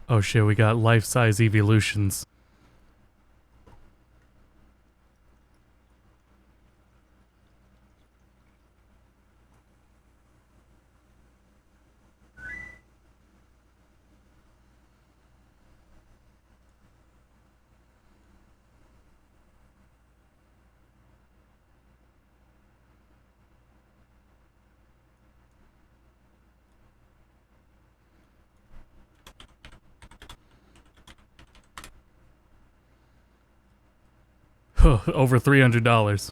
Oh shit, we got life-size evolutions. Over $300.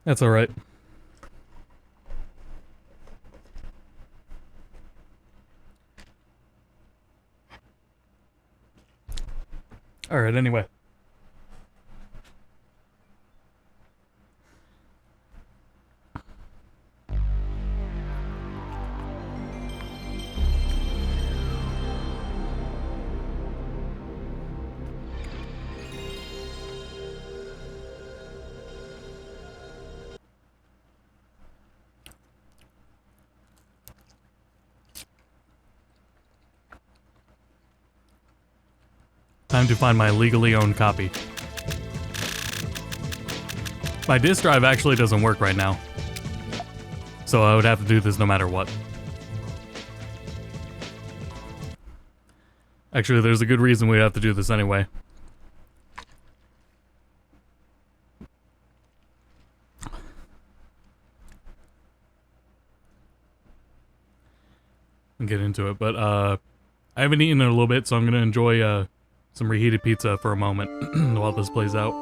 That's alright. Alright, anyway. Time to find my legally owned copy. My disk drive actually doesn't work right now, so I would have to do this no matter what. Actually, there's a good reason we'd have to do this anyway. And get into it, but I haven't eaten in a little bit, so I'm gonna enjoy some reheated pizza for a moment while this plays out.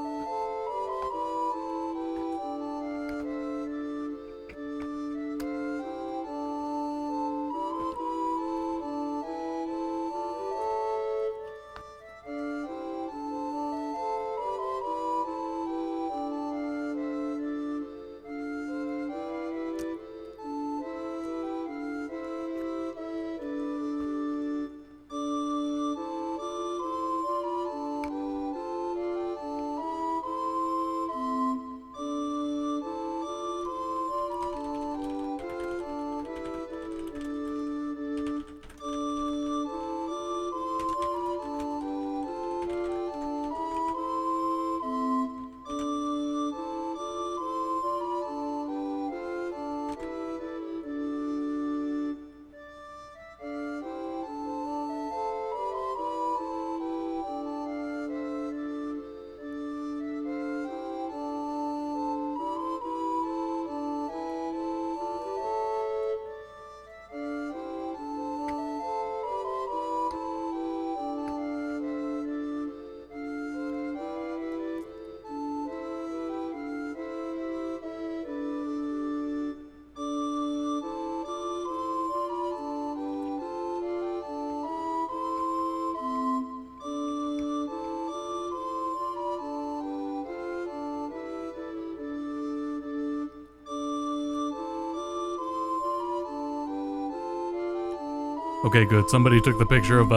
Okay, good. Somebody took the picture of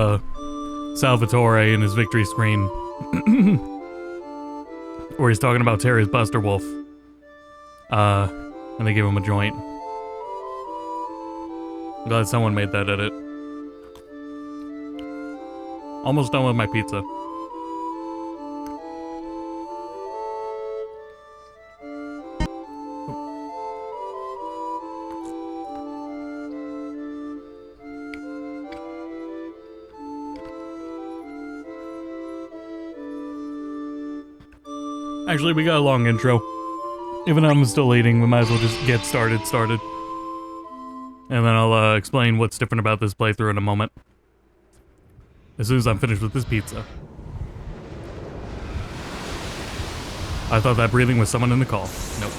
Salvatore in his victory screen. Where he's talking about Terry's Buster Wolf. And they gave him a joint. I'm glad someone made that edit. Almost done with my pizza. Actually, we got a long intro. Even though I'm still eating, we might as well just get started. And then I'll explain what's different about this playthrough in a moment. As soon as I'm finished with this pizza. I thought that breathing was someone in the call. Nope.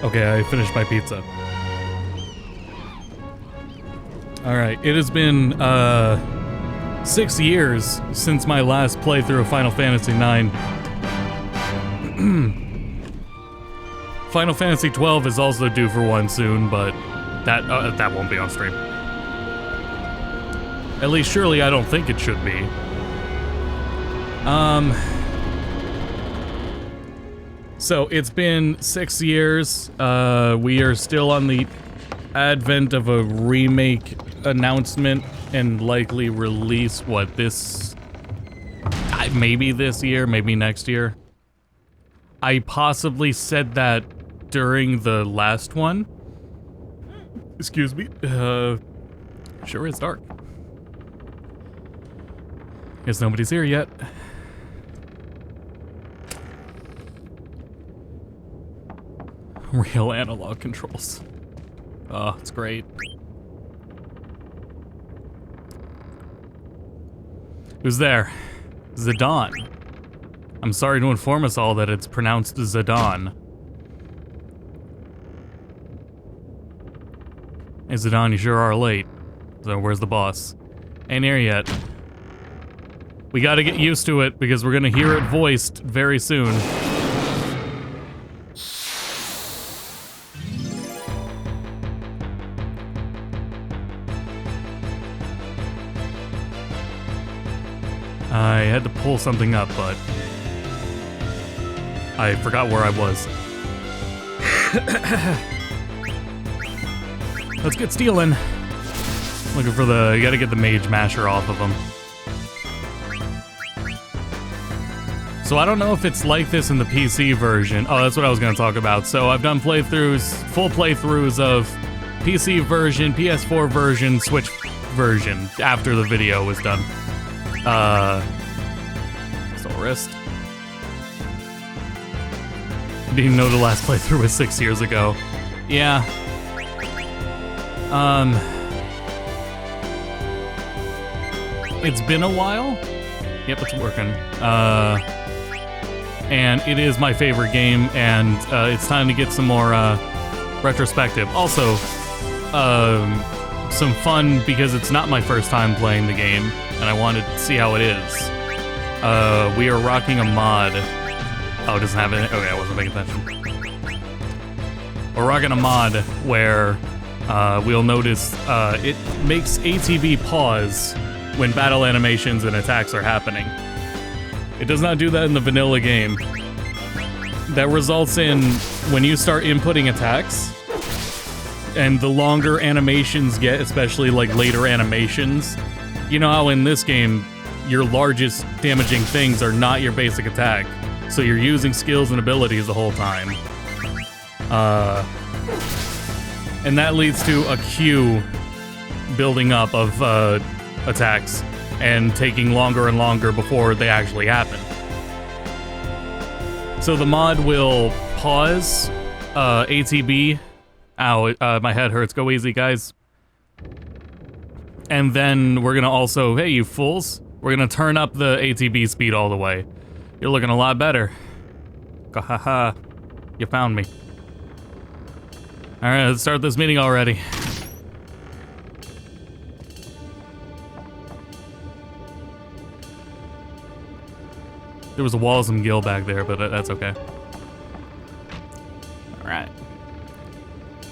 Okay, I finished my pizza. Alright, it has been 6 years since my last playthrough of Final Fantasy IX. Final Fantasy XII is also due for one soon, but that won't be on stream. At least surely I don't think it should be. So it's been 6 years. We are still on the advent of a remake announcement and likely release, maybe this year, maybe next year. I possibly said that during the last one. Excuse me. Sure is dark. Guess nobody's here yet. Real analog controls. Oh, it's great. Who's there? Zidane. I'm sorry to inform us all that it's pronounced Zidane. Hey Zidane, you sure are late. So where's the boss? Ain't here yet. We gotta get used to it because we're gonna hear it voiced very soon. I had to pull something up, but I forgot where I was. Let's get stealing. Looking for you gotta get the Mage Masher off of him. So I don't know if it's like this in the PC version. Oh, that's what I was gonna talk about. So I've done playthroughs, full playthroughs of PC version, PS4 version, Switch version after the video was done. Still wrist. Didn't even know the last playthrough was 6 years ago. Yeah. It's been a while. Yep, it's working. And it is my favorite game, and it's time to get some more retrospective. Also, some fun because it's not my first time playing the game, and I wanted to see how it is. We are rocking a mod. Oh, it doesn't have it. Okay, I wasn't paying attention. We're rocking a mod where we'll notice it makes ATB pause when battle animations and attacks are happening. It does not do that in the vanilla game. That results in when you start inputting attacks, and the longer animations get, especially like later animations, you know how in this game, your largest damaging things are not your basic attack. So you're using skills and abilities the whole time. And that leads to a queue building up of attacks and taking longer and longer before they actually happen. So the mod will pause ATB. Ow, my head hurts. Go easy, guys. And then we're gonna also, hey, you fools, we're gonna turn up the ATB speed all the way. You're looking a lot better. Gahaha, you found me. All right, let's start this meeting already. There was a Walsum Gill back there, but that's okay. All right.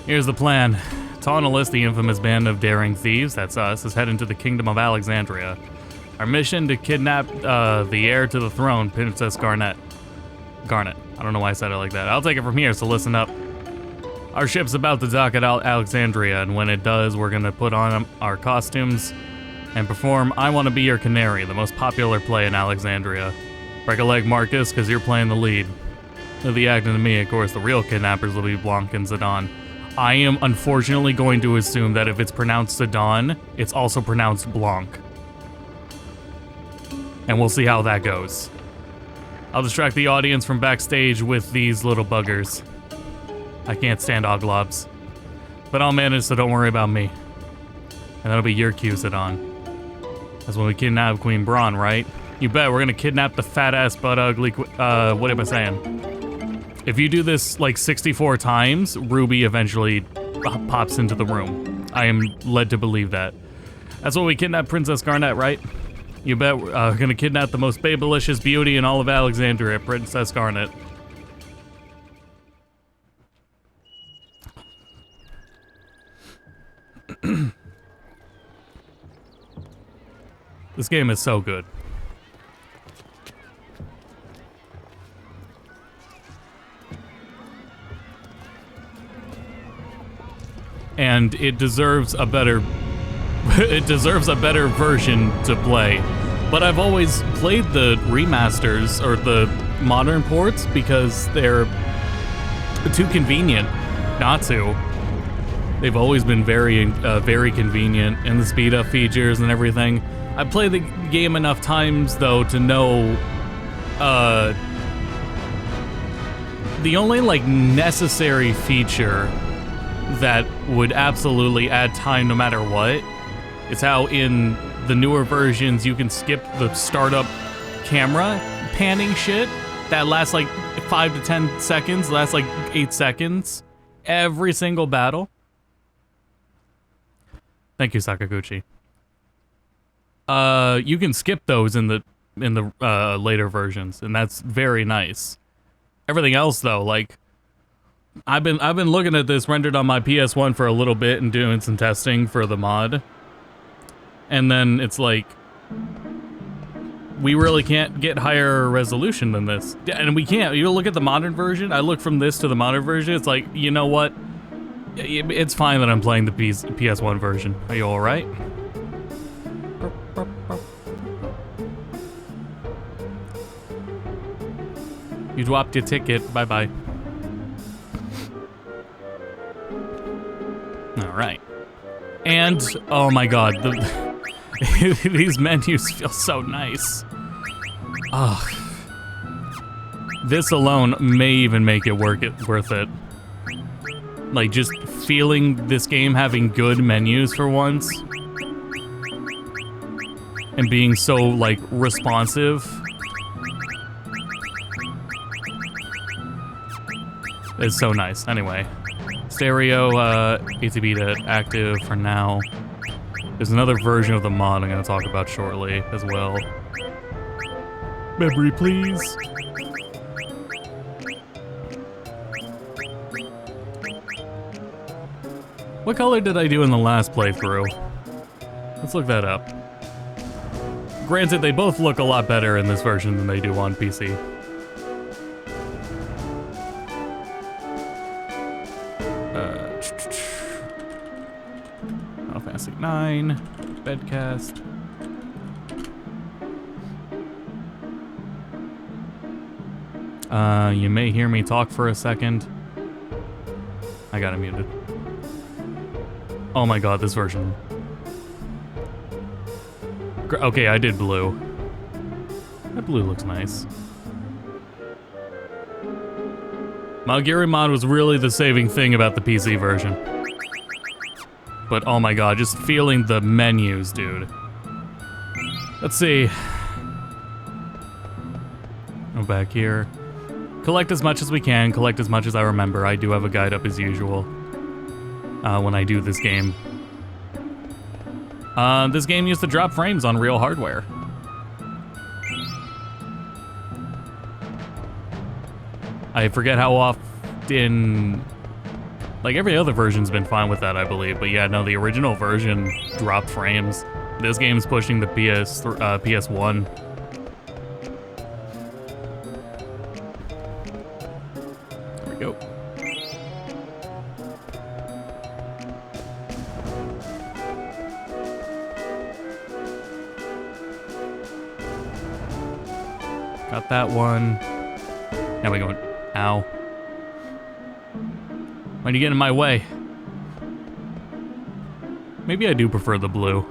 Here's the plan. Taunalis, the infamous band of daring thieves, that's us, is heading to the Kingdom of Alexandria. Our mission to kidnap the heir to the throne, Princess Garnet. Garnet. I don't know why I said it like that. I'll take it from here, so listen up. Our ship's about to dock at Alexandria, and when it does, we're gonna put on our costumes and perform I Want to Be Your Canary, the most popular play in Alexandria. Break a leg, Marcus, because you're playing the lead. They'll be acting to me, of course. The real kidnappers will be Blanc and Zidane. I am unfortunately going to assume that if it's pronounced Zidane, it's also pronounced Blanc. And we'll see how that goes. I'll distract the audience from backstage with these little buggers. I can't stand oglobs. But I'll manage, so don't worry about me. And that'll be your cue, Zidane. That's when we kidnap Queen Braun, right? You bet, we're gonna kidnap the fat-ass butt ugly, what am I saying? If you do this like 64 times, Ruby eventually pops into the room. I am led to believe that. That's what we kidnapped Princess Garnet, right? You bet we're gonna kidnap the most babylicious beauty in all of Alexandria, Princess Garnet. This game is so good. And it deserves a better version to play. But I've always played the remasters or the modern ports because they're too convenient not to. They've always been very convenient, and the speed up features and everything. I played the game enough times though to know the only like necessary feature that would absolutely add time no matter what is how in the newer versions you can skip the startup camera panning shit that lasts like 5 to 10 seconds, lasts like 8 seconds every single battle. Thank you, Sakaguchi. You can skip those in the later versions, and that's very nice. Everything else though, like I've been looking at this rendered on my PS1 for a little bit and doing some testing for the mod. And then it's like, we really can't get higher resolution than this. And we can't. You look at the modern version, I look from this to the modern version, it's like, you know what? It's fine that I'm playing the PS1 version. Are you alright? You dropped your ticket, bye-bye. Alright. And, oh my god, these menus feel so nice. Ugh. This alone may even make it worth it. Like, just feeling this game having good menus for once. And being so, like, responsive. It's so nice. Anyway. Stereo, ATB to active for now. There's another version of the mod I'm gonna talk about shortly as well. Memory, please. What color did I do in the last playthrough? Let's look that up. Granted, they both look a lot better in this version than they do on PC. Final Fantasy 9, Bedcast. You may hear me talk for a second. I got it muted. Oh my god, this version. Okay, I did blue. That blue looks nice. Malgiri mod was really the saving thing about the PC version. But oh my god, just feeling the menus, dude. Let's see. Go back here. Collect as much as we can, collect as much as I remember. I do have a guide up as usual. When I do this game. This game used to drop frames on real hardware. I forget how often... Like, every other version's been fine with that, I believe. But yeah, no, the original version dropped frames. This game's pushing the PS1. There we go. Got that one. Now we go. Ow. Why'd you get in my way? Maybe I do prefer the blue.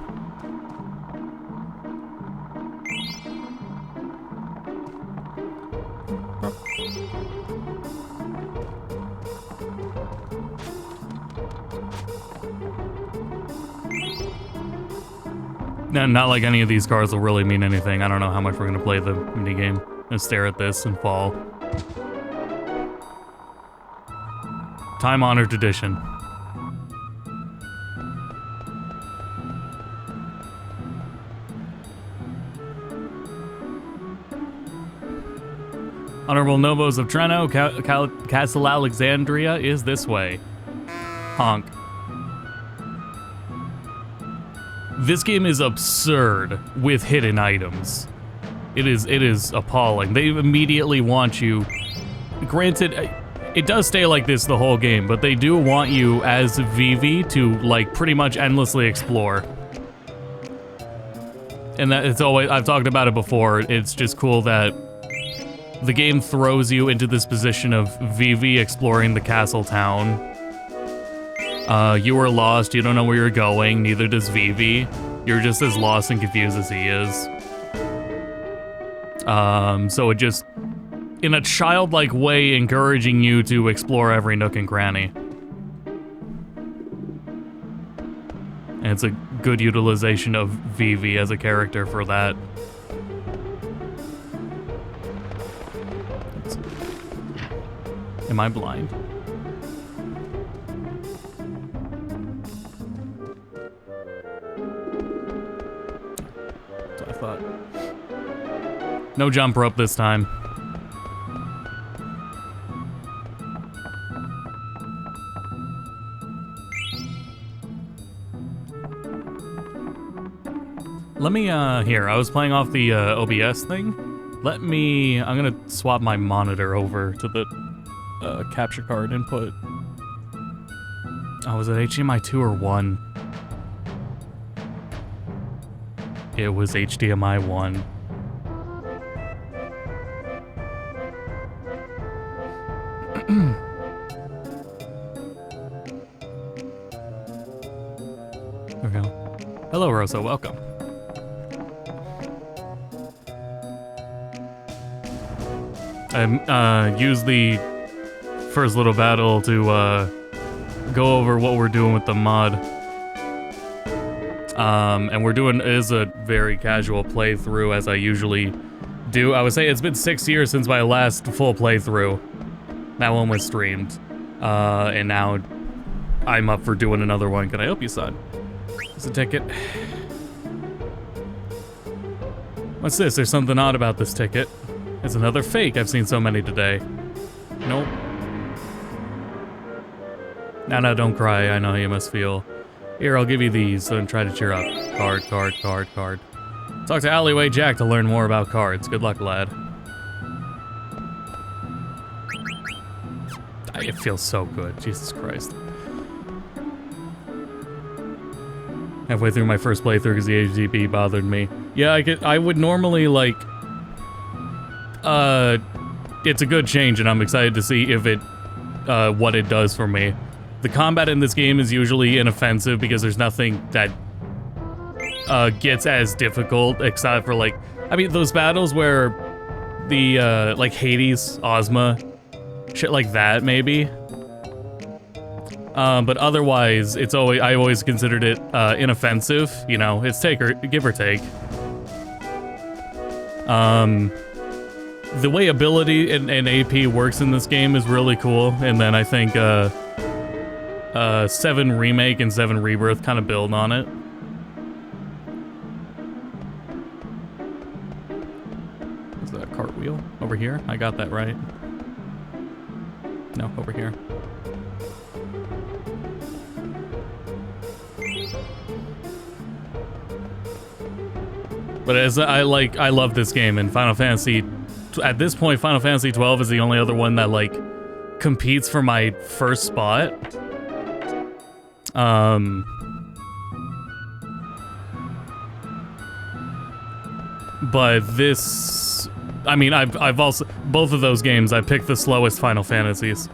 Not like any of these cars will really mean anything. I don't know how much we're gonna play the minigame. I'm gonna stare at this and fall. time-honored tradition. Honorable Novos of Treno, Castle Alexandria is this way. Honk. This game is absurd with hidden items. It is appalling. They immediately want you. Granted, it does stay like this the whole game, but they do want you as Vivi to like pretty much endlessly explore. And that it's always, I've talked about it before, it's just cool that the game throws you into this position of Vivi exploring the castle town. You are lost, you don't know where you're going, neither does Vivi. You're just as lost and confused as he is. So it just, in a childlike way, encouraging you to explore every nook and cranny. And it's a good utilization of Vivi as a character for that. Am I blind? That's what I thought. No jump rope this time. Let me, here, I was playing off the OBS thing. I'm gonna swap my monitor over to the capture card input. Oh, was it HDMI 2 or 1? It was HDMI 1. There we go. Hello, Rosa, welcome. I used the first little battle to go over what we're doing with the mod. And we're doing is a very casual playthrough as I usually do. I would say it's been 6 years since my last full playthrough. That one was streamed. And now I'm up for doing another one. Can I help you, son? It's a ticket. What's this? There's something odd about this ticket. It's another fake. I've seen so many today. Nope. No, don't cry. I know how you must feel. Here, I'll give you these and try to cheer up. Card. Talk to Alleyway Jack to learn more about cards. Good luck, lad. It feels so good. Jesus Christ. Halfway through my first playthrough because the HDP bothered me. Yeah, I would normally, like... it's a good change, and I'm excited to see if it, what it does for me. The combat in this game is usually inoffensive because there's nothing that, gets as difficult, except for, like, I mean, those battles where the, like, Hades, Ozma, shit like that, maybe. But otherwise, I always considered it, inoffensive, you know, it's give or take. The way ability and AP works in this game is really cool, and then I think 7 Remake and 7 Rebirth kind of build on it. Is that a cartwheel? Over here? I got that right. No, over here. But I love this game, and Final Fantasy... At this point, Final Fantasy 12 is the only other one that, like, competes for my first spot. But this... I mean, I've also... Both of those games, I picked the slowest Final Fantasies.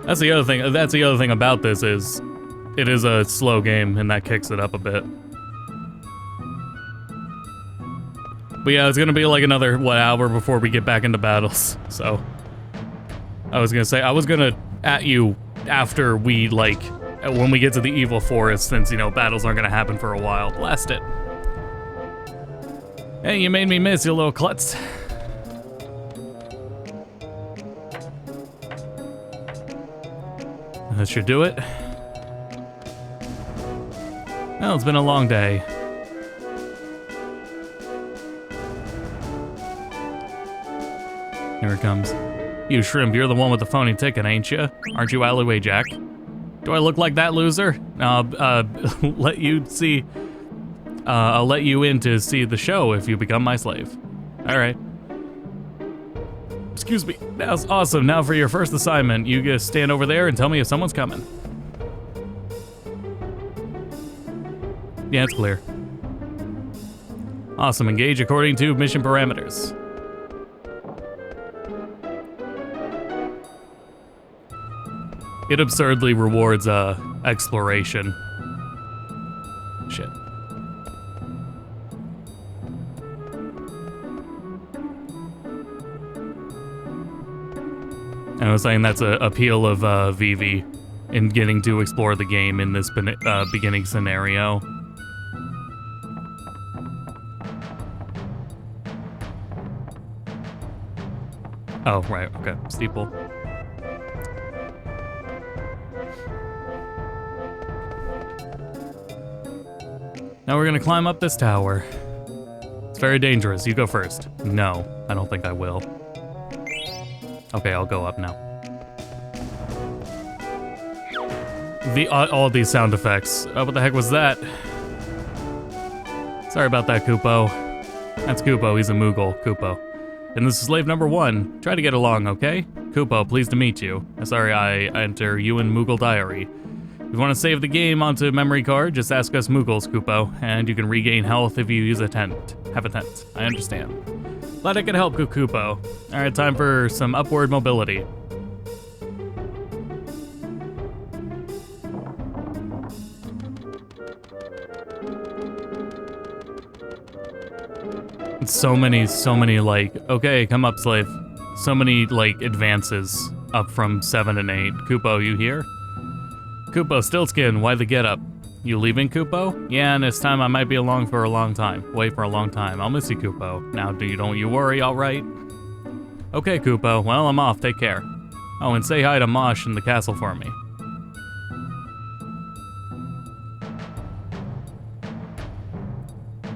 That's the other thing about this is... It is a slow game, and that kicks it up a bit. But yeah, it's gonna be like another, hour before we get back into battles, so... I was gonna at you after we, like, when we get to the Evil Forest, since, you know, battles aren't gonna happen for a while. Blast it. Hey, you made me miss, you little klutz. this should do it. Well, it's been a long day. Here it comes. You shrimp, you're the one with the phony ticket, ain't you? Aren't you Alleyway Jack? Do I look like that loser? Let you see. I'll let you in to see the show if you become my slave. All right. Excuse me. That's awesome. Now for your first assignment, you just stand over there and tell me if someone's coming. Yeah, it's clear. Awesome. Engage according to mission parameters. It absurdly rewards exploration. Shit. And I was saying that's a appeal of Vivi in getting to explore the game in this beginning scenario. Oh, right, okay, steeple. Now we're gonna climb up this tower. It's very dangerous, you go first. No, I don't think I will. Okay, I'll go up now. All these sound effects. Oh, what the heck was that? Sorry about that, Kupo. That's Kupo, he's a Moogle, Kupo. And this is slave number 1. Try to get along, okay? Kupo, pleased to meet you. Sorry, I enter Ewan Moogle Diary. If you want to save the game onto memory card, just ask us Moogles, Kupo, and you can regain health if you use a tent. Have a tent. I understand. Glad I could help, Kupo. Alright, time for some upward mobility. So many, like, okay, come up, slave. So many, like, advances up from 7 and 8. Kupo, you here? Kupo, Stiltskin, why the get up? You leaving, Kupo? Yeah, and this time I might be along for a long time. Wait for a long time. I'll miss you, Kupo. Now, don't you worry, alright? Okay, Kupo, well, I'm off. Take care. Oh, and say hi to Mosh in the castle for me.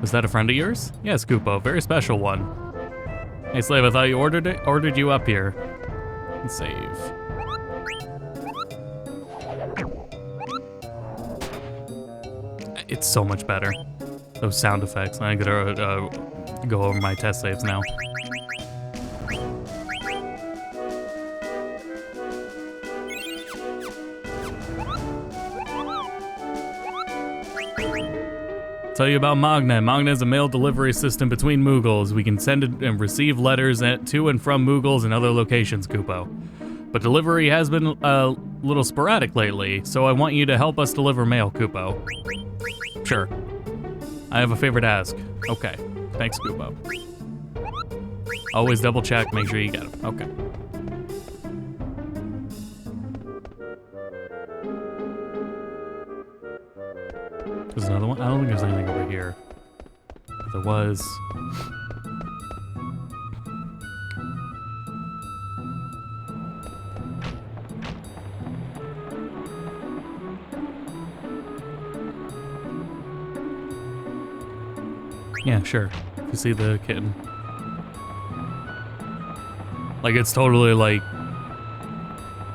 Was that a friend of yours? Yes, Kupo, very special one. Hey, slave, I thought you ordered you up here. Save. It's so much better. Those sound effects. I gotta go over my test saves now. Tell you about Magna. Magna is a mail delivery system between Moogles. We can send and receive letters to and from Moogles and other locations, Kupo. But delivery has been a little sporadic lately, so I want you to help us deliver mail, Kupo. Sure. I have a favor to ask. Okay. Thanks, Kupo. Always double check, make sure you get them. Okay. There's another one? I don't think there's anything over here. If there was... Yeah, sure. If you see the kitten. Like, it's totally like...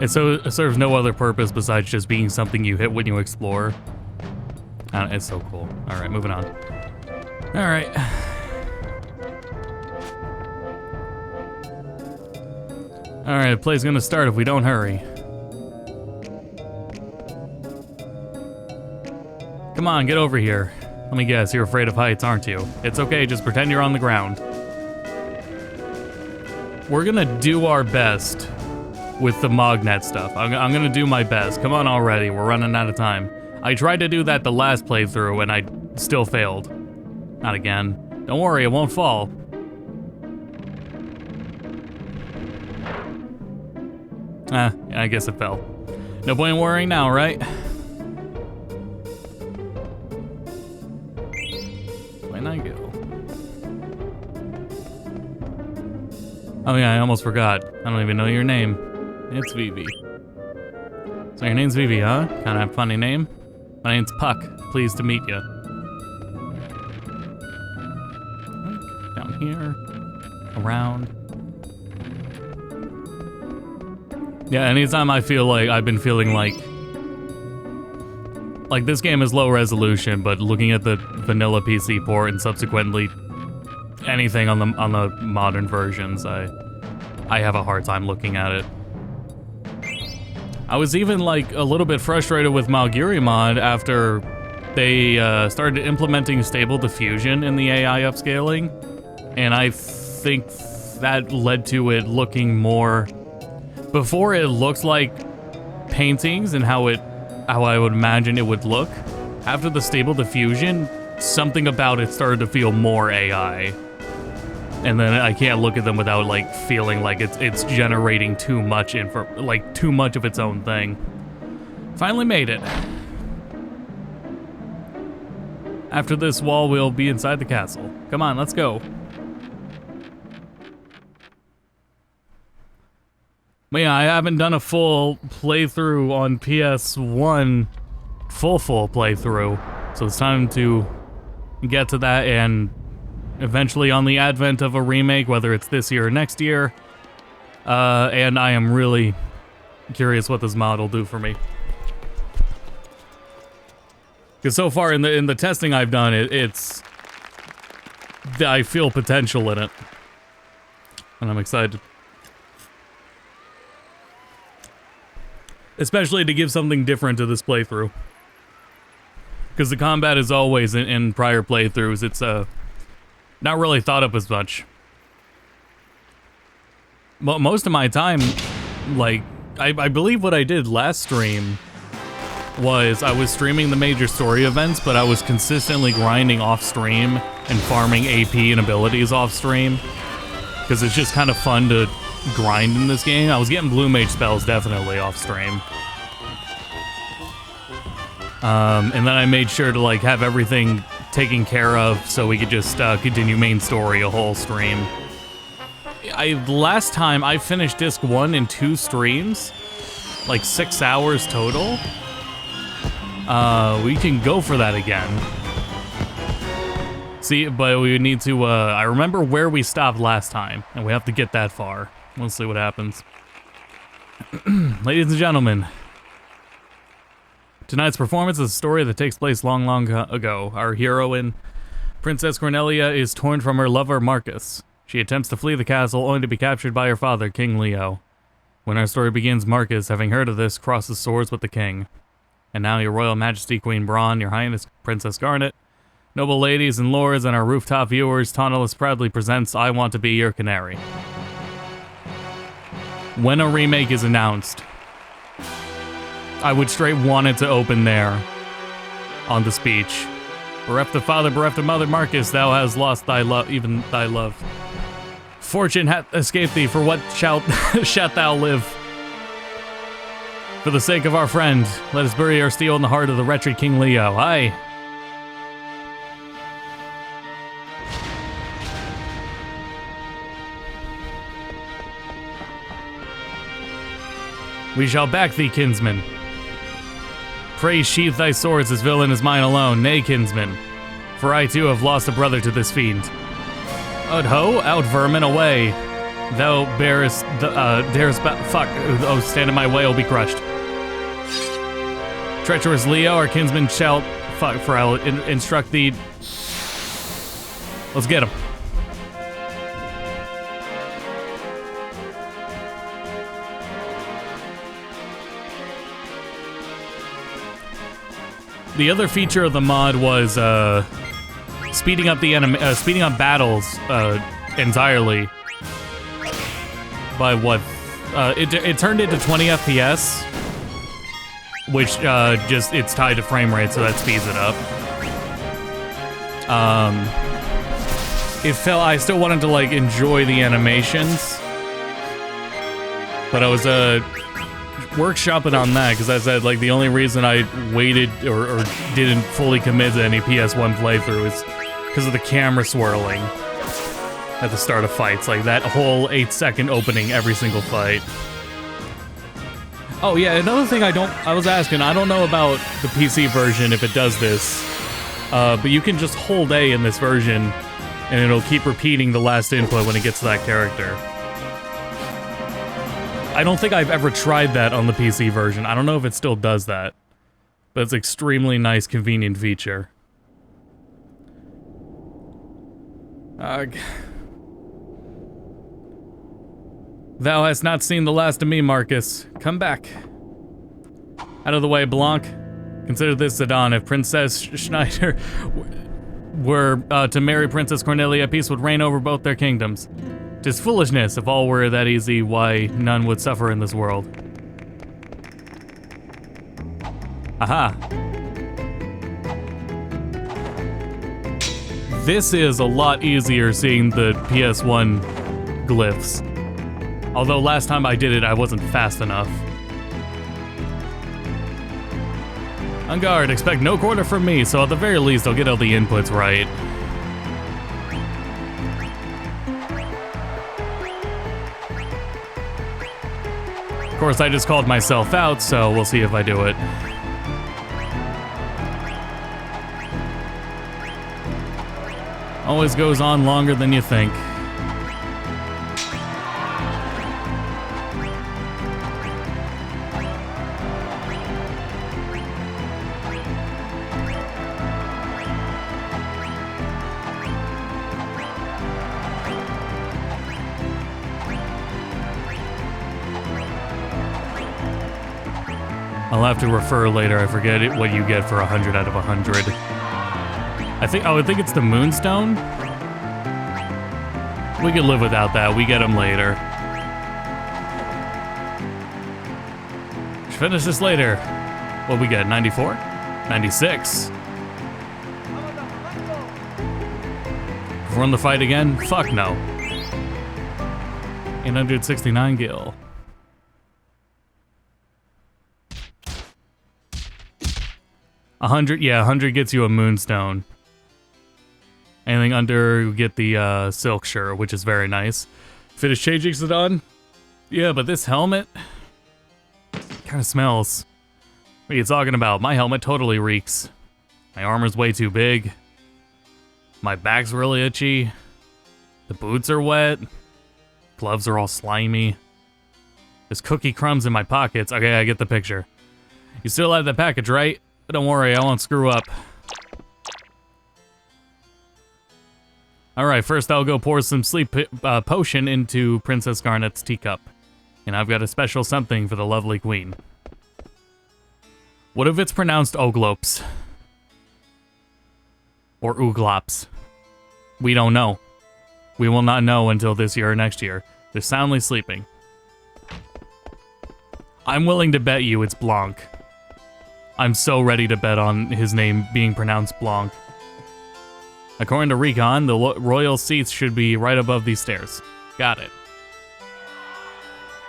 It serves no other purpose besides just being something you hit when you explore. It's so cool. Alright, moving on. Alright. Alright, play's gonna start if we don't hurry. Come on, get over here. Let me guess, you're afraid of heights, aren't you? It's okay, just pretend you're on the ground. We're gonna do our best with the Mognet stuff. I'm gonna do my best. Come on already, we're running out of time. I tried to do that the last playthrough and I still failed. Not again. Don't worry, it won't fall. I guess it fell. No point in worrying now, right? When I go. Oh yeah, I almost forgot. I don't even know your name. It's Vivi. So your name's Vivi, huh? Kind of a funny name. My name's Puck. Pleased to meet you. Down here. Around. Yeah, anytime I feel like I've been feeling like this game is low resolution, but looking at the vanilla PC port and subsequently anything on the modern versions, I have a hard time looking at it. I was even like a little bit frustrated with Malgiri mod after they started implementing stable diffusion in the AI upscaling, and I think that led to it looking more. Before it looked like paintings and how I would imagine it would look. After the stable diffusion, something about it started to feel more AI. And then I can't look at them without like feeling like it's generating too much too much of its own thing. Finally made it. After this wall, we'll be inside the castle. Come on, let's go. But yeah, I haven't done a full playthrough on PS1, full playthrough, so it's time to get to that, and eventually on the advent of a remake, whether it's this year or next year, and I am really curious what this mod will do for me. Because so far in the testing I've done, I feel potential in it, and I'm excited. Especially to give something different to this playthrough. Because the combat is always, in prior playthroughs, it's not really thought up as much. But most of my time, like, I believe what I did last stream was I was streaming the major story events, but I was consistently grinding off stream and farming AP and abilities off stream. Because it's just kind of fun to grind in this game. I was getting blue mage spells definitely off stream. And then I made sure to like have everything taken care of so we could just continue main story a whole stream. Last time I finished disc 1 in 2 streams, like 6 hours total. We can go for that again. See, but we need to, I remember where we stopped last time, and we have to get that far. We'll see what happens. Ladies and gentlemen, tonight's performance is a story that takes place long, long ago. Our heroine, Princess Cornelia, is torn from her lover, Marcus. She attempts to flee the castle, only to be captured by her father, King Leo. When our story begins, Marcus, having heard of this, crosses swords with the king. And now, Your Royal Majesty, Queen Braun, Your Highness, Princess Garnet, noble ladies and lords, and our rooftop viewers, Toneless proudly presents I Want to Be Your Canary. When a remake is announced, I would straight want it to open there, on the speech. Bereft of father, bereft of mother, Marcus, thou hast lost thy love, even thy love. Fortune hath escaped thee, for what shalt thou live? For the sake of our friend, let us bury our steel in the heart of the wretched King Leo. Aye. We shall back thee, kinsman. Pray sheathe thy swords, this villain is mine alone. Nay, kinsman, for I too have lost a brother to this fiend. Ho, out vermin, away. Thou darest fuck, oh, stand in my way, will be crushed. Treacherous Leo, our kinsman shall, fuck, for I'll instruct thee. Let's get him. The other feature of the mod was speeding up battles entirely. By what? It turned into 20 FPS, which it's tied to frame rate, so that speeds it up. I still wanted to like enjoy the animations, but I was workshopping on that because I said like the only reason I waited or didn't fully commit to any PS1 playthrough is because of the camera swirling at the start of fights, like that whole 8-second opening every single fight. Oh yeah, another thing I was asking, I don't know about the PC version if it does this, but you can just hold A in this version, and it'll keep repeating the last input when it gets to that character. I don't think I've ever tried that on the PC version. I don't know if it still does that, but it's an extremely nice, convenient feature. Thou hast not seen the last of me, Marcus. Come back. Out of the way, Blanc. Consider this, Zidane. If Princess Schneider were to marry Princess Cornelia, peace would reign over both their kingdoms. 'Tis foolishness. If all were that easy, why none would suffer in this world. Aha. This is a lot easier seeing the PS1 glyphs. Although last time I did it, I wasn't fast enough. On guard, expect no quarter from me, so at the very least I'll get all the inputs right. Of course, I just called myself out, so we'll see if I do it. Always goes on longer than you think. I'll have to refer later. I forget what you get for 100 out of 100. I would think it's the Moonstone. We could live without that. We get them later. Should finish this later. What we get? 94? 96. Run the fight again? Fuck no. 869 gil. 100, yeah, 100 gets you a Moonstone. Anything under, you get the Silk Shirt, which is very nice. Finish changing, Zidane? Yeah, but this helmet kind of smells. What are you talking about? My helmet totally reeks. My armor's way too big. My back's really itchy. The boots are wet. Gloves are all slimy. There's cookie crumbs in my pockets. Okay, I get the picture. You still have the package, right? Don't worry, I won't screw up. Alright, first I'll go pour some sleep potion into Princess Garnet's teacup. And I've got a special something for the lovely queen. What if it's pronounced Oglops? Or Ooglops? We don't know. We will not know until this year or next year. They're soundly sleeping. I'm willing to bet you it's Blanc. I'm so ready to bet on his name being pronounced Blanc. According to Recon, the royal seats should be right above these stairs. Got it.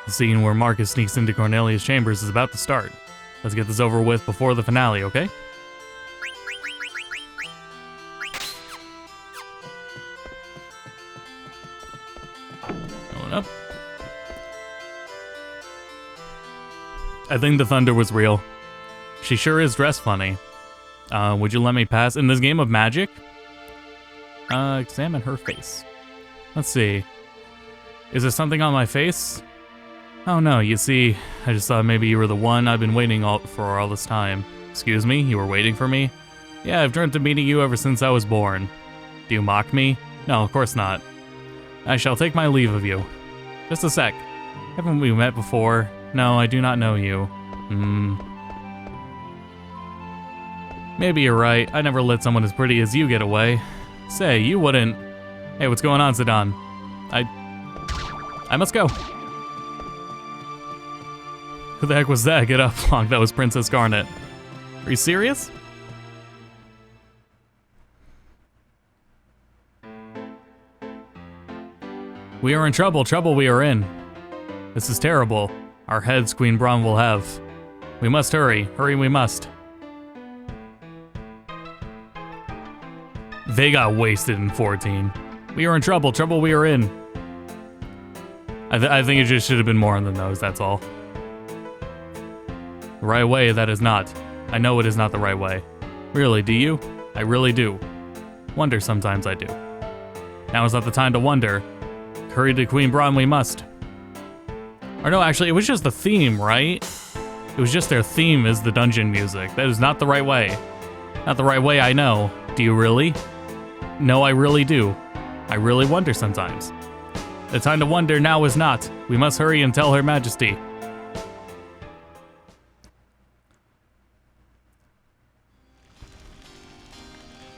The scene where Marcus sneaks into Cornelia's chambers is about to start. Let's get this over with before the finale, okay? Going up. I think the thunder was real. She sure is dressed funny. Would you let me pass? In this game of magic? Examine her face. Let's see. Is there something on my face? Oh no, you see, I just thought maybe you were the one I've been waiting for all this time. Excuse me, you were waiting for me? Yeah, I've dreamt of meeting you ever since I was born. Do you mock me? No, of course not. I shall take my leave of you. Just a sec. Haven't we met before? No, I do not know you. Maybe you're right. I never let someone as pretty as you get away. Say, you wouldn't... Hey, what's going on, Zidane? I must go. Who the heck was that? Get up, Blanc. That was Princess Garnet. Are you serious? We are in trouble. Trouble we are in. This is terrible. Our heads Queen Braun will have. We must hurry. Hurry we must. They got wasted in 14. We are in trouble. Trouble we are in. I think it just should have been more than those, that's all. The right way, that is not. I know it is not the right way. Really, do you? I really do. Wonder sometimes I do. Now is not the time to wonder. Hurry to Queen Braun we must. Or no, actually, it was just the theme, right? It was just their theme is the dungeon music. That is not the right way. Not the right way, I know. Do you really? No, I really do. I really wonder sometimes. The time to wonder now is not. We must hurry and tell Her Majesty.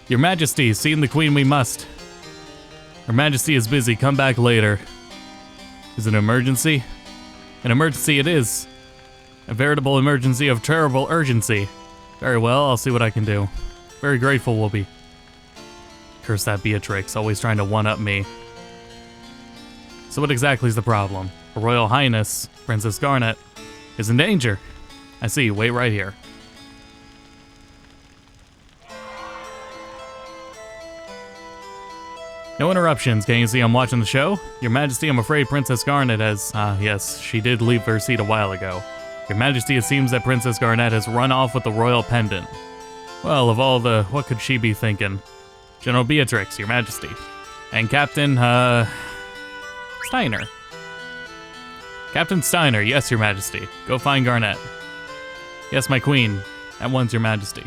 Your Majesty, seeing the Queen we must. Her Majesty is busy, come back later. Is it an emergency? An emergency it is. A veritable emergency of terrible urgency. Very well, I'll see what I can do. Very grateful will be. Curse that Beatrix, always trying to one-up me. So what exactly is the problem? Her Royal Highness, Princess Garnet, is in danger. I see, wait right here. No interruptions, can you see I'm watching the show? Your Majesty, I'm afraid Princess Garnet has, yes, she did leave her seat a while ago. Your Majesty, it seems that Princess Garnet has run off with the royal pendant. Well, of all the, what could she be thinking? General Beatrix, Your Majesty. And Captain, Steiner. Captain Steiner, yes, Your Majesty. Go find Garnet. Yes, my queen. At once, Your Majesty.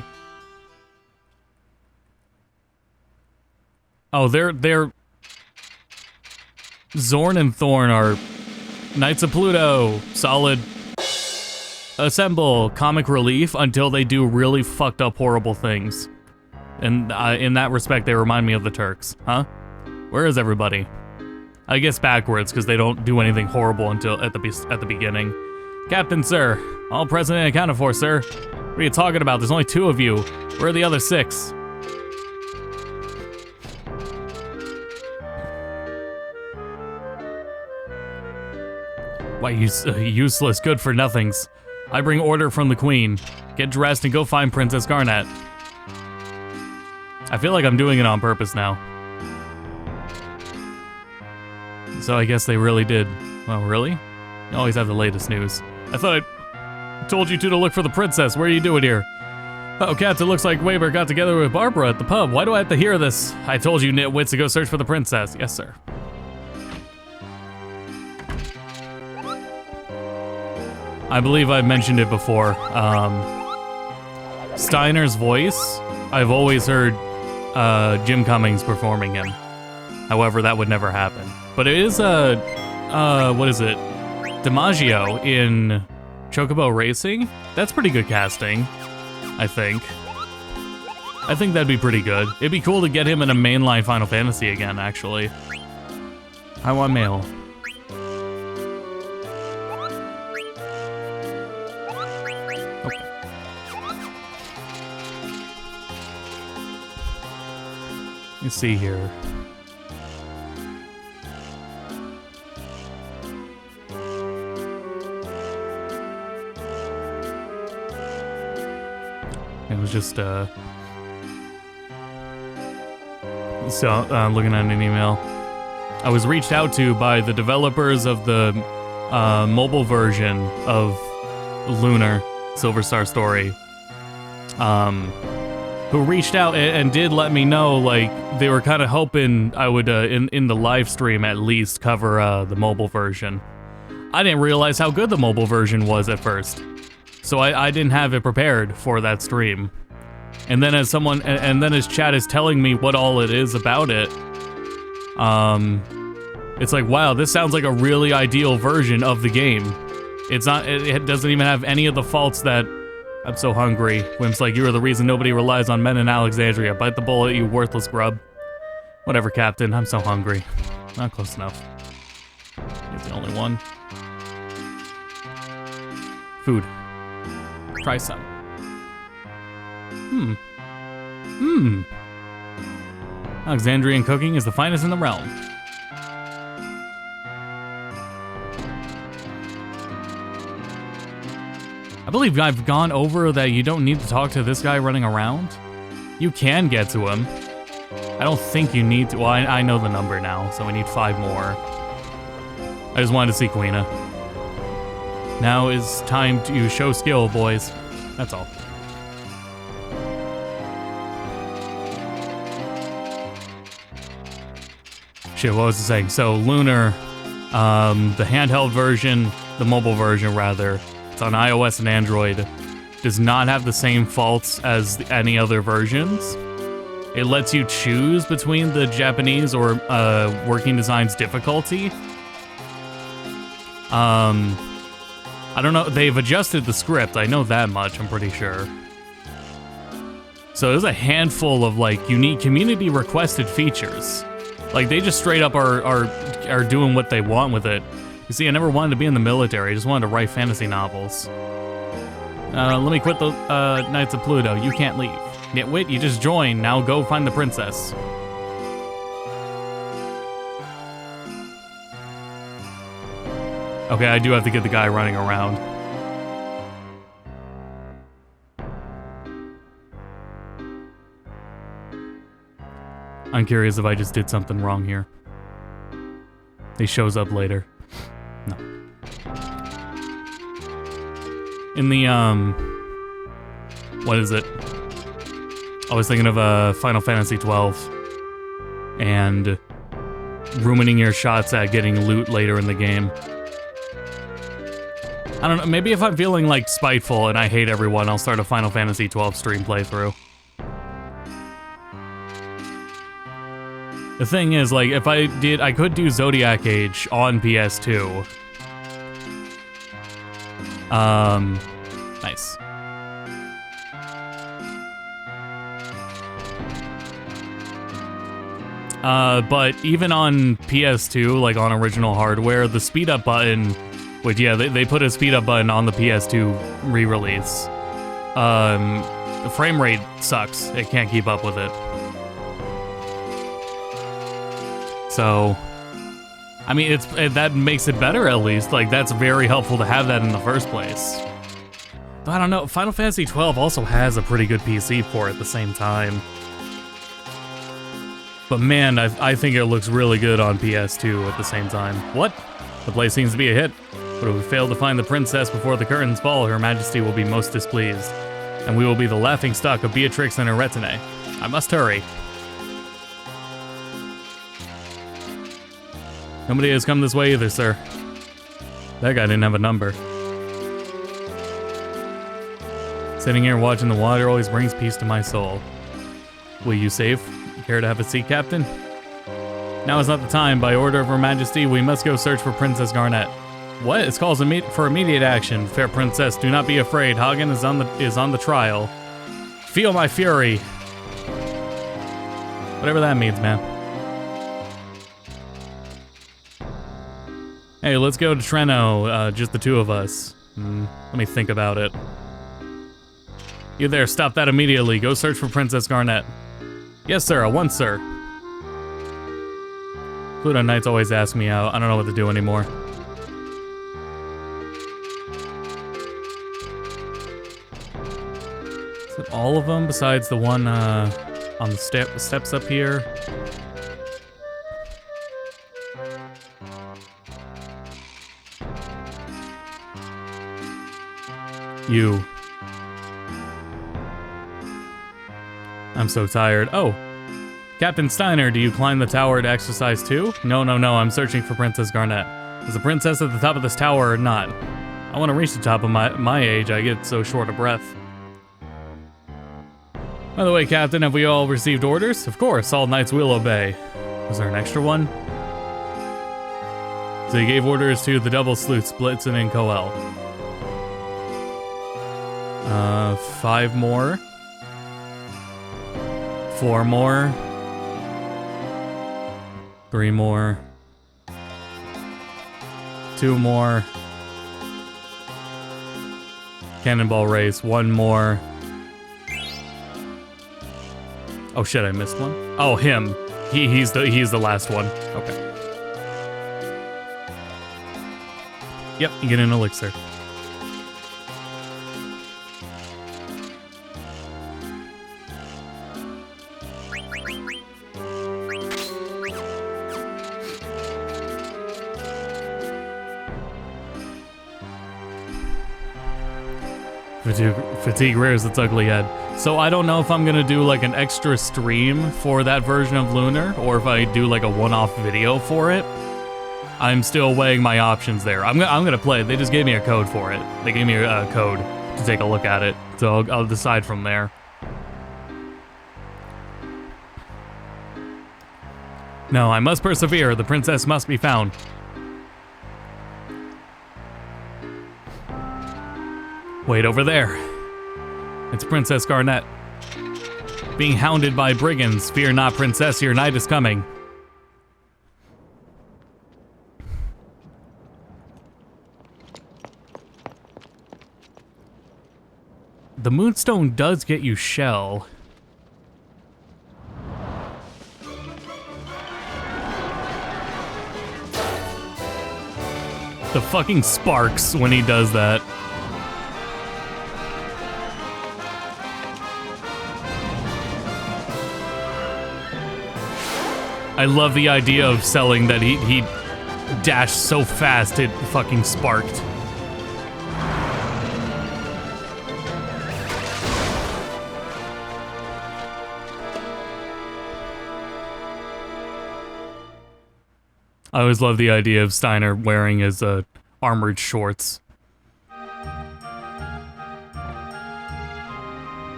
Oh, they're... Zorn and Thorn are Knights of Pluto. Solid. Assemble. Comic relief until they do really fucked up horrible things. And in that respect, they remind me of the Turks. Huh? Where is everybody? I guess backwards, because they don't do anything horrible until at the beginning. Captain, sir. All present and accounted for, sir. What are you talking about? There's only 2 of you. Where are the other 6? Why, you useless good-for-nothings. I bring order from the Queen. Get dressed and go find Princess Garnet. I feel like I'm doing it on purpose now. So I guess they really did. Well, really? You always have the latest news. I thought I told you two to look for the princess. What are you doing here? Oh, Cats, it looks like Weber got together with Barbara at the pub. Why do I have to hear this? I told you nitwits to go search for the princess. Yes, sir. I believe I've mentioned it before. Steiner's voice, I've always heard Jim Cummings performing him. However, that would never happen. But it is what is it? DiMaggio in Chocobo Racing? That's pretty good casting, I think. I think that'd be pretty good. It'd be cool to get him in a mainline Final Fantasy again, actually. I want mail. Let's see here. It was just so looking at an email. I was reached out to by the developers of the mobile version of Lunar Silver Star Story. Who reached out and did let me know, like, they were kind of hoping I would, in the live stream at least, cover the mobile version. I didn't realize how good the mobile version was at first, so I didn't have it prepared for that stream. And then as someone, and then as chat is telling me what all it is about it, it's like, wow, this sounds like a really ideal version of the game. It's not, it doesn't even have any of the faults that... I'm so hungry. Wimp's like, you are the reason nobody relies on men in Alexandria. Bite the bullet, you worthless grub. Whatever, Captain. I'm so hungry. Not close enough. He's the only one. Food. Try some. Alexandrian cooking is the finest in the realm. I believe I've gone over that you don't need to talk to this guy running around. You can get to him. I don't think you need to. Well, I know the number now, so we need 5 more. I just wanted to see Quina. Now is time to show skill, boys. That's all. Shit, what was I saying? So, Lunar, the handheld version, the mobile version rather, it's on iOS and Android, does not have the same faults as any other versions. It lets you choose between the Japanese or Working Design's difficulty. I don't know, they've adjusted the script, I know that much, I'm pretty sure. So there's a handful of like unique community requested features. Like they just straight up are doing what they want with it. You see, I never wanted to be in the military, I just wanted to write fantasy novels. Let me quit the Knights of Pluto, you can't leave. Nitwit, you just joined, now go find the princess. Okay, I do have to get the guy running around. I'm curious if I just did something wrong here. He shows up later. No. In the, what is it? I was thinking of Final Fantasy 12 and ruining your shots at getting loot later in the game. I don't know, maybe if I'm feeling like spiteful and I hate everyone, I'll start a Final Fantasy 12 stream playthrough. The thing is, like, if I did, I could do Zodiac Age on PS2. Nice. But even on PS2, like on original hardware, the speed up button, which yeah, they put a speed up button on the PS2 re-release. The frame rate sucks. It can't keep up with it. So, I mean, that makes it better at least. Like, that's very helpful to have that in the first place. But I don't know, Final Fantasy 12 also has a pretty good PC port at the same time. But man, I think it looks really good on PS2 at the same time. What? The play seems to be a hit. But if we fail to find the princess before the curtains fall, Her Majesty will be most displeased. And we will be the laughingstock of Beatrix and her retinue. I must hurry. Nobody has come this way either, sir. That guy didn't have a number. Sitting here watching the water always brings peace to my soul. Will you save? Care to have a seat, Captain? Now is not the time. By order of Her Majesty, we must go search for Princess Garnet. What? It calls for immediate action. Fair princess, do not be afraid. Hagen is on the trial. Feel my fury. Whatever that means, man. Hey, let's go to Treno, just the two of us. Let me think about it. You there, stop that immediately. Go search for Princess Garnet. Yes, sir, at once, sir. Pluto Knights always ask me out. I don't know what to do anymore. Is it all of them besides the one on the steps up here? You. I'm so tired. Oh, Captain Steiner, do you climb the tower to exercise too? No, I'm searching for Princess Garnet. Is the princess at the top of this tower or not? I want to reach the top of my age, I get so short of breath. By the way, Captain, have we all received orders? Of course, all knights will obey. Was there an extra one? So he gave orders to the double sleuths, Blitzen and Coel. 5 more. 4 more. 3 more. 2 more. Cannonball race, 1 more. Oh shit, I missed one. Oh, him. He's the last one. Okay. Yep, you get an elixir. Fatigue rears its ugly head. So I don't know if I'm gonna do like an extra stream for that version of Lunar, or if I do like a one-off video for it. I'm still weighing my options there. I'm gonna play it. They just gave me a code for it. They gave me a code to take a look at it, so I'll decide from there. No, I must persevere. The princess must be found. Wait over there. It's Princess Garnet. Being hounded by brigands. Fear not, princess, your night is coming. The Moonstone does get you shell. The fucking sparks when he does that. I love the idea of selling that he dashed so fast it fucking sparked. I always love the idea of Steiner wearing his armored shorts.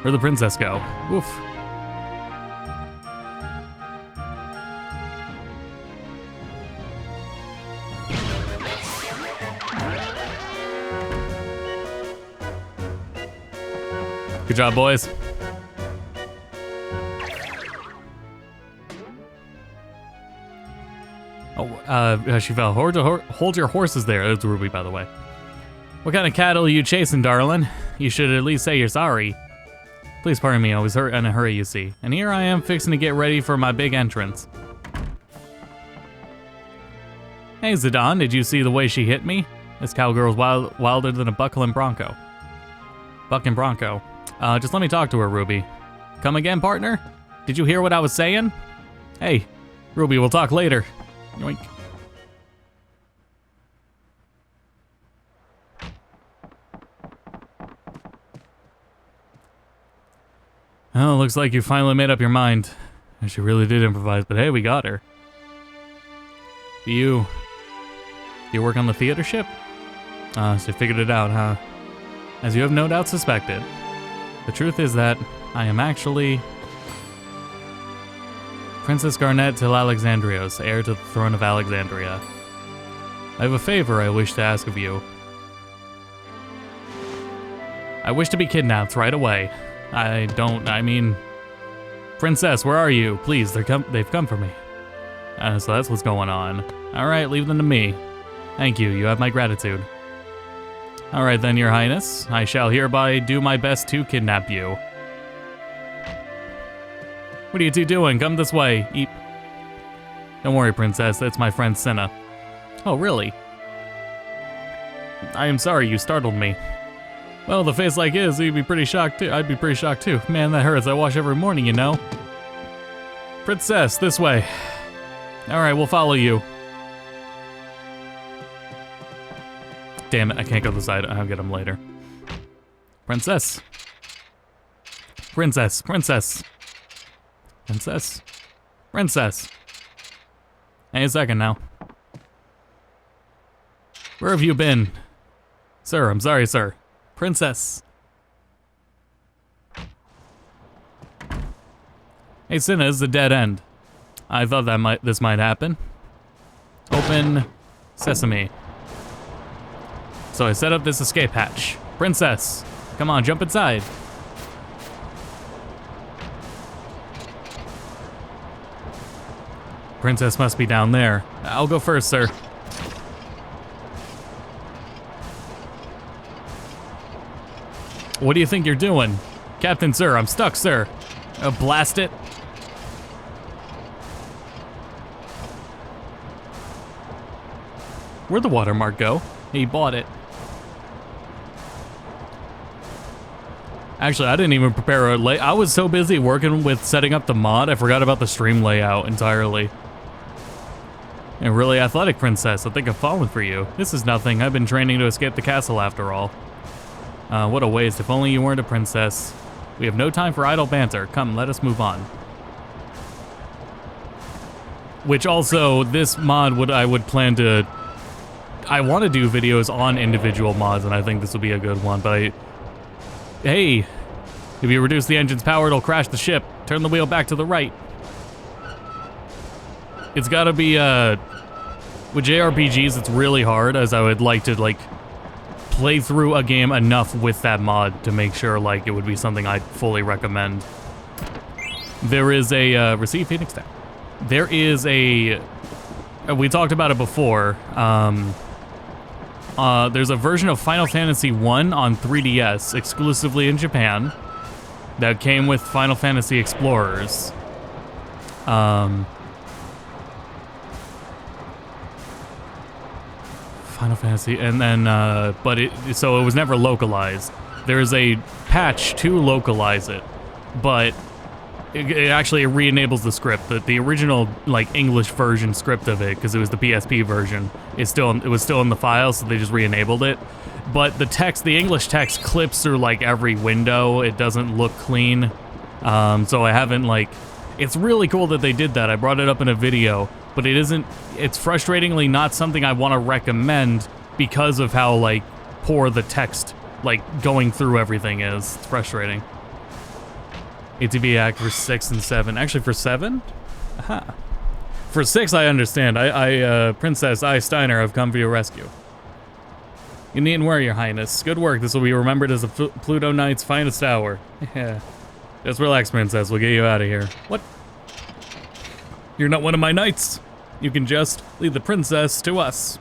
Where'd the princess go? Oof. Good job, boys. Oh, she fell. Hold your horses there. That's Ruby, by the way. What kind of cattle are you chasing, darling? You should at least say you're sorry. Please pardon me, I was in a hurry, you see. And here I am fixing to get ready for my big entrance. Hey, Zidane, did you see the way she hit me? This cowgirl's wilder than a bucking bronco. Bucking bronco. Just let me talk to her, Ruby. Come again, partner? Did you hear what I was saying? Hey, Ruby, we'll talk later. Yoink. Oh, looks like you finally made up your mind. She really did improvise, but hey, we got her. Do you work on the theater ship? So you figured it out, huh? As you have no doubt suspected. The truth is that I am actually Princess Garnet till Alexandrios, heir to the throne of Alexandria. I have a favor I wish to ask of you. I wish to be kidnapped right away. I mean... Princess, where are you? Please, they've come for me. So that's what's going on. Alright, leave them to me. Thank you, you have my gratitude. Alright then, your highness. I shall hereby do my best to kidnap you. What are you two doing? Come this way. Eep. Don't worry, princess, that's my friend Senna. Oh, really? I am sorry, you startled me. Well, the face like his, you'd be pretty shocked too. I'd be pretty shocked too. Man, that hurts. I wash every morning, you know. Princess, this way. Alright, we'll follow you. Damn it, I can't go this side. I'll get him later. Princess. Princess, princess. Princess. Princess. Hey, a second now. Where have you been? Sir, I'm sorry, sir. Princess. Hey, Senna, this is a dead end. I thought that this might happen. Open sesame. So I set up this escape hatch. Princess, come on, jump inside. Princess must be down there. I'll go first, sir. What do you think you're doing? Captain, sir, I'm stuck, sir. Blast it. Where'd the watermark go? He bought it. Actually, I didn't even prepare a I was so busy working with setting up the mod, I forgot about the stream layout entirely. A really athletic princess, I think I've fallen for you. This is nothing, I've been training to escape the castle after all. What a waste. If only you weren't a princess. We have no time for idle banter. Come, let us move on. Which also, this mod I would plan to... I want to do videos on individual mods, and I think this will be a good one, but Hey! If you reduce the engine's power, it'll crash the ship. Turn the wheel back to the right. It's gotta be, with JRPGs, it's really hard, as I would like to, like, play through a game enough with that mod to make sure, like, it would be something I'd fully recommend. There is a, receive Phoenix Down. There is a, we talked about it before, there's a version of Final Fantasy 1 on 3DS, exclusively in Japan, that came with Final Fantasy Explorers. Final Fantasy, and then, so it was never localized. There's a patch to localize it, but it actually re-enables the script. The original, like, English version script of it, because it was the PSP version, it was still in the file, so they just re-enabled it. But the text, the English text clips through, like, every window. It doesn't look clean. So I haven't, like... It's really cool that they did that. I brought it up in a video, but it's frustratingly not something I want to recommend because of how, like, poor the text, like, going through everything is. It's frustrating. ATV Act for 6 and 7. Actually, for 7? Aha. For 6, I understand. Princess I Steiner have come for your rescue. You needn't worry, Your Highness. Good work. This will be remembered as the Pluto Knight's finest hour. Yeah. Just relax, Princess. We'll get you out of here. What? You're not one of my knights. You can just lead the princess to us.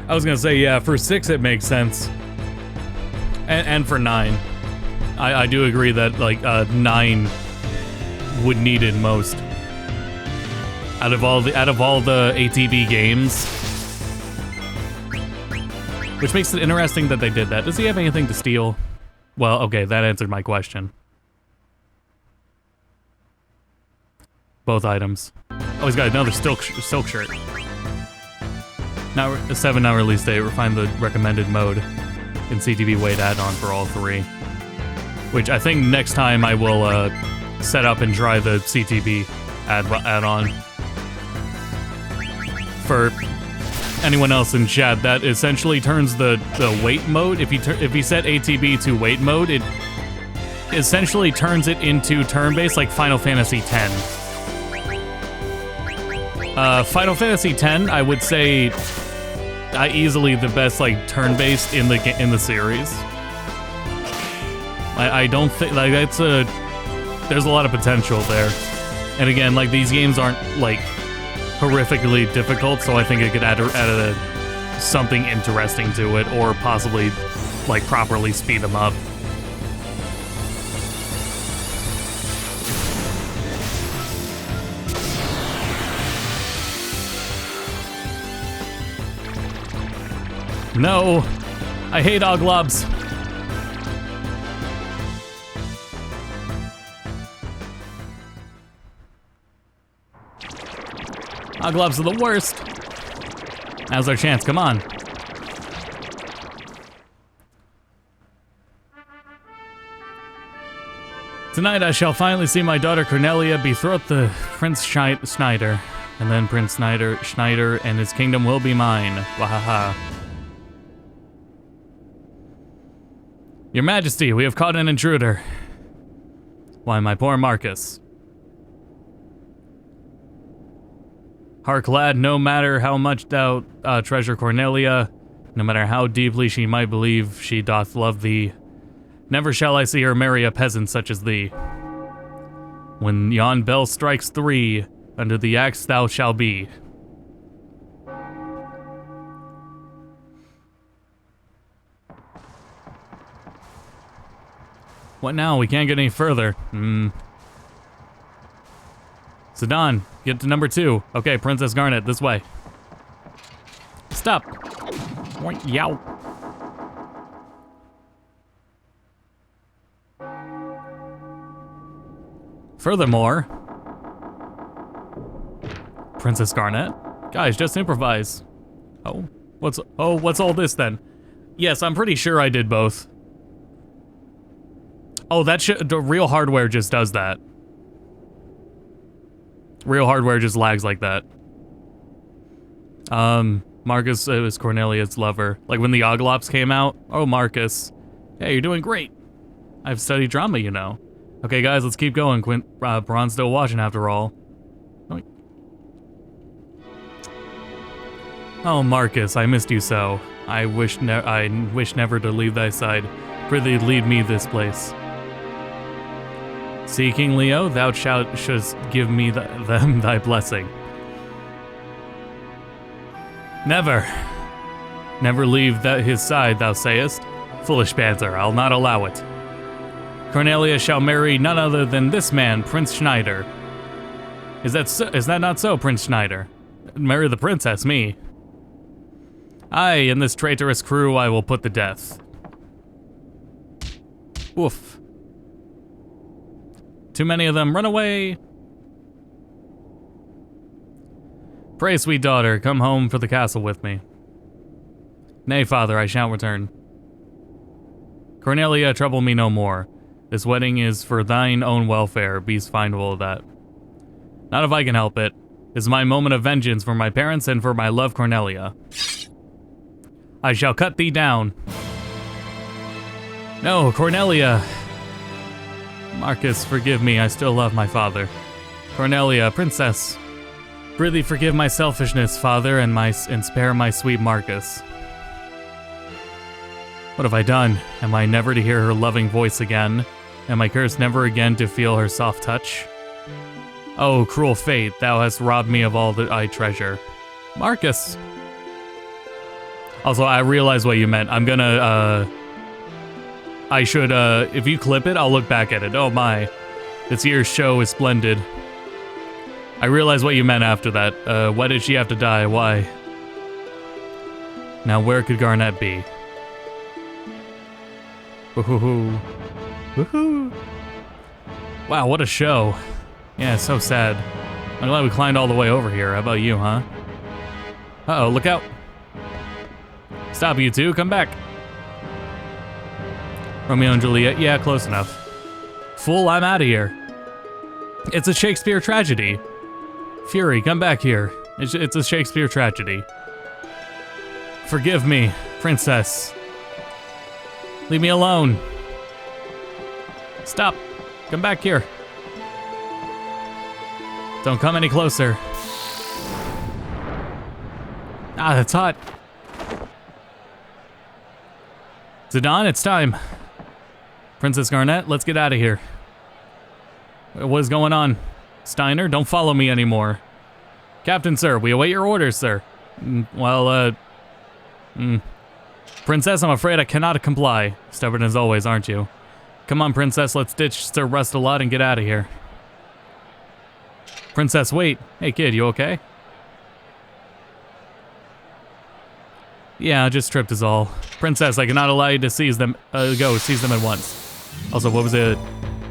I was gonna say, yeah, for 6 it makes sense. And for 9. I do agree that, like, 9 would need it most. Out of all the ATV games. Which makes it interesting that they did that. Does he have anything to steal? Well, okay, that answered my question. Both items. Oh, he's got another silk shirt. Now, a 7 now release date. Refine the recommended mode in CTV Wait add-on for all 3. Which I think next time I will set up and try the CTV add-on. For anyone else in chat, that essentially turns the wait mode. If you set ATB to wait mode, it essentially turns it into turn-based, like Final Fantasy X. Final Fantasy X, I would say, easily the best, like, turn-based in the series. I don't think, like, there's a lot of potential there. And again, like, these games aren't, like, horrifically difficult, so I think it could add something interesting to it, or possibly, like, properly speed them up. No! I hate Oglobs! Oglobs are the worst! Now's our chance, come on. Tonight I shall finally see my daughter Cornelia betroth the Prince Schneider. And then Prince Schneider and his kingdom will be mine. Wahaha. Your Majesty, we have caught an intruder. Why, my poor Marcus. Hark, lad, no matter how much thou treasure Cornelia, no matter how deeply she might believe she doth love thee, never shall I see her marry a peasant such as thee. When yon bell strikes 3, under the axe thou shalt be. What now? We can't get any further. Zidane, get to number 2. Okay, Princess Garnet, this way. Stop. Yow. Furthermore, Princess Garnet, guys, just improvise. Oh, What's all this then? Yes, I'm pretty sure I did both. Oh, the real hardware just does that. Real hardware just lags like that. Marcus was Cornelia's lover. Like when the Oglops came out. Oh, Marcus. Hey, you're doing great. I've studied drama, you know. Okay, guys, let's keep going. Braun's still watching after all. Oh, Marcus, I missed you so. I wish never to leave thy side. Prithee, lead me this place. See, King Leo, thou shouldst give me them thy blessing. Never leave his side, thou sayest? Foolish panther, I'll not allow it. Cornelia shall marry none other than this man, Prince Schneider. Is that not so, Prince Schneider? Marry the princess, me. Aye, in this traitorous crew I will put to death. Oof. Too many of them, run away! Pray, sweet daughter, come home for the castle with me. Nay, father, I shan't return. Cornelia, trouble me no more. This wedding is for thine own welfare, be mindful of that. Not if I can help it. This is my moment of vengeance for my parents and for my love, Cornelia. I shall cut thee down. No, Cornelia. Marcus, forgive me, I still love my father. Cornelia, princess. Prithee forgive my selfishness, father, and spare my sweet Marcus. What have I done? Am I never to hear her loving voice again? Am I cursed never again to feel her soft touch? Oh, cruel fate, thou hast robbed me of all that I treasure. Marcus! Also, I realize what you meant. I'm gonna, I should, if you clip it, I'll look back at it. Oh my. This year's show is splendid. I realize what you meant after that. Why did she have to die? Why? Now, where could Garnet be? Woohoo. Woohoo. Wow, what a show. Yeah, it's so sad. I'm glad we climbed all the way over here. How about you, huh? Uh-oh, look out. Stop, you two. Come back. Romeo and Juliet. Yeah, close enough. Fool, I'm out of here. It's a Shakespeare tragedy. Fury, come back here. It's a Shakespeare tragedy. Forgive me, princess. Leave me alone. Stop. Come back here. Don't come any closer. Ah, that's hot. Zidane, it's time. Princess Garnet, let's get out of here. What is going on? Steiner, don't follow me anymore. Captain, sir, we await your orders, sir. Princess, I'm afraid I cannot comply. Stubborn as always, aren't you? Come on, princess, let's ditch Sir Rust-a-Lot and get out of here. Princess, wait. Hey, kid, you okay? Yeah, just tripped is all. Princess, I cannot allow you to seize them at once. Also, what was it?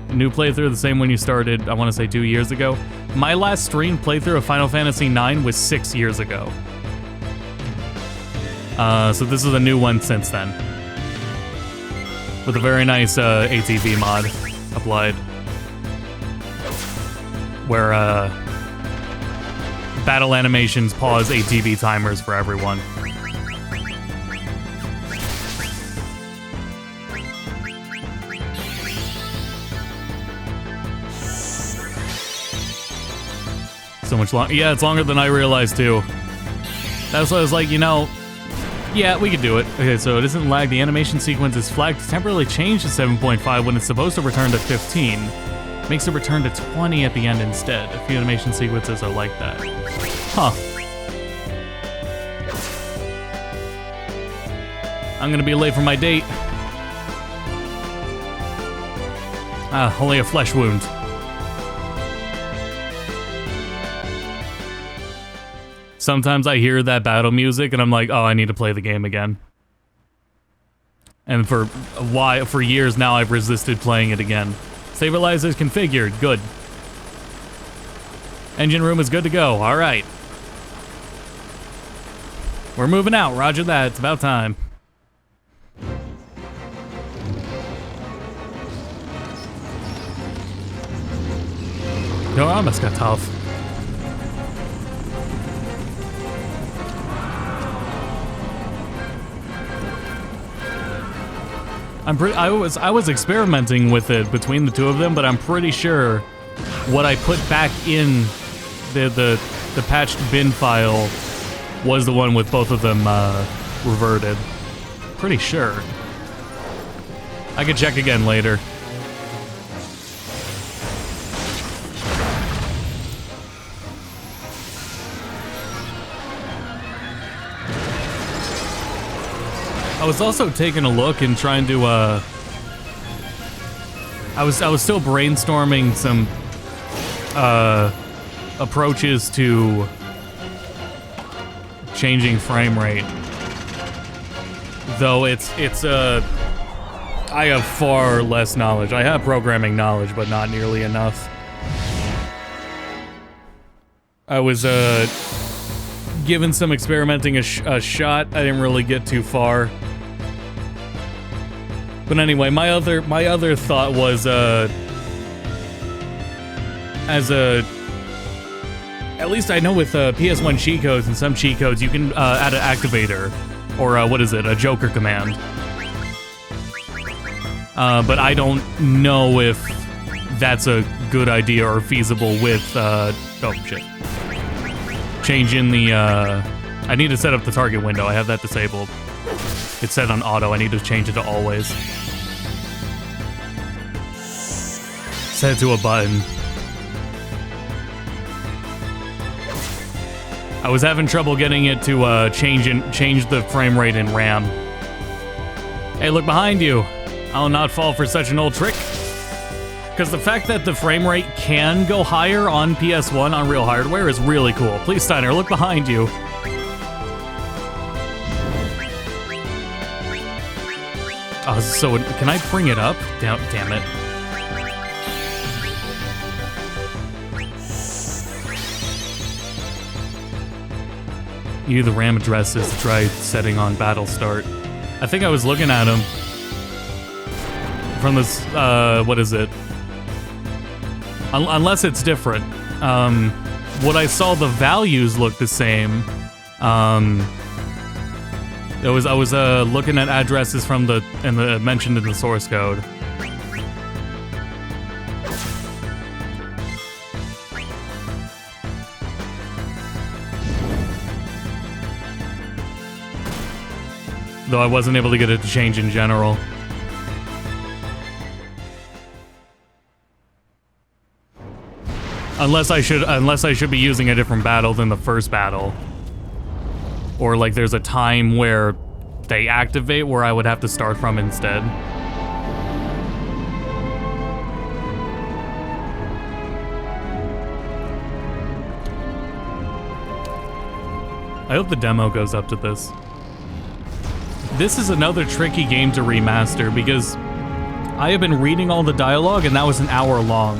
New playthrough, the same one you started, I want to say 2 years ago. My last stream playthrough of Final Fantasy IX was 6 years ago. So this is a new one since then. With a very nice ATB mod applied. Where battle animations pause ATB timers for everyone. So much long. Yeah, it's longer than I realized too. That's why I was like, you know, yeah, we could do it. Okay, so it doesn't lag. The animation sequence is flagged to temporarily change to 7.5 when it's supposed to return to 15. Makes it return to 20 at the end instead. A few animation sequences are like that. Huh. I'm gonna be late for my date. Ah, only a flesh wound. Sometimes I hear that battle music and I'm like, oh, I need to play the game again. And for years now, I've resisted playing it again. Stabilizer is configured, good. Engine room is good to go, all right. We're moving out, roger that, it's about time. Yo, I almost got tough. I was experimenting with it between the two of them, but I'm pretty sure what I put back in the patched bin file was the one with both of them reverted. Pretty sure. I could check again later. I was also taking a look and trying to I was still brainstorming some approaches to changing frame rate. Though I have far less knowledge. I have programming knowledge, but not nearly enough. I was given some experimenting a shot. I didn't really get too far. But anyway, my other thought was at least I know with PS1 cheat codes and some cheat codes you can add an activator or what is it, a Joker command. But I don't know if that's a good idea or feasible with oh shit. Changing the I need to set up the target window. I have that disabled. It's set on auto. I need to change it to always. Set it to a button. I was having trouble getting it to change the frame rate in RAM. Hey, look behind you. I'll not fall for such an old trick. Because the fact that the frame rate can go higher on PS1 on real hardware is really cool. Please, Steiner, look behind you. Oh, so can I bring it up? Damn it. You need the RAM addresses to try setting on battle start. I think I was looking at them from this, what is it? Unless it's different. What I saw, the values look the same. I was looking at addresses from mentioned in the source code. Though I wasn't able to get it to change in general. Unless I should be using a different battle than the first battle. Or like there's a time where they activate where I would have to start from instead. I hope the demo goes up to this. This is another tricky game to remaster because I have been reading all the dialogue and that was an hour long.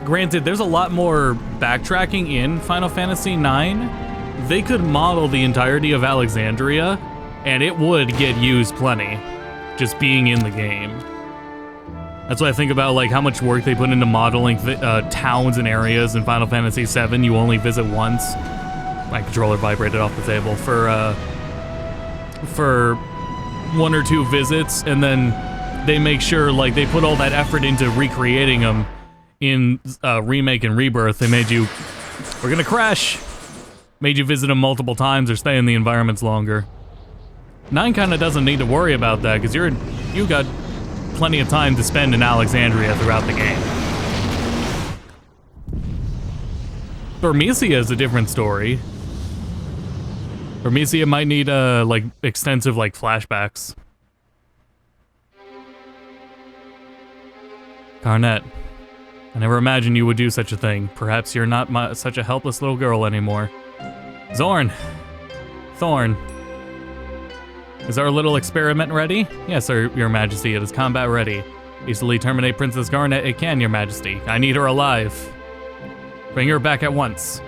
Granted, there's a lot more backtracking in Final Fantasy IX. They could model the entirety of Alexandria, and it would get used plenty, just being in the game. That's what I think about, like, how much work they put into modeling towns and areas in Final Fantasy VII you only visit once. My controller vibrated off the table for 1 or 2 visits, and then they make sure, like, they put all that effort into recreating them in Remake and Rebirth. They made you, we're gonna crash! Made you visit them multiple times or stay in the environments longer. 9 kinda doesn't need to worry about that, because you got plenty of time to spend in Alexandria throughout the game. Burmecia is a different story. Burmecia might need, like, extensive, like, flashbacks. Garnet, I never imagined you would do such a thing. Perhaps you're not such a helpless little girl anymore. Zorn! Thorn. Is our little experiment ready? Yes, sir, your majesty, it is combat ready. Easily terminate Princess Garnet, it can, your majesty. I need her alive. Bring her back at once.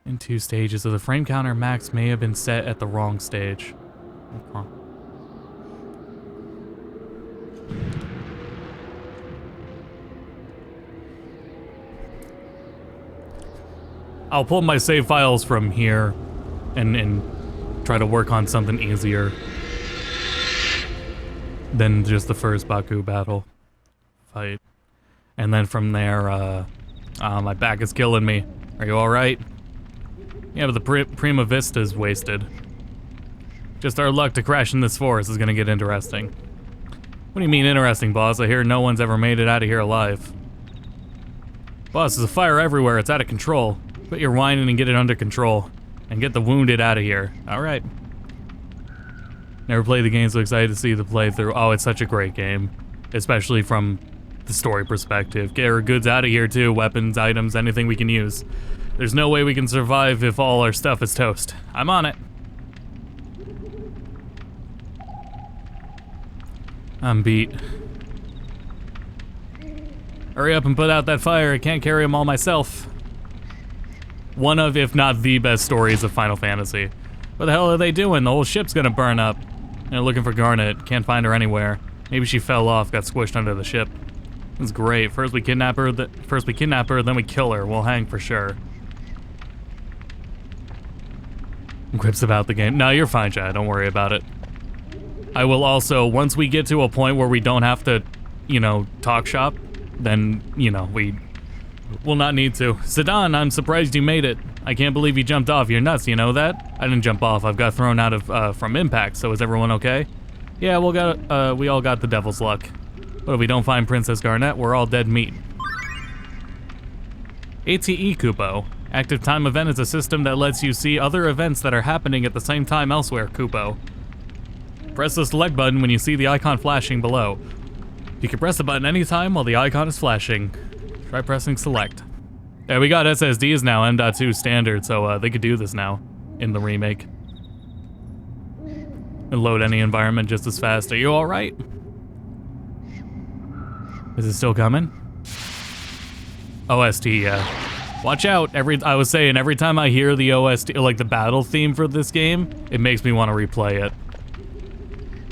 In 2 stages, so the frame counter max may have been set at the wrong stage. Okay. I'll pull my save files from here and try to work on something easier than just the first Baku battle fight. And then from there, my back is killing me. Are you alright? Yeah, but the Prima Vista's wasted. Just our luck to crash in this forest is gonna get interesting. What do you mean interesting, boss? I hear no one's ever made it out of here alive. Boss, there's a fire everywhere. It's out of control. Quit your whining and get it under control. And get the wounded out of here. Alright. Never played the game, so excited to see the playthrough. Oh, it's such a great game. Especially from the story perspective. Get our goods out of here too. Weapons, items, anything we can use. There's no way we can survive if all our stuff is toast. I'm on it. I'm beat. Hurry up and put out that fire. I can't carry them all myself. One of, if not the best stories of Final Fantasy. What the hell are they doing? The whole ship's gonna burn up. They're looking for Garnet. Can't find her anywhere. Maybe she fell off, got squished under the ship. That's great. First we kidnap her, then we kill her. We'll hang for sure. Quips about the game. No, you're fine, Chad. Don't worry about it. I will also, once we get to a point where we don't have to, you know, talk shop, then, you know, we will not need to. Zidane, I'm surprised you made it. I can't believe you jumped off. You're nuts, you know that? I didn't jump off. I've got thrown out of from impact, so is everyone okay? Yeah, we all got the devil's luck. But if we don't find Princess Garnet, we're all dead meat. ATE Kupo. Active Time Event is a system that lets you see other events that are happening at the same time elsewhere, Kupo. Press the select button when you see the icon flashing below. You can press the button anytime while the icon is flashing. Try pressing select. Yeah, we got SSDs now, M.2 standard, so they could do this now in the remake. And load any environment just as fast. Are you alright? Is it still coming? OST, yeah. Watch out! I was saying, every time I hear the OST, like the battle theme for this game, it makes me want to replay it.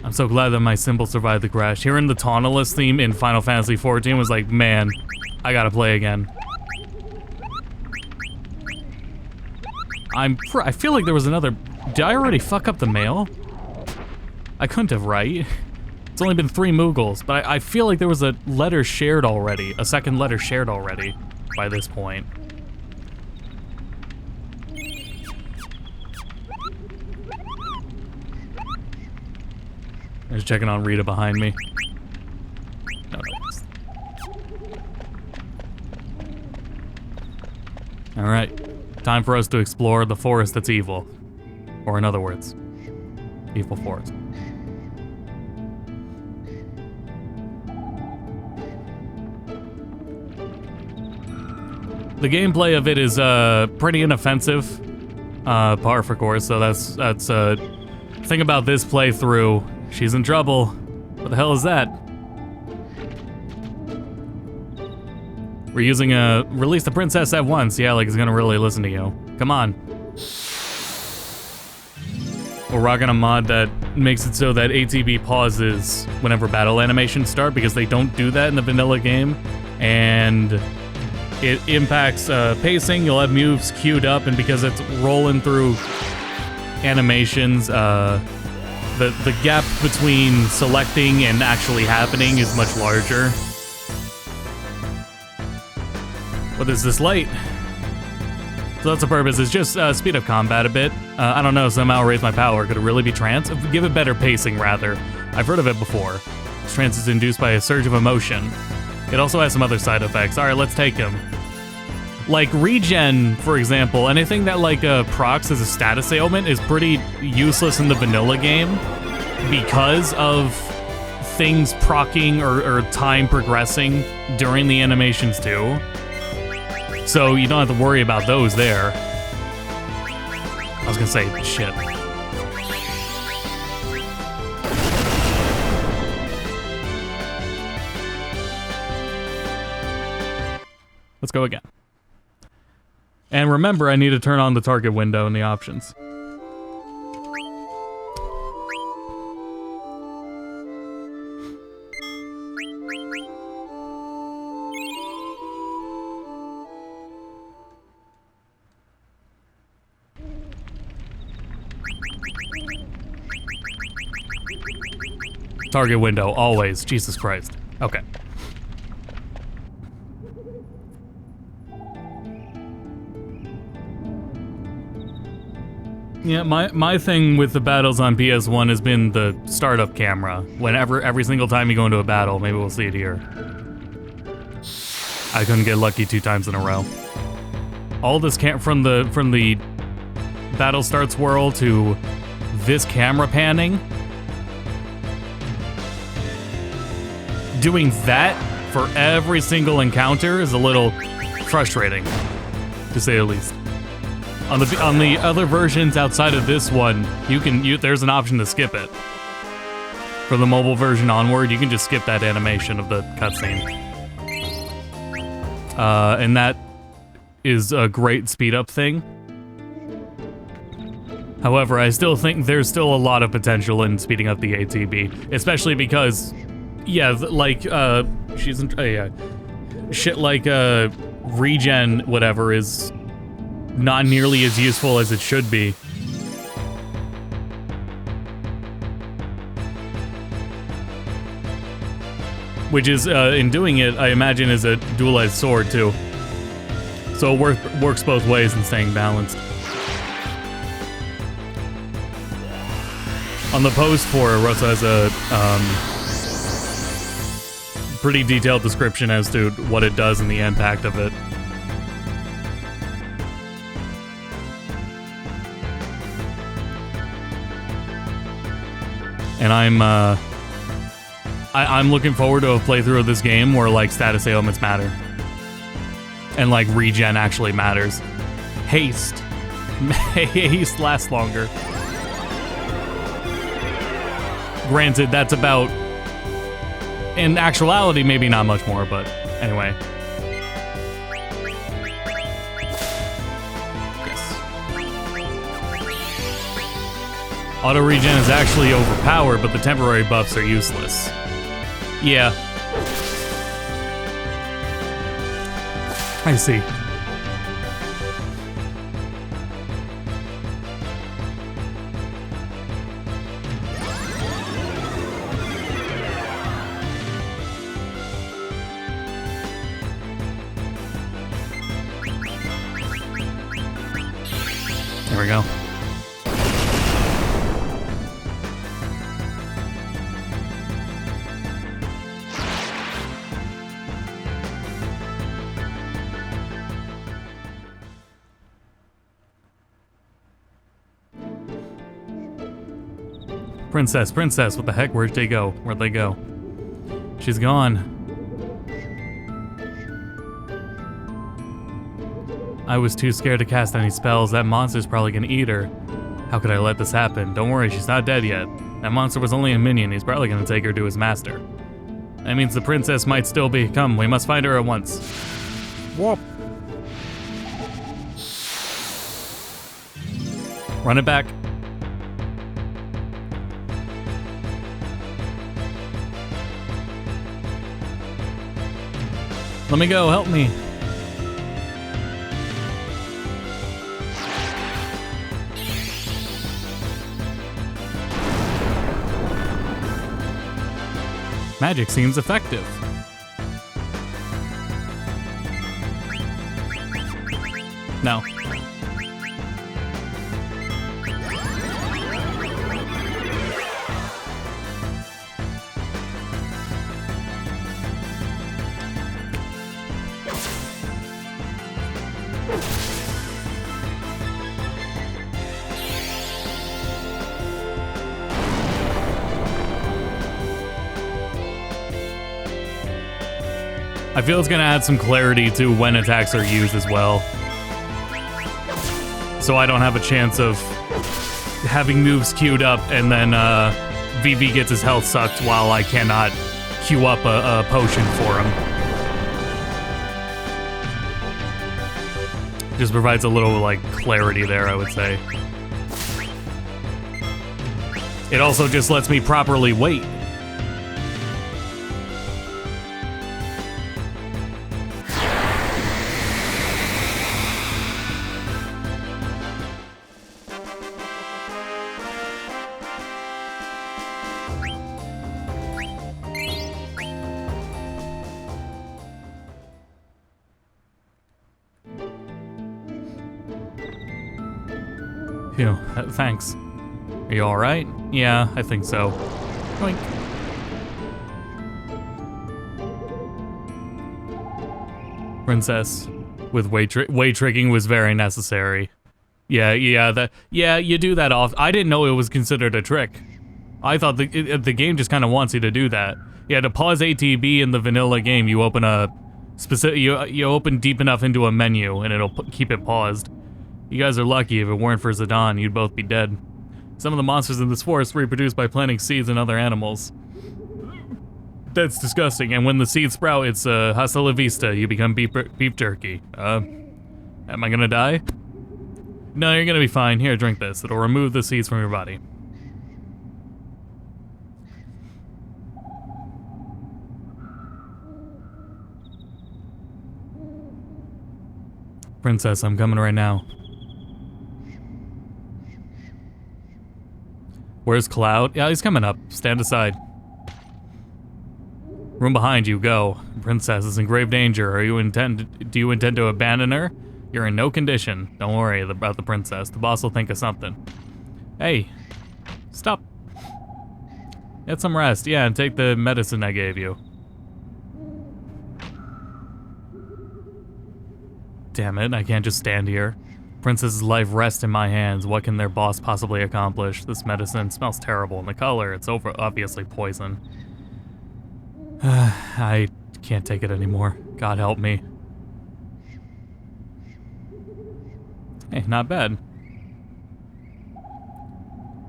I'm so glad that my symbol survived the crash. Hearing the Tonalist theme in Final Fantasy XIV was like, man, I gotta play again. I feel like there was another... Did I already fuck up the mail? I couldn't have, right? It's only been 3 Moogles, but I feel like there was a letter shared already. A second letter shared already by this point. I was checking on Rita behind me. No. Alright. Time for us to explore the forest that's evil. Or in other words, evil forest. The gameplay of it is pretty inoffensive, par for course. So that's thing about this playthrough. She's in trouble. What the hell is that? We're using release the princess at once. Yeah, like it's gonna really listen to you. Come on. We're rocking a mod that makes it so that ATB pauses whenever battle animations start because they don't do that in the vanilla game, and it impacts pacing. You'll have moves queued up, and because it's rolling through animations, the gap between selecting and actually happening is much larger. What is this light? So that's the purpose. It's just speed up combat a bit. I don't know, somehow raise my power. Could it really be trance? Give it better pacing, rather. I've heard of it before. Trance is induced by a surge of emotion. It also has some other side effects. Alright, let's take him. Like regen, for example, anything that like procs as a status ailment is pretty useless in the vanilla game because of things procking or time progressing during the animations too. So you don't have to worry about those there. I was gonna say, shit. Let's go again. And remember, I need to turn on the target window in the options. Target window, always. Jesus Christ. Okay. Yeah, my thing with the battles on PS1 has been the startup camera. Whenever, every single time you go into a battle, maybe we'll see it here. I couldn't get lucky 2 times in a row. All this from the battle start swirl to this camera panning. Doing that for every single encounter is a little frustrating, to say the least. On the other versions outside of this one, there's an option to skip it. For the mobile version onward, you can just skip that animation of the cutscene. And that is a great speed up thing. However, I still think there's still a lot of potential in speeding up the ATB, especially because, yeah, like, shit like, regen, whatever, is not nearly as useful as it should be. Which is, in doing it, I imagine is a dual-edged sword, too. So it works both ways in staying balanced. On the post for it, Russ has a pretty detailed description as to what it does and the impact of it. And I'm looking forward to a playthrough of this game where, like, status ailments matter. And, like, regen actually matters. Haste. Haste lasts longer. Granted, that's about... in actuality, maybe not much more, but anyway. Auto regen is actually overpowered, but the temporary buffs are useless. Yeah. I see. There we go. Princess, what the heck? Where'd they go? Where'd they go? She's gone. I was too scared to cast any spells. That monster's probably gonna eat her. How could I let this happen? Don't worry, she's not dead yet. That monster was only a minion. He's probably gonna take her to his master. That means the princess might still be. Come, we must find her at once. Whoop. Run it back. Let me go, help me. Magic seems effective. No. I feel it's gonna add some clarity to when attacks are used as well. So I don't have a chance of having moves queued up and then Vivi gets his health sucked while I cannot queue up a potion for him. Just provides a little, like, clarity there, I would say. It also just lets me properly wait. Phew, thanks. Are you alright? Yeah, I think so. Oink. Princess, with weight tricking was very necessary. Yeah, you do that off. I didn't know it was considered a trick. I thought the game just kind of wants you to do that. Yeah, to pause ATB in the vanilla game, you open a specific, you open deep enough into a menu and it'll keep it paused. You guys are lucky. If it weren't for Zidane, you'd both be dead. Some of the monsters in this forest reproduce by planting seeds in other animals. That's disgusting. And when the seeds sprout, it's hasta la vista. You become beef jerky. Am I gonna die? No, you're gonna be fine. Here, drink this. It'll remove the seeds from your body. Princess, I'm coming right now. Where's Cloud? Yeah, he's coming up. Stand aside. Room behind you, go. Princess is in grave danger. Do you intend to abandon her? You're in no condition. Don't worry about the princess. The boss will think of something. Hey, stop. Get some rest. Yeah, and take the medicine I gave you. Damn it, I can't just stand here. Princess's life rests in my hands. What can their boss possibly accomplish? This medicine smells terrible, and the color, it's obviously poison. I can't take it anymore. God help me. Hey, not bad.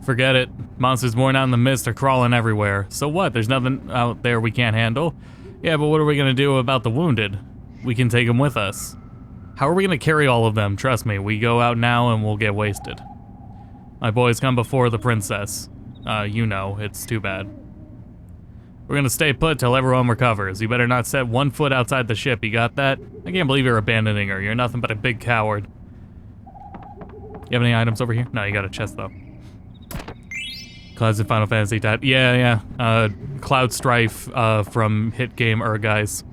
Forget it. Monsters born out in the mist are crawling everywhere. So what? There's nothing out there we can't handle? Yeah, but what are we gonna do about the wounded? We can take them with us. How are we gonna carry all of them? Trust me, we go out now and we'll get wasted. My boys come before the princess. You know, it's too bad. We're gonna stay put till everyone recovers. You better not set one foot outside the ship, you got that? I can't believe you're abandoning her. You're nothing but a big coward. You have any items over here? No, you got a chest though. Clouds in Final Fantasy type. Yeah. Cloud Strife from hit game Guys.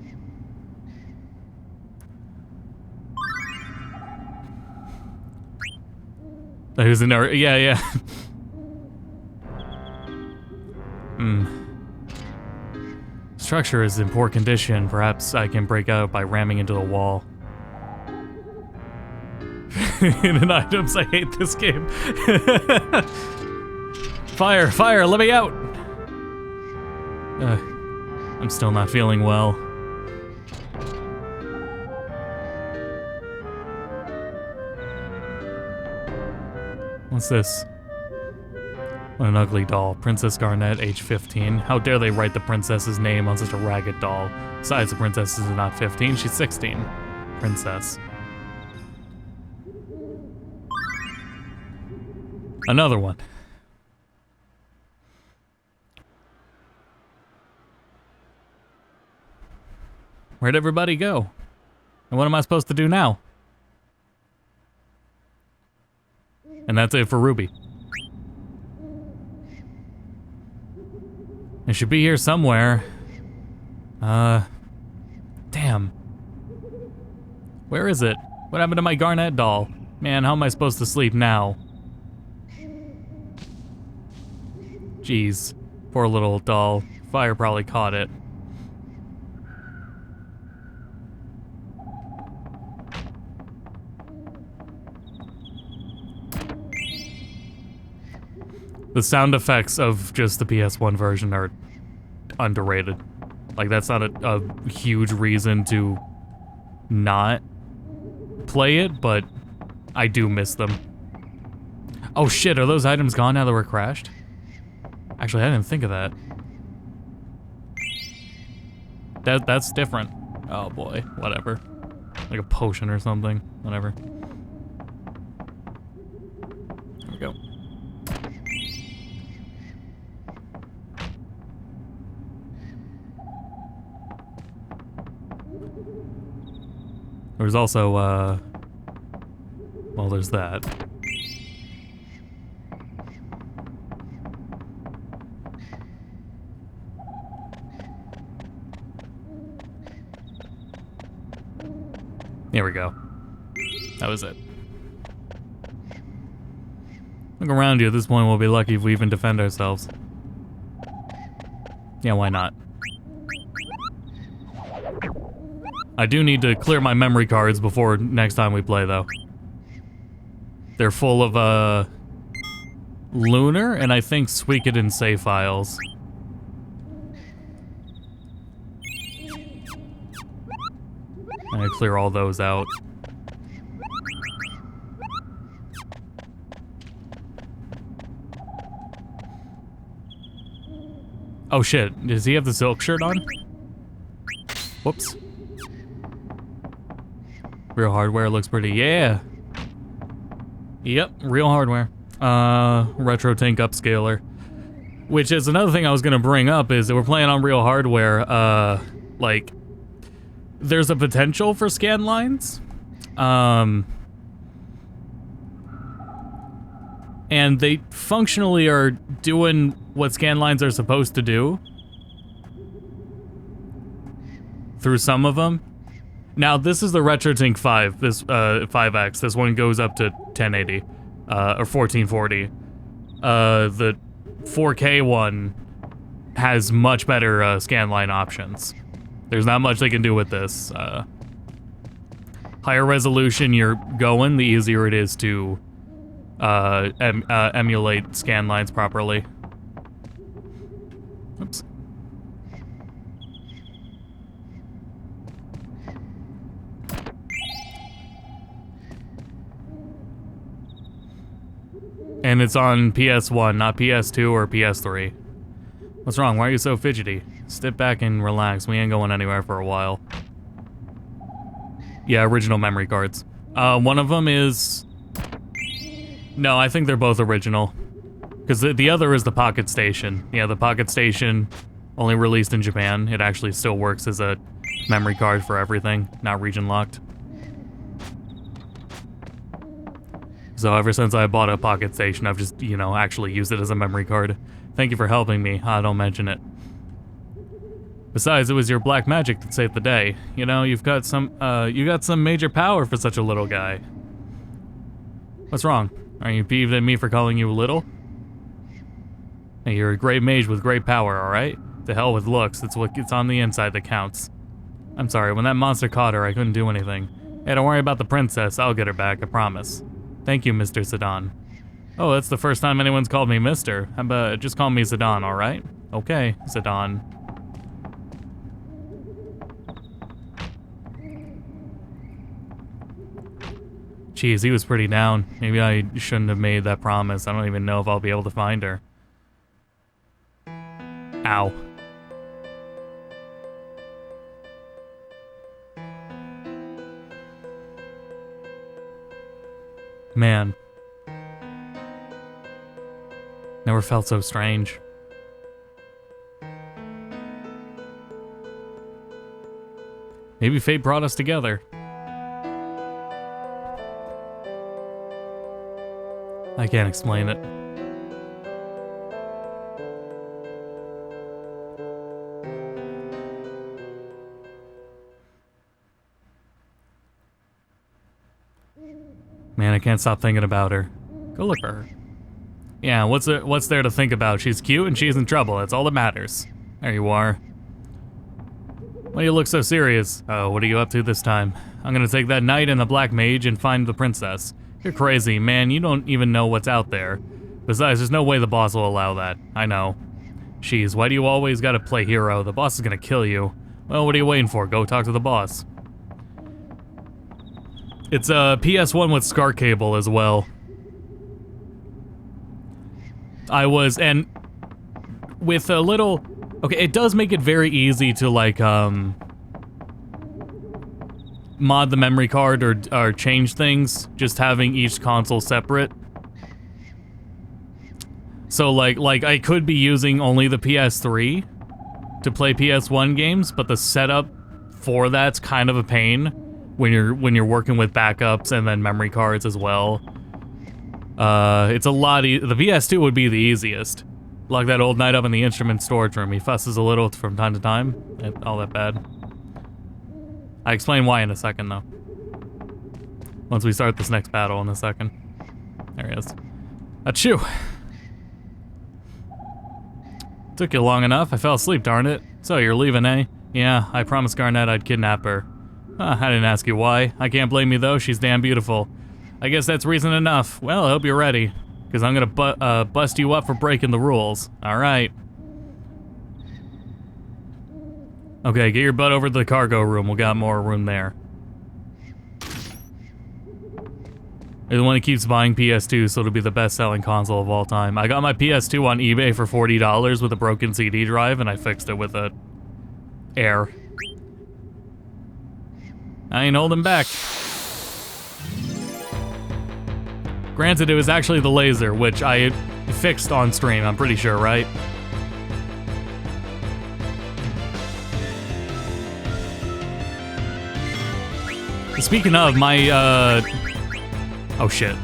Who's in there? Yeah. Structure is in poor condition. Perhaps I can break out by ramming into the wall. Hidden items, I hate this game. Fire, let me out! I'm still not feeling well. What's this? What an ugly doll. Princess Garnet, age 15. How dare they write the princess's name on such a ragged doll? Besides, the princess is not 15, she's 16. Princess. Another one. Where'd everybody go? And what am I supposed to do now? And that's it for Ruby. It should be here somewhere. Damn. Where is it? What happened to my Garnet doll? Man, how am I supposed to sleep now? Jeez. Poor little doll. Fire probably caught it. The sound effects of just the PS1 version are underrated. Like, that's not a huge reason to not play it, but I do miss them. Oh shit, are those items gone now that we're crashed? Actually, I didn't think of that. That's different. Oh boy, whatever. Like a potion or something, whatever. There's also, well, there's that. There we go. That was it. Look around you. At this point, we'll be lucky if we even defend ourselves. Yeah, why not? I do need to clear my memory cards before next time we play, though. They're full of, Lunar and I think Suikoden save files. I'm gonna clear all those out. Oh shit, does he have the silk shirt on? Whoops. Real hardware looks pretty, yeah. Yep, real hardware. Retro tank upscaler. Which is another thing I was gonna bring up is that we're playing on real hardware, like, there's a potential for scan lines. And they functionally are doing what scan lines are supposed to do. Through some of them. Now, this is the RetroTink 5, this 5X. This one goes up to 1080, or 1440. The 4K one has much better scanline options. There's not much they can do with this. Higher resolution you're going, the easier it is to emulate scan lines properly. Oops. And it's on PS1, not PS2 or PS3. What's wrong? Why are you so fidgety? Step back and relax. We ain't going anywhere for a while. Yeah, original memory cards. One of them is... No, I think they're both original. Because the other is the Pocket Station. Yeah, the Pocket Station, only released in Japan. It actually still works as a memory card for everything, not region locked. So ever since I bought a Pocket Station, I've just, you know, actually used it as a memory card. Thank you for helping me. Don't mention it. Besides, it was your black magic that saved the day. You know, you got some major power for such a little guy. What's wrong? Are you peeved at me for calling you little? Hey, you're a great mage with great power, alright? To hell with looks, it's what gets on the inside that counts. I'm sorry, when that monster caught her, I couldn't do anything. Hey, don't worry about the princess, I'll get her back, I promise. Thank you, Mr. Zidane. Oh, that's the first time anyone's called me Mister. How about just call me Zidane, alright? Okay, Zidane. Jeez, he was pretty down. Maybe I shouldn't have made that promise. I don't even know if I'll be able to find her. Ow. Man. Never felt so strange. Maybe fate brought us together. I can't explain it. Man, I can't stop thinking about her. Go look for her. Yeah, what's there to think about? She's cute and she's in trouble. That's all that matters. There you are. Why do you look so serious? Oh, what are you up to this time? I'm gonna take that knight and the black mage and find the princess. You're crazy, man. You don't even know what's out there. Besides, there's no way the boss will allow that. I know. Jeez, why do you always gotta play hero? The boss is gonna kill you. Well, what are you waiting for? Go talk to the boss. It's a PS1 with SCART cable as well. And with a little... Okay, it does make it very easy to, like, mod the memory card or change things, just having each console separate. So, like I could be using only the PS3 to play PS1 games, but the setup for that's kind of a pain when you're working with backups and then memory cards as well. It's a lot. The PS2 would be the easiest. Lock that old knight up in the instrument storage room. He fusses a little from time to time. Ain't all that bad. I explain why in a second, though. Once we start this next battle in a second. There he is. Achoo! Took you long enough. I fell asleep, darn it. So you're leaving, eh? Yeah, I promised Garnet I'd kidnap her. I didn't ask you why. I can't blame you, though. She's damn beautiful. I guess that's reason enough. Well, I hope you're ready. Because I'm gonna bust you up for breaking the rules. Alright. Okay, get your butt over to the cargo room. We got more room there. You're the one who keeps buying PS2, so it'll be the best-selling console of all time. I got my PS2 on eBay for $40 with a broken CD drive, and I fixed it with a Air. I ain't holding back. Granted, it was actually the laser, which I fixed on stream, I'm pretty sure, right? Speaking of, my, oh shit.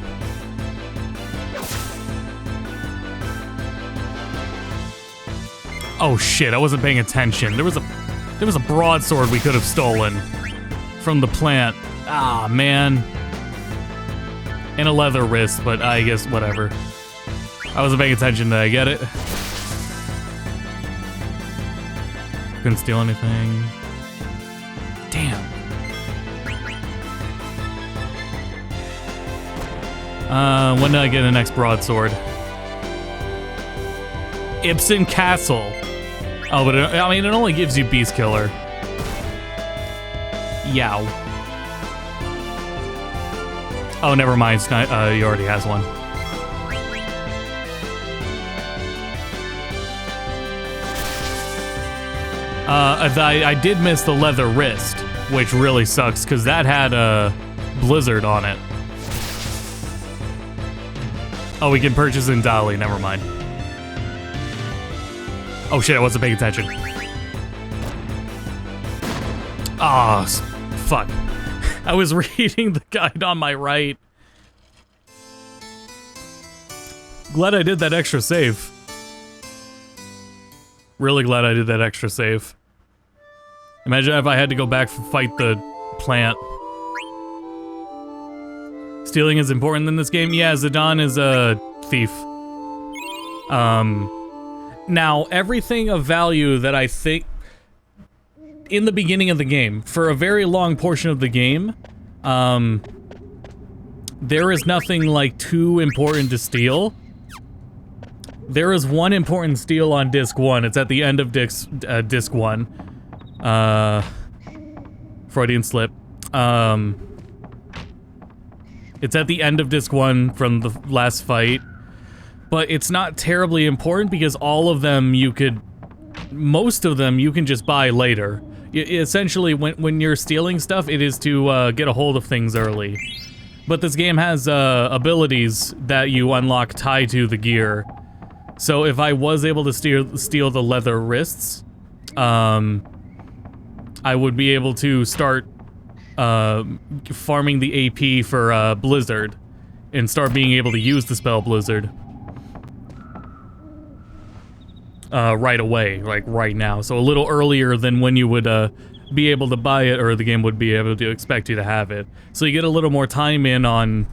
Oh shit, I wasn't paying attention. There was a broadsword we could have stolen from the plant. Ah, man. And a leather wrist, but I guess whatever. I wasn't paying attention. Did I get it? Couldn't steal anything. Damn. When did I get the next broadsword? Ibsen Castle. Oh, but I mean, it only gives you Beast Killer. Yow. Oh, never mind. He already has one. I did miss the leather wrist, which really sucks, because that had a Blizzard on it. Oh, we can purchase in Dali. Never mind. Oh shit, I wasn't paying attention. Ah, oh, fuck. I was reading the guide on my right. Glad I did that extra save. Really glad I did that extra save. Imagine if I had to go back and fight the plant. Stealing is important in this game? Yeah, Zidane is a thief. Now, everything of value that I think in the beginning of the game, for a very long portion of the game, there is nothing like too important to steal. There is one important steal on disc 1. It's at the end of disc 1. Freudian slip. It's at the end of disc 1 from the last fight. But it's not terribly important because all of them most of them you can just buy later. Essentially, when you're stealing stuff, it is to get a hold of things early. But this game has abilities that you unlock tied to the gear. So if I was able to steal the leather wrists, I would be able to start farming the AP for Blizzard and start being able to use the spell Blizzard. Right away, like right now. So a little earlier than when you would be able to buy it or the game would be able to expect you to have it. So you get a little more time in on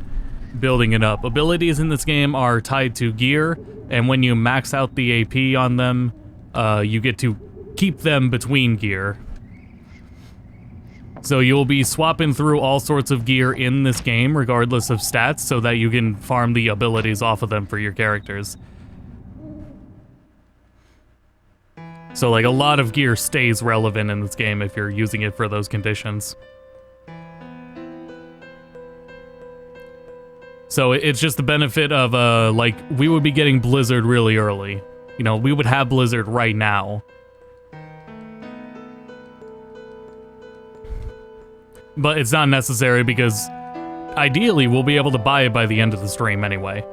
building it up. Abilities in this game are tied to gear, and when you max out the AP on them, you get to keep them between gear. So you'll be swapping through all sorts of gear in this game, regardless of stats, so that you can farm the abilities off of them for your characters. So, like, a lot of gear stays relevant in this game if you're using it for those conditions. So it's just the benefit of, like, we would be getting Blizzard really early. You know, we would have Blizzard right now. But it's not necessary because, ideally, we'll be able to buy it by the end of the stream anyway.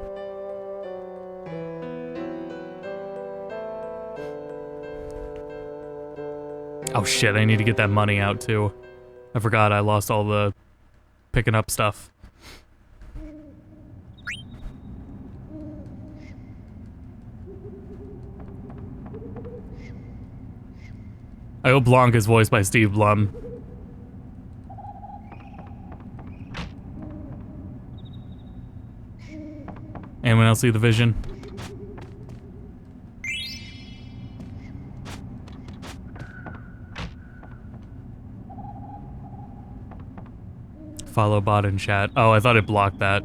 Oh shit, I need to get that money out too. I forgot I lost all the picking up stuff. I hope Blanc is voiced by Steve Blum. Anyone else see the vision? Follow bot in chat. Oh, I thought it blocked that.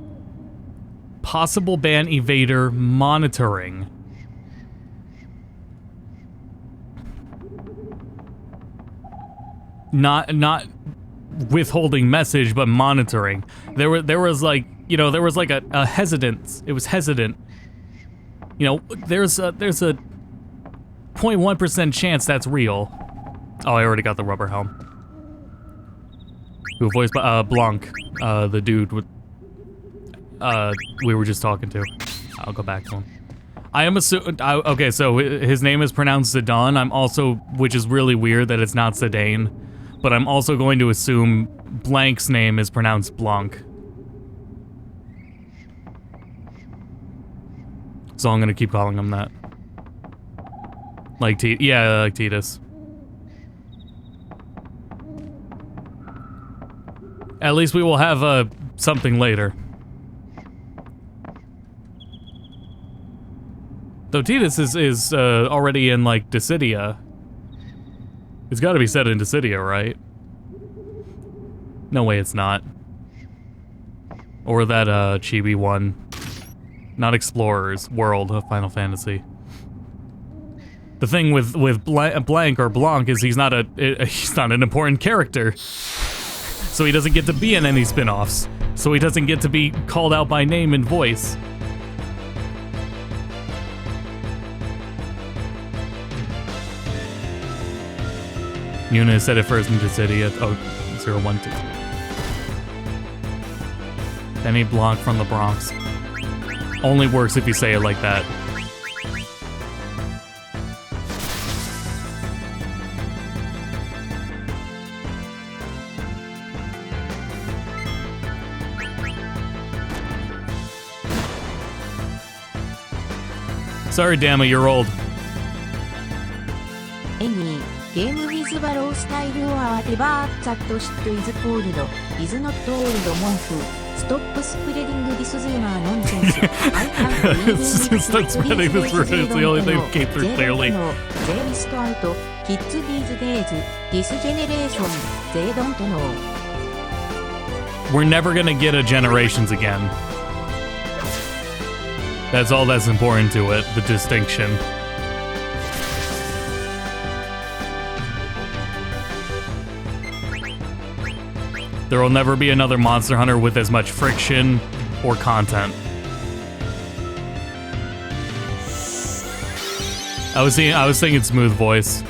Possible ban evader monitoring. Not withholding message, but monitoring. There was like, you know, there was like a hesitance. It was hesitant. You know, there's a 0.1% chance that's real. Oh, I already got the rubber helm. Who voiced by Blanc, the dude with we were just talking to. I'll go back to him. I am assuming. Okay, so his name is pronounced Zidane. I'm also, which is really weird that it's not Zidane, but I'm also going to assume Blank's name is pronounced Blanc. So I'm gonna keep calling him that. Like yeah, like Titus. At least we will have something later. Though Titus is already in like Dissidia. It's got to be set in Dissidia, right? No way, it's not. Or that Chibi one, not Explorers World of Final Fantasy. The thing with Blank or Blanc is he's not an important character. So he doesn't get to be in any spin-offs. So he doesn't get to be called out by name and voice. Yuna said it first in Dissidia. Oh, 012. Benny Blanc from the Bronx. Only works if you say it like that. Sorry, Dama, you're old. Any game with Barrow style or whatever that shit is called is not old monfu. Stop spreading this rumor nonsense. I can't Stop spreading this rumor. It's the only thing that came through clearly. They list out kids these days. This generation, they don't know. We're never gonna get a Generations again. That's all that's important to it, the distinction. There will never be another Monster Hunter with as much friction or content. I was thinking smooth voice.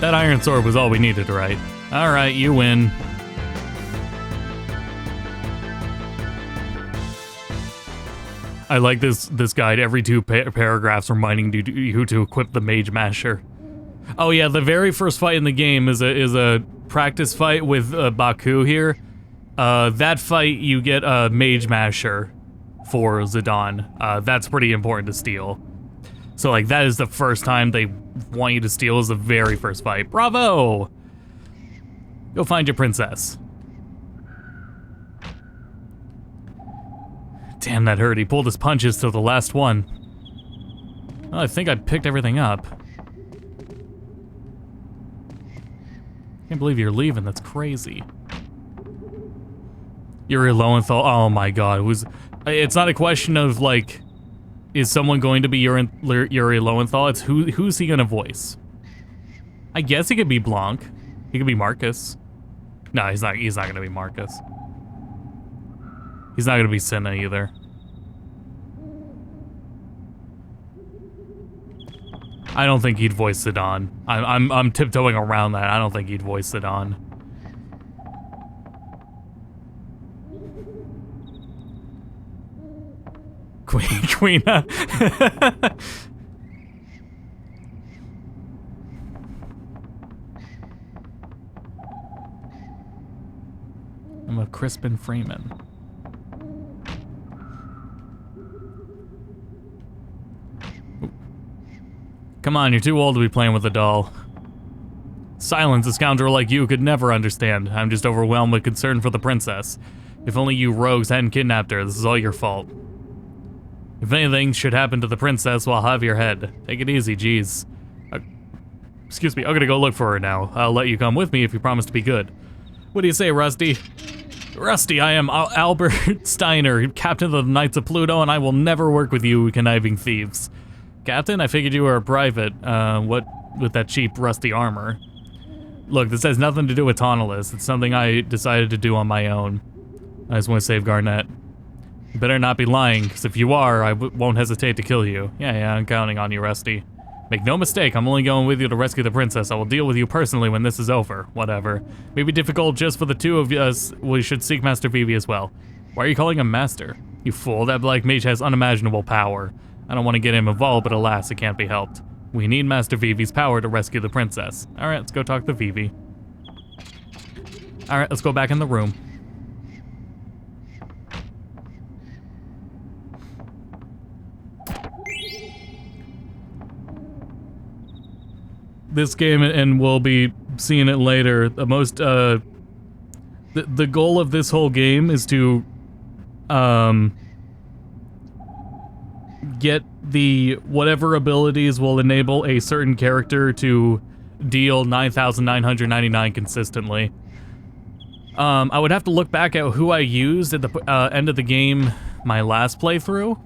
That Iron Sword was all we needed, right? Alright, you win. I like this guide. Every two paragraphs reminding you to equip the Mage Masher. Oh yeah, the very first fight in the game is a practice fight with Baku here. That fight you get a Mage Masher for Zidane. That's pretty important to steal. So like that is the first time they want you to steal, is the very first fight. Bravo! Go find your princess. Damn, that hurt. He pulled his punches to the last one. Oh, I think I picked everything up. Can't believe you're leaving. That's crazy. Yuri Lowenthal. Oh my god. It's not a question of like, is someone going to be Yuri Lowenthal? It's who's he gonna voice? I guess he could be Blanc. He could be Marcus. No, he's not gonna be Marcus. He's not gonna be Senna either. I don't think he'd voice Zidane. I'm tiptoeing around that. I don't think he'd voice Zidane. Queen. I'm a Crispin Freeman. Come on, you're too old to be playing with a doll. Silence, a scoundrel like you could never understand. I'm just overwhelmed with concern for the princess. If only you rogues hadn't kidnapped her, this is all your fault. If anything should happen to the princess, well, I'll have your head. Take it easy, jeez. Excuse me, I'm gonna go look for her now. I'll let you come with me if you promise to be good. What do you say, Rusty? Rusty, I am Albert Steiner, captain of the Knights of Pluto, and I will never work with you conniving thieves. Captain, I figured you were a private. What with that cheap, rusty armor? Look, this has nothing to do with Toneless. It's something I decided to do on my own. I just want to save Garnet. You better not be lying, because if you are, I won't hesitate to kill you. Yeah, I'm counting on you, Rusty. Make no mistake, I'm only going with you to rescue the princess. I will deal with you personally when this is over. Whatever. Maybe difficult just for the two of us. We should seek Master Vivi as well. Why are you calling him Master? You fool, that black mage has unimaginable power. I don't want to get him involved, but alas, it can't be helped. We need Master Vivi's power to rescue the princess. Alright, let's go talk to Vivi. Alright, let's go back in the room. This game, and we'll be seeing it later, the most, the goal of this whole game is to, get the whatever abilities will enable a certain character to deal 9,999 consistently. I would have to look back at who I used at the end of the game, my last playthrough.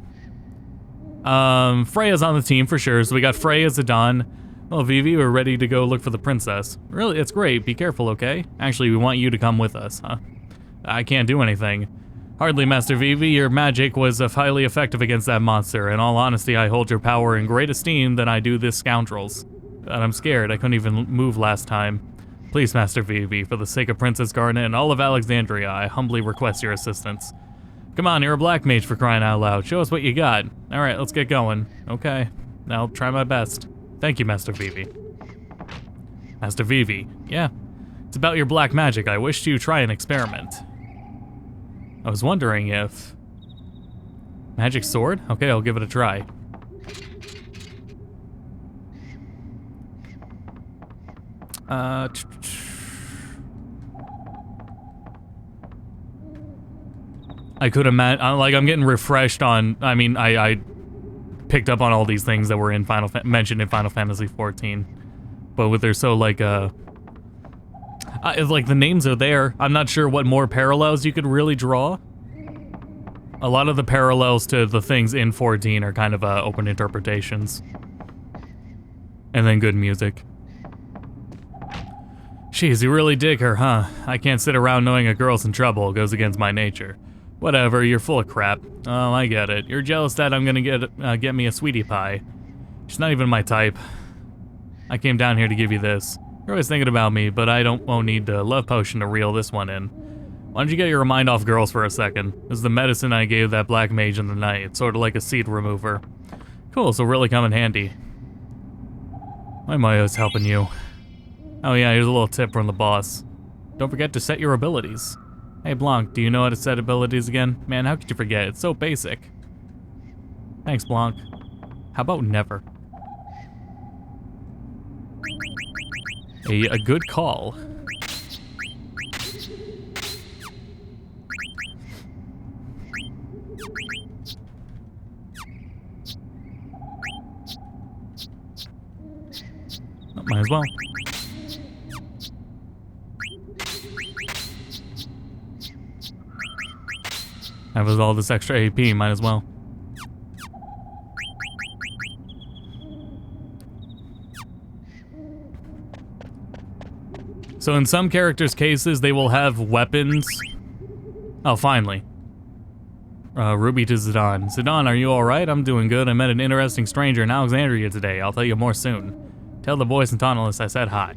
Freya's on the team for sure, so we got Freya, Zidane. Oh, Vivi, we're ready to go look for the princess. Really, it's great. Be careful, okay? Actually, we want you to come with us, huh? I can't do anything. Hardly, Master Vivi. Your magic was highly effective against that monster. In all honesty, I hold your power in great esteem than I do this scoundrel's. And I'm scared. I couldn't even move last time. Please, Master Vivi, for the sake of Princess Garnet and all of Alexandria, I humbly request your assistance. Come on, you're a black mage for crying out loud. Show us what you got. Alright, let's get going. Okay. I'll try my best. Thank you, Master Vivi. Master Vivi, yeah. It's about your black magic. I wish to try an experiment. I was wondering if... Magic sword? Okay, I'll give it a try. I could imagine, like, I'm getting refreshed on, I mean, I picked up on all these things that were in mentioned in Final Fantasy XIV, but they're so like like the names are there. I'm not sure what more parallels you could really draw. A lot of the parallels to the things in 14 are kind of open interpretations, and then good music. Jeez, you really dig her, huh? I can't sit around knowing a girl's in trouble. It goes against my nature. Whatever, you're full of crap. Oh, I get it. You're jealous that I'm gonna get me a sweetie pie. She's not even my type. I came down here to give you this. You're always thinking about me, but I won't need a love potion to reel this one in. Why don't you get your mind off girls for a second? This is the medicine I gave that black mage in the night. It's sort of like a seed remover. Cool, so really come in handy. Why am I always helping you? Oh yeah, here's a little tip from the boss. Don't forget to set your abilities. Hey Blanc, do you know how to set abilities again? Man, how could you forget? It's so basic. Thanks, Blanc. How about never? A good call. Oh, might as well. Have all this extra AP, might as well. So in some characters' cases, they will have weapons. Oh, finally. Ruby to Zidane. Zidane, are you alright? I'm doing good. I met an interesting stranger in Alexandria today. I'll tell you more soon. Tell the boys in Toneless I said hi.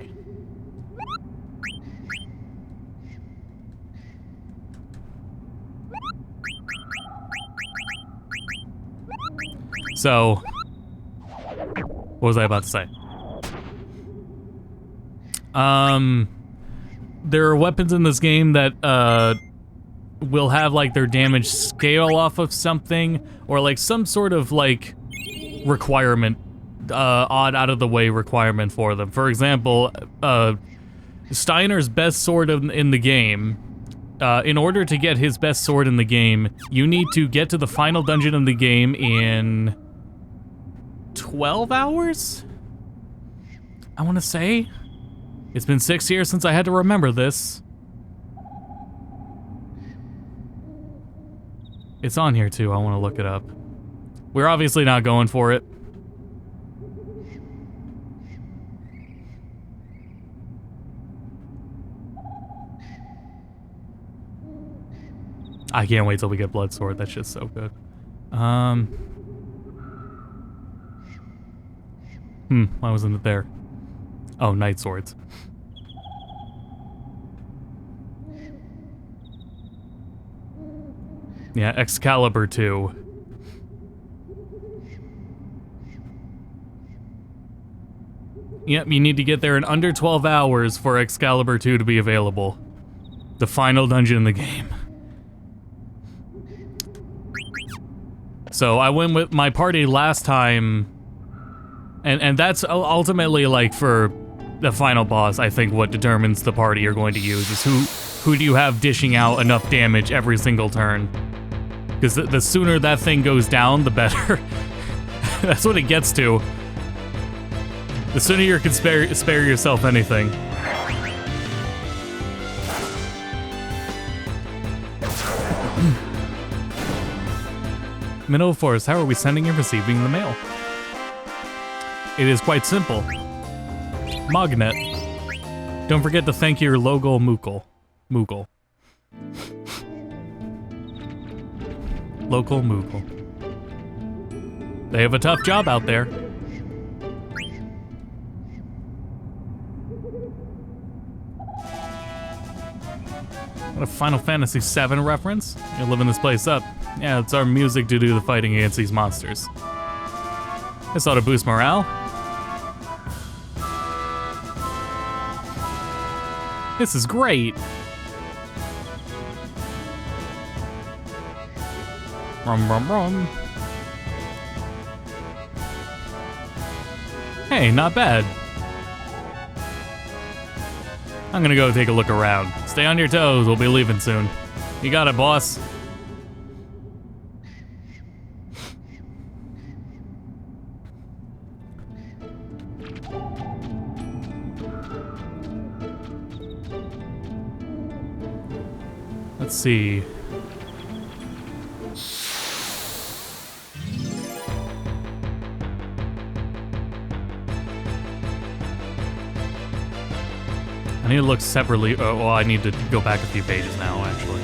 So, what was I about to say? There are weapons in this game that will have like their damage scale off of something, or like some sort of like requirement, odd out of the way requirement for them. For example, Steiner's best sword in the game, in order to get his best sword in the game, you need to get to the final dungeon in the game in 12 hours? I want to say. It's been 6 years since I had to remember this. It's on here too, I want to look it up. We're obviously not going for it. I can't wait till we get Blood Sword. That shit's so good. Why wasn't it there? Oh, Night Swords. Yeah, Excalibur 2. Yep, you need to get there in under 12 hours for Excalibur 2 to be available. The final dungeon in the game. So I went with my party last time, and that's ultimately like for the final boss, I think what determines the party you're going to use is who do you have dishing out enough damage every single turn. Because the sooner that thing goes down, the better. That's what it gets to. The sooner you can spare yourself anything. Minnow Forest, how are we sending and receiving the mail? It is quite simple. Magnet. Don't forget to thank your local Moogle. Local Moogle. They have a tough job out there. What a Final Fantasy VII reference. You're living this place up. Yeah, it's our music to do the fighting against these monsters. This ought to boost morale. This is great. Rum. Hey, not bad. I'm gonna go take a look around. Stay on your toes, we'll be leaving soon. You got it, boss. Let's see. I need to look separately. Oh, well, I need to go back a few pages now, actually.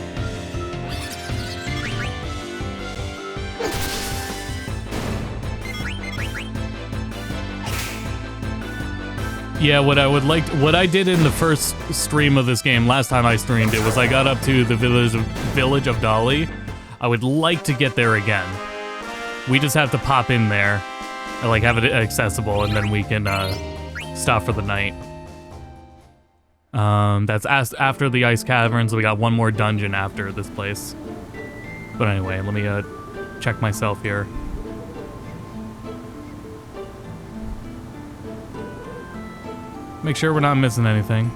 Yeah, what I did in the first stream of this game, last time I streamed it, was I got up to the village of Dali. I would like to get there again. We just have to pop in there, and like have it accessible, and then we can stop for the night. That's after the Ice Caverns. We got one more dungeon after this place. But anyway, let me check myself here. Make sure we're not missing anything.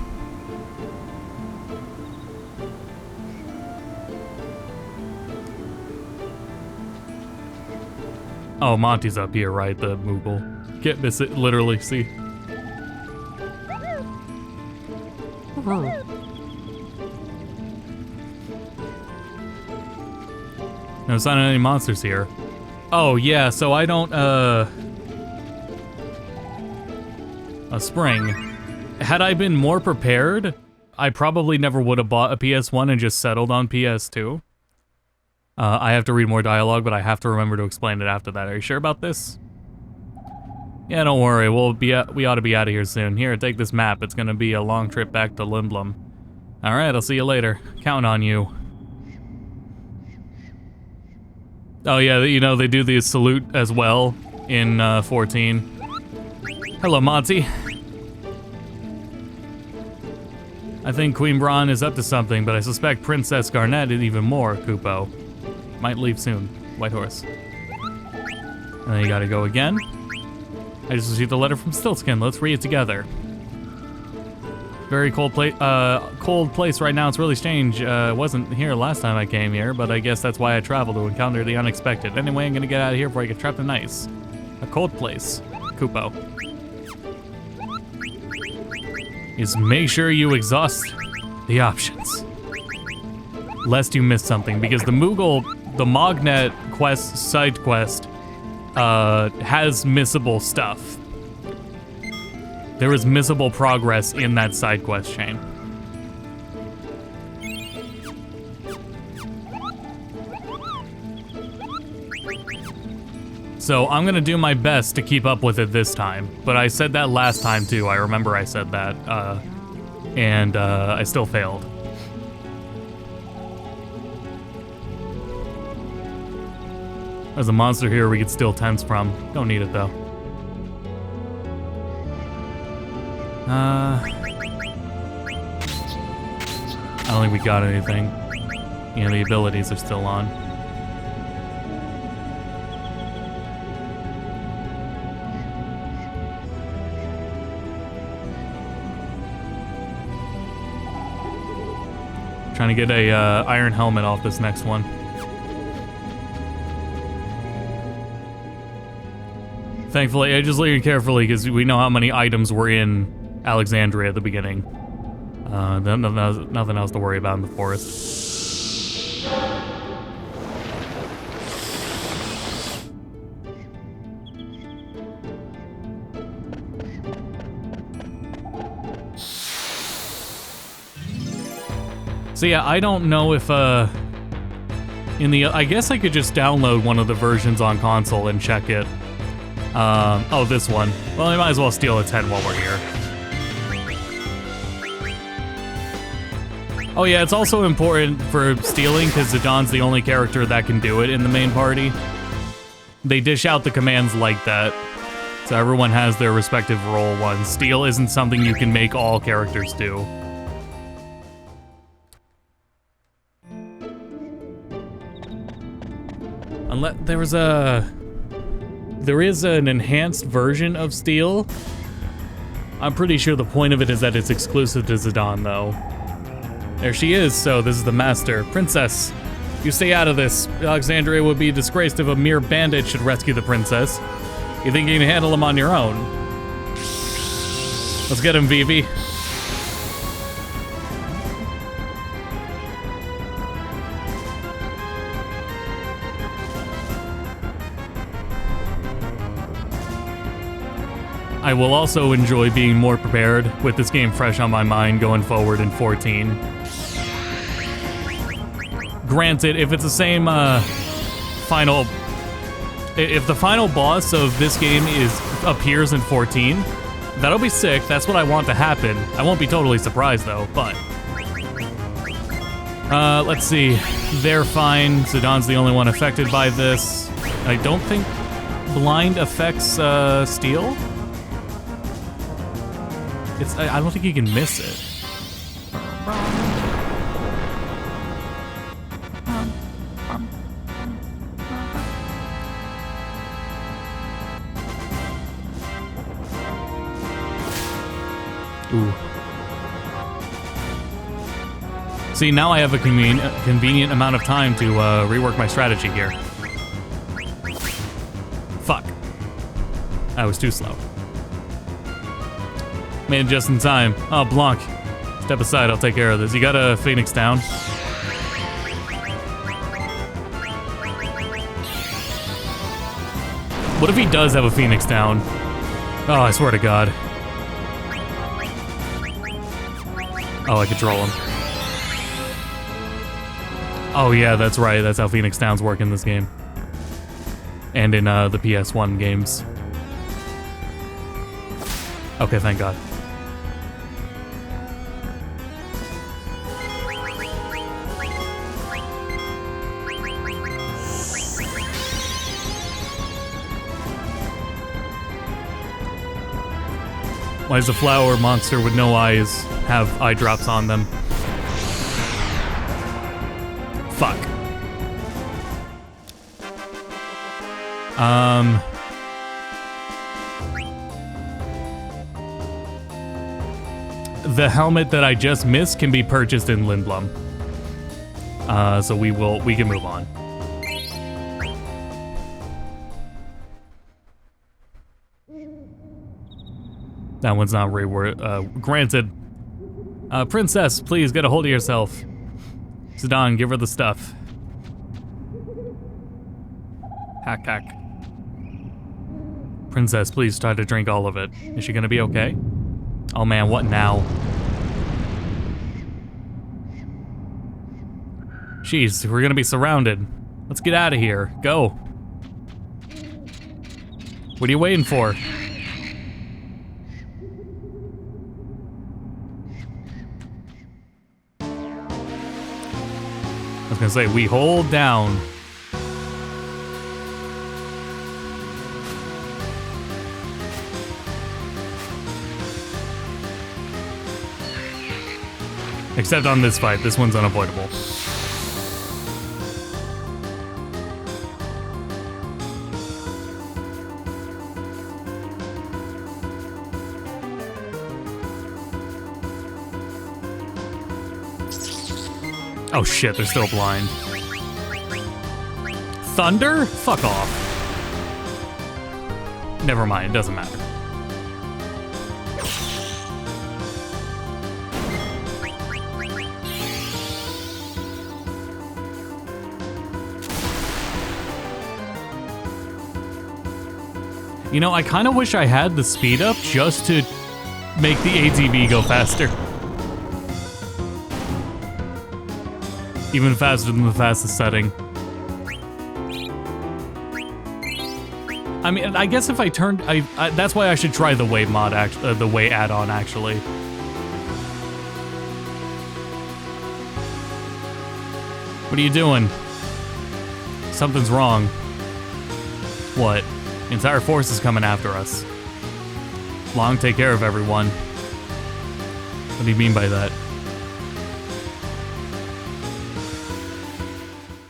Oh, Monty's up here, right? The Moogle. Can't miss it, literally, see? No sign of any monsters here. Oh, yeah, so I don't, a spring. Had I been more prepared, I probably never would have bought a PS1 and just settled on PS2. I have to read more dialogue, but I have to remember to explain it after that. Are you sure about this? Yeah, don't worry. We ought to be out of here soon. Here, take this map. It's gonna be a long trip back to Lindblum. All right, I'll see you later. Count on you. Oh yeah, you know, they do the salute as well in 14. Hello, Monty. I think Queen Braun is up to something, but I suspect Princess Garnet is even more, Kupo. Might leave soon. White horse. And then you gotta go again. I just received a letter from Stiltskin. Let's read it together. Very cold place right now. It's really strange. Wasn't here last time I came here, but I guess that's why I traveled to encounter the unexpected. Anyway, I'm gonna get out of here before I get trapped in ice. A cold place. Kupo. Is make sure you exhaust the options, lest you miss something, because the Mognet quest, side quest, has missable stuff. There is missable progress in that side quest chain. So I'm gonna do my best to keep up with it this time, but I said that last time too. I remember I said that, and I still failed. There's a monster here we could steal tents from. Don't need it though. I don't think we got anything. You know, the abilities are still on. Trying to get a iron helmet off this next one. Thankfully, I just looking carefully because we know how many items were in Alexandria at the beginning. Nothing else to worry about in the forest. So yeah, I don't know if I guess I could just download one of the versions on console and check it. Oh, this one. Well, I might as well steal a tent while we're here. Oh yeah, it's also important for stealing because Zidon's the only character that can do it in the main party. They dish out the commands like that, so everyone has their respective role ones. Steal isn't something you can make all characters do. Unless there is an enhanced version of Steel. I'm pretty sure the point of it is that it's exclusive to Zidane, though. There she is, so this is the master. Princess, you stay out of this. Alexandria would be disgraced if a mere bandit should rescue the princess. You think you can handle him on your own? Let's get him, Vivi. I will also enjoy being more prepared with this game fresh on my mind going forward in 14. Granted, if it's the same if the final boss of this game appears in 14, that'll be sick. That's what I want to happen. I won't be totally surprised though, but let's see. They're fine. Zidane's the only one affected by this. I don't think blind affects Steel. I don't think you can miss it. Ooh. See, now I have a convenient amount of time to rework my strategy here. Fuck. I was too slow. Made it just in time. Oh, Blanc. Step aside, I'll take care of this. You got a Phoenix down? What if he does have a Phoenix down? Oh, I swear to God. Oh, I control him. Oh yeah, that's right. That's how Phoenix Downs work in this game. And in the PS1 games. Okay, thank God. Why does a flower monster with no eyes have eye drops on them? Fuck. The helmet that I just missed can be purchased in Lindblum. So we can move on. That one's not granted. Princess, please get a hold of yourself. Zidane, give her the stuff. Hack, hack. Princess, please try to drink all of it. Is she gonna be okay? Oh man, what now? Jeez, we're gonna be surrounded. Let's get out of here. Go. What are you waiting for? I was gonna say, we hold down. Except on this fight, this one's unavoidable. Oh shit, they're still blind. Thunder? Fuck off. Never mind, it doesn't matter. You know, I kind of wish I had the speed up just to make the ATV go faster. Even faster than the fastest setting. I mean, I guess if I turned, that's why I should try the way mod, the way add-on actually. What are you doing? Something's wrong. What? The entire force is coming after us. Long, take care of everyone. What do you mean by that?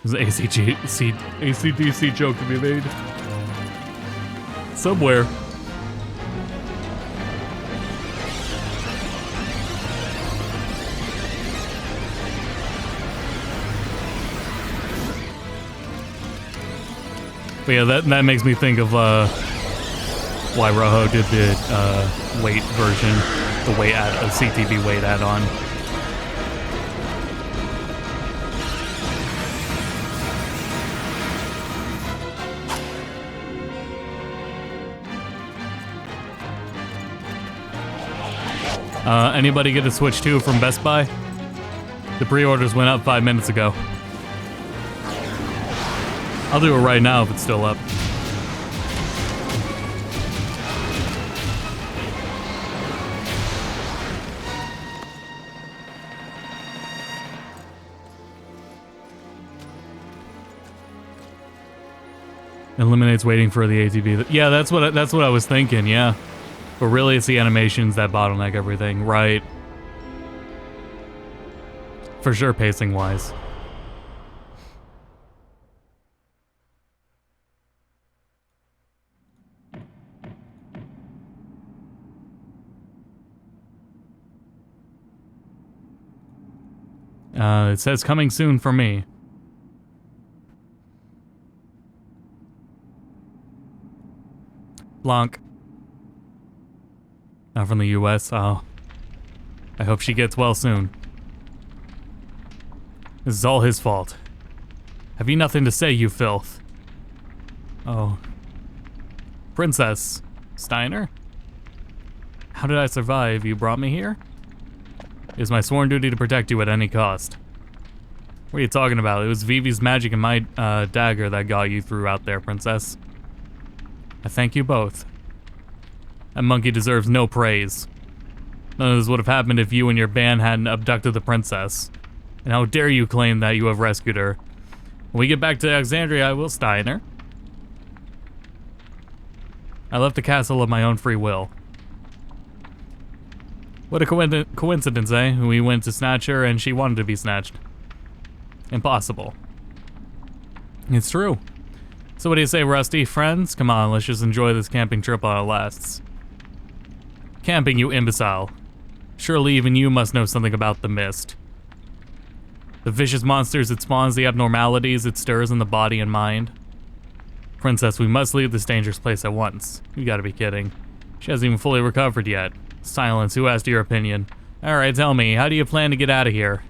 There's an ACDC joke to be made. Somewhere. But yeah, that makes me think of why Roho did the weight version, the weight CTV weight add-on. Anybody get a Switch 2 from Best Buy? The pre-orders went up 5 minutes ago. I'll do it right now if it's still up. Eliminates waiting for the ATV. Yeah, that's what I was thinking, yeah. But really it's the animations that bottleneck everything, right? For sure, pacing wise. It says coming soon for me. Blanc. Not from the US. Oh. I hope she gets well soon. This is all his fault. Have you nothing to say, you filth? Oh. Princess Steiner? How did I survive? You brought me here? It is my sworn duty to protect you at any cost. What are you talking about? It was Vivi's magic and my dagger that got you through out there, Princess. I thank you both. That monkey deserves no praise. None of this would have happened if you and your band hadn't abducted the princess. And how dare you claim that you have rescued her? When we get back to Alexandria, I will Steiner. I left the castle of my own free will. What a coincidence, eh? We went to snatch her and she wanted to be snatched. Impossible. It's true. So what do you say, Rusty? Friends? Come on, let's just enjoy this camping trip while it lasts. Camping, you imbecile. Surely even you must know something about the mist. The vicious monsters it spawns, the abnormalities it stirs in the body and mind. Princess, we must leave this dangerous place at once. You gotta be kidding. She hasn't even fully recovered yet. Silence, who asked your opinion? Alright, tell me, how do you plan to get out of here?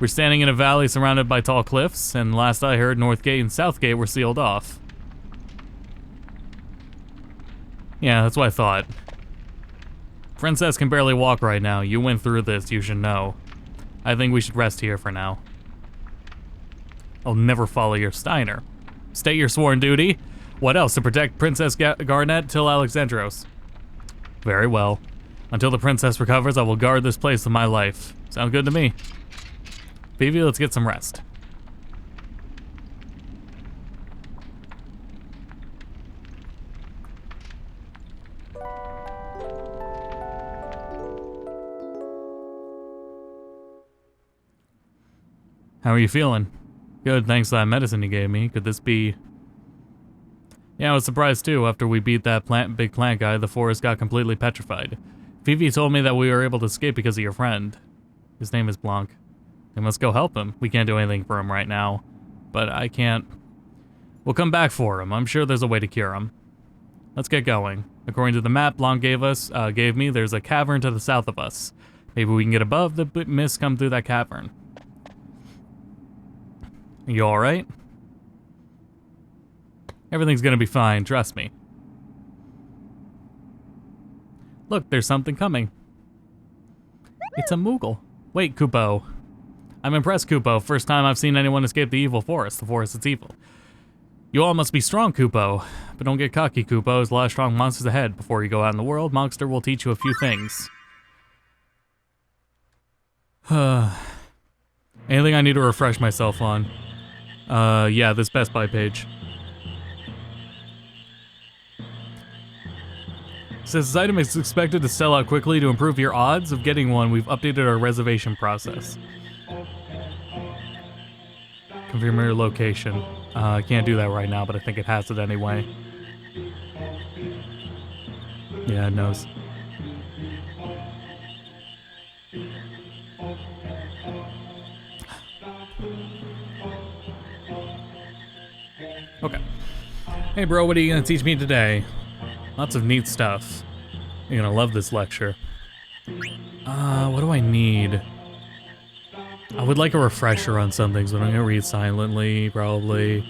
We're standing in a valley surrounded by tall cliffs, and last I heard, North Gate and South Gate were sealed off. Yeah, that's what I thought. Princess can barely walk right now. You went through this, you should know. I think we should rest here for now. I'll never follow your Steiner. State your sworn duty. What else? To protect Princess Garnet till Alexandros. Very well. Until the princess recovers, I will guard this place with my life. Sound good to me. Vivi, let's get some rest. How are you feeling? Good, thanks to that medicine you gave me. Could this be... Yeah, I was surprised too. After we beat that big plant guy, the forest got completely petrified. Vivi told me that we were able to escape because of your friend. His name is Blanc. We must go help him. We can't do anything for him right now. But I can't... We'll come back for him. I'm sure there's a way to cure him. Let's get going. According to the map Blanc gave me, there's a cavern to the south of us. Maybe we can get above the mist come through that cavern. You alright? Everything's gonna be fine, trust me. Look, there's something coming. It's a Moogle. Wait, Kupo. I'm impressed, Kupo. First time I've seen anyone escape the evil forest. The forest is evil. You all must be strong, Kupo. But don't get cocky, Kupo. There's a lot of strong monsters ahead. Before you go out in the world, Monster will teach you a few things. Anything I need to refresh myself on? Yeah, this Best Buy page. Says this item is expected to sell out quickly. To improve your odds of getting one, we've updated our reservation process. Confirm your location. I can't do that right now, but I think it has it anyway. Yeah, it knows. Okay. Hey bro, what are you gonna teach me today? Lots of neat stuff. You're gonna love this lecture. What do I need? I would like a refresher on something, so I'm gonna read silently, probably.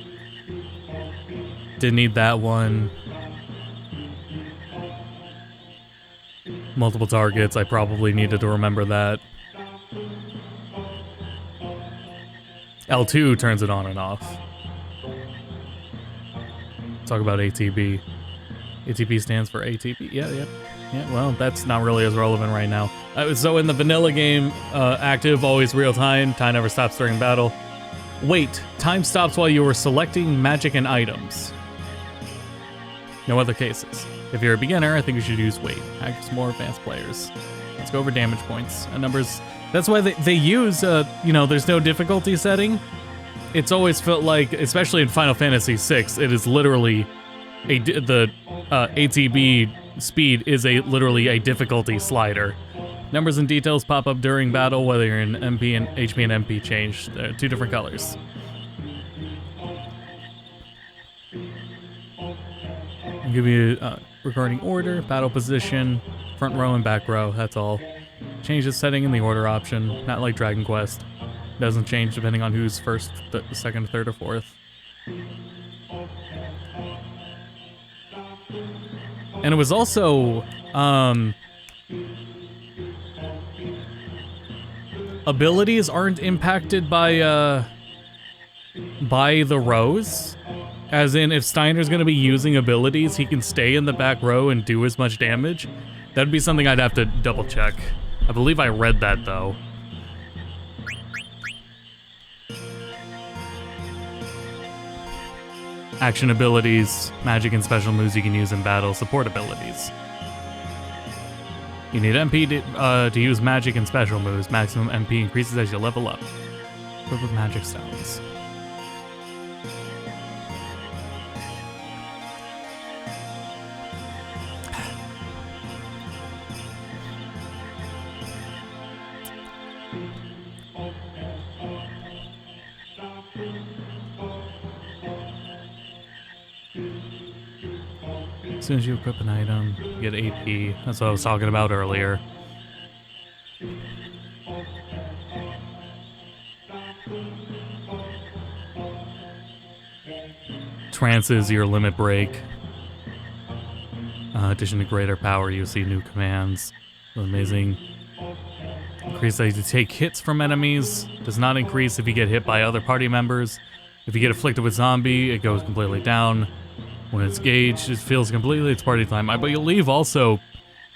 Didn't need that one. Multiple targets, I probably needed to remember that. L2 turns it on and off. Talk about ATB. ATB stands for ATB. Yeah, well, that's not really as relevant right now. So in the vanilla game, active, always real time. Time never stops during battle. Wait, time stops while you are selecting magic and items. No other cases. If you're a beginner, I think you should use wait. Active more advanced players. Let's go over damage points and numbers. That's why they use, you know, there's no difficulty setting. It's always felt like, especially in Final Fantasy VI, it is literally the ATB speed is literally a difficulty slider. Numbers and details pop up during battle, whether you're in MP and HP and MP change. They're two different colors. I'll give you regarding order, battle position, front row and back row. That's all. Change the setting in the order option, not like Dragon Quest. Doesn't change depending on who's first, second, third, or fourth. And it was also, abilities aren't impacted by the rows. As in, if Steiner's gonna be using abilities, he can stay in the back row and do as much damage. That'd be something I'd have to double check. I believe I read that though. Action abilities, magic and special moves you can use in battle, support abilities. You need MP to use magic and special moves. Maximum MP increases as you level up. Equip with magic stones. As soon as you equip an item, you get AP. That's what I was talking about earlier. Trance is your limit break. Addition to greater power, you see new commands. Amazing. Increase as you take hits from enemies. Does not increase if you get hit by other party members. If you get afflicted with zombie, it goes completely down. When it's gauged, it feels completely it's party time. But you'll leave also,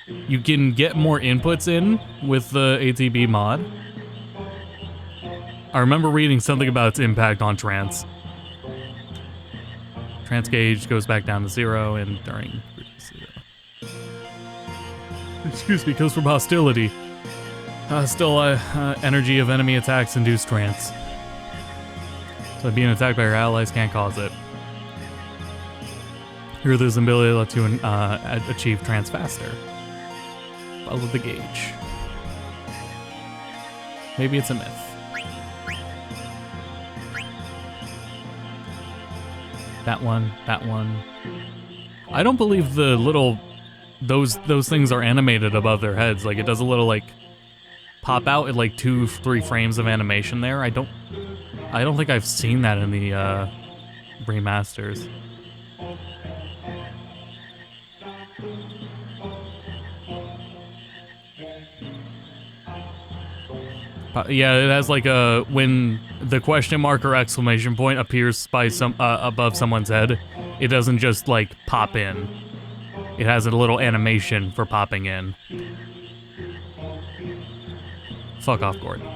you can get more inputs in with the ATB mod. I remember reading something about its impact on trance. Trance gauge goes back down to 0 and during... Excuse me, comes from hostility. Still, energy of enemy attacks induce trance. So being attacked by your allies can't cause it. Here, there's an ability to achieve trance faster. Follow the gauge. Maybe it's a myth. That one, that one. I don't believe the little those things are animated above their heads. Like it does a little like pop out at like 2-3 frames of animation there. I don't think I've seen that in the remasters. Yeah, it has like a when the question mark or exclamation point appears by some above someone's head, it doesn't just like pop in. It has a little animation for popping in. Fuck off, Gordon.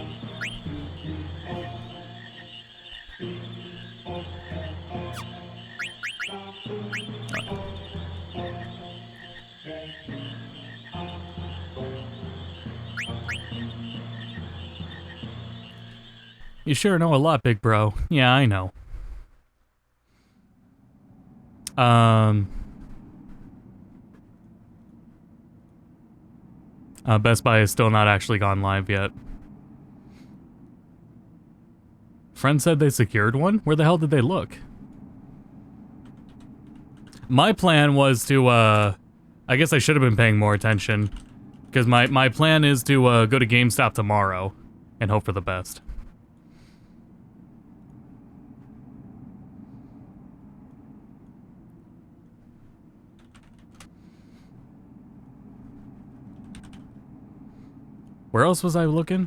You sure know a lot, big bro. Yeah, I know. Best Buy is still not actually gone live yet. Friend said they secured one? Where the hell did they look? My plan was to, I guess I should have been paying more attention. Because my plan is to go to GameStop tomorrow and hope for the best. Where else was I looking?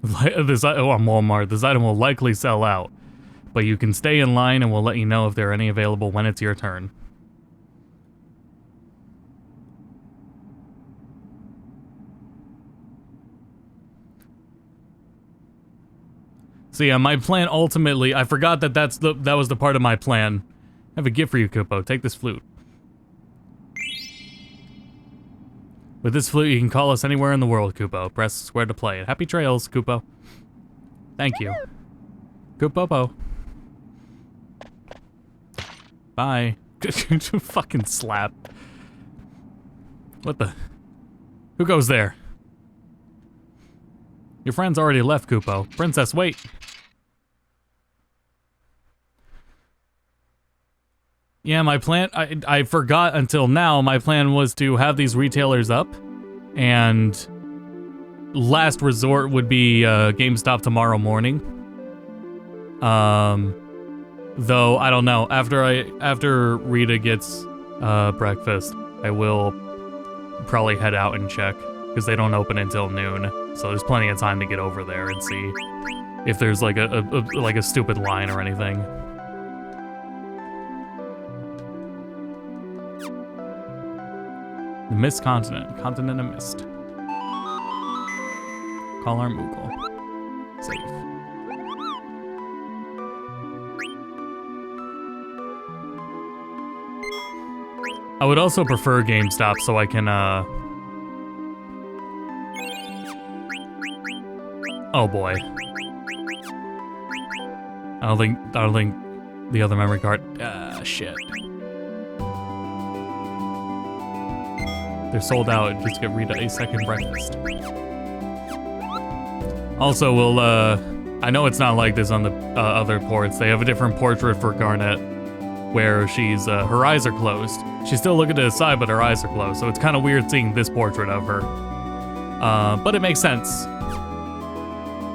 I'm Walmart. This item will likely sell out, but you can stay in line and we'll let you know if there are any available when it's your turn. So yeah, my plan ultimately, I forgot that that was the part of my plan. I have a gift for you, Kupo. Take this flute. With this flute, you can call us anywhere in the world, Kupo. Press square to play it. Happy trails, Kupo. Thank you. Kupopo. Bye. Fucking slap. What the? Who goes there? Your friend's already left, Kupo. Princess, wait. Yeah, my plan, I forgot until now, my plan was to have these retailers up, and last resort would be GameStop tomorrow morning. Though, I don't know, after Rita gets breakfast, I will probably head out and check, because they don't open until noon, so there's plenty of time to get over there and see if there's like a stupid line or anything. The Mist Continent. Continent of Mist. Call our Moogle. Safe. I would also prefer GameStop so I can, oh boy. I don't think the other memory card, shit. They're sold out, just get Rita a second breakfast. Also, we'll, I know it's not like this on the other ports. They have a different portrait for Garnet, where she's, her eyes are closed. She's still looking to the side, but her eyes are closed, so it's kind of weird seeing this portrait of her. But it makes sense.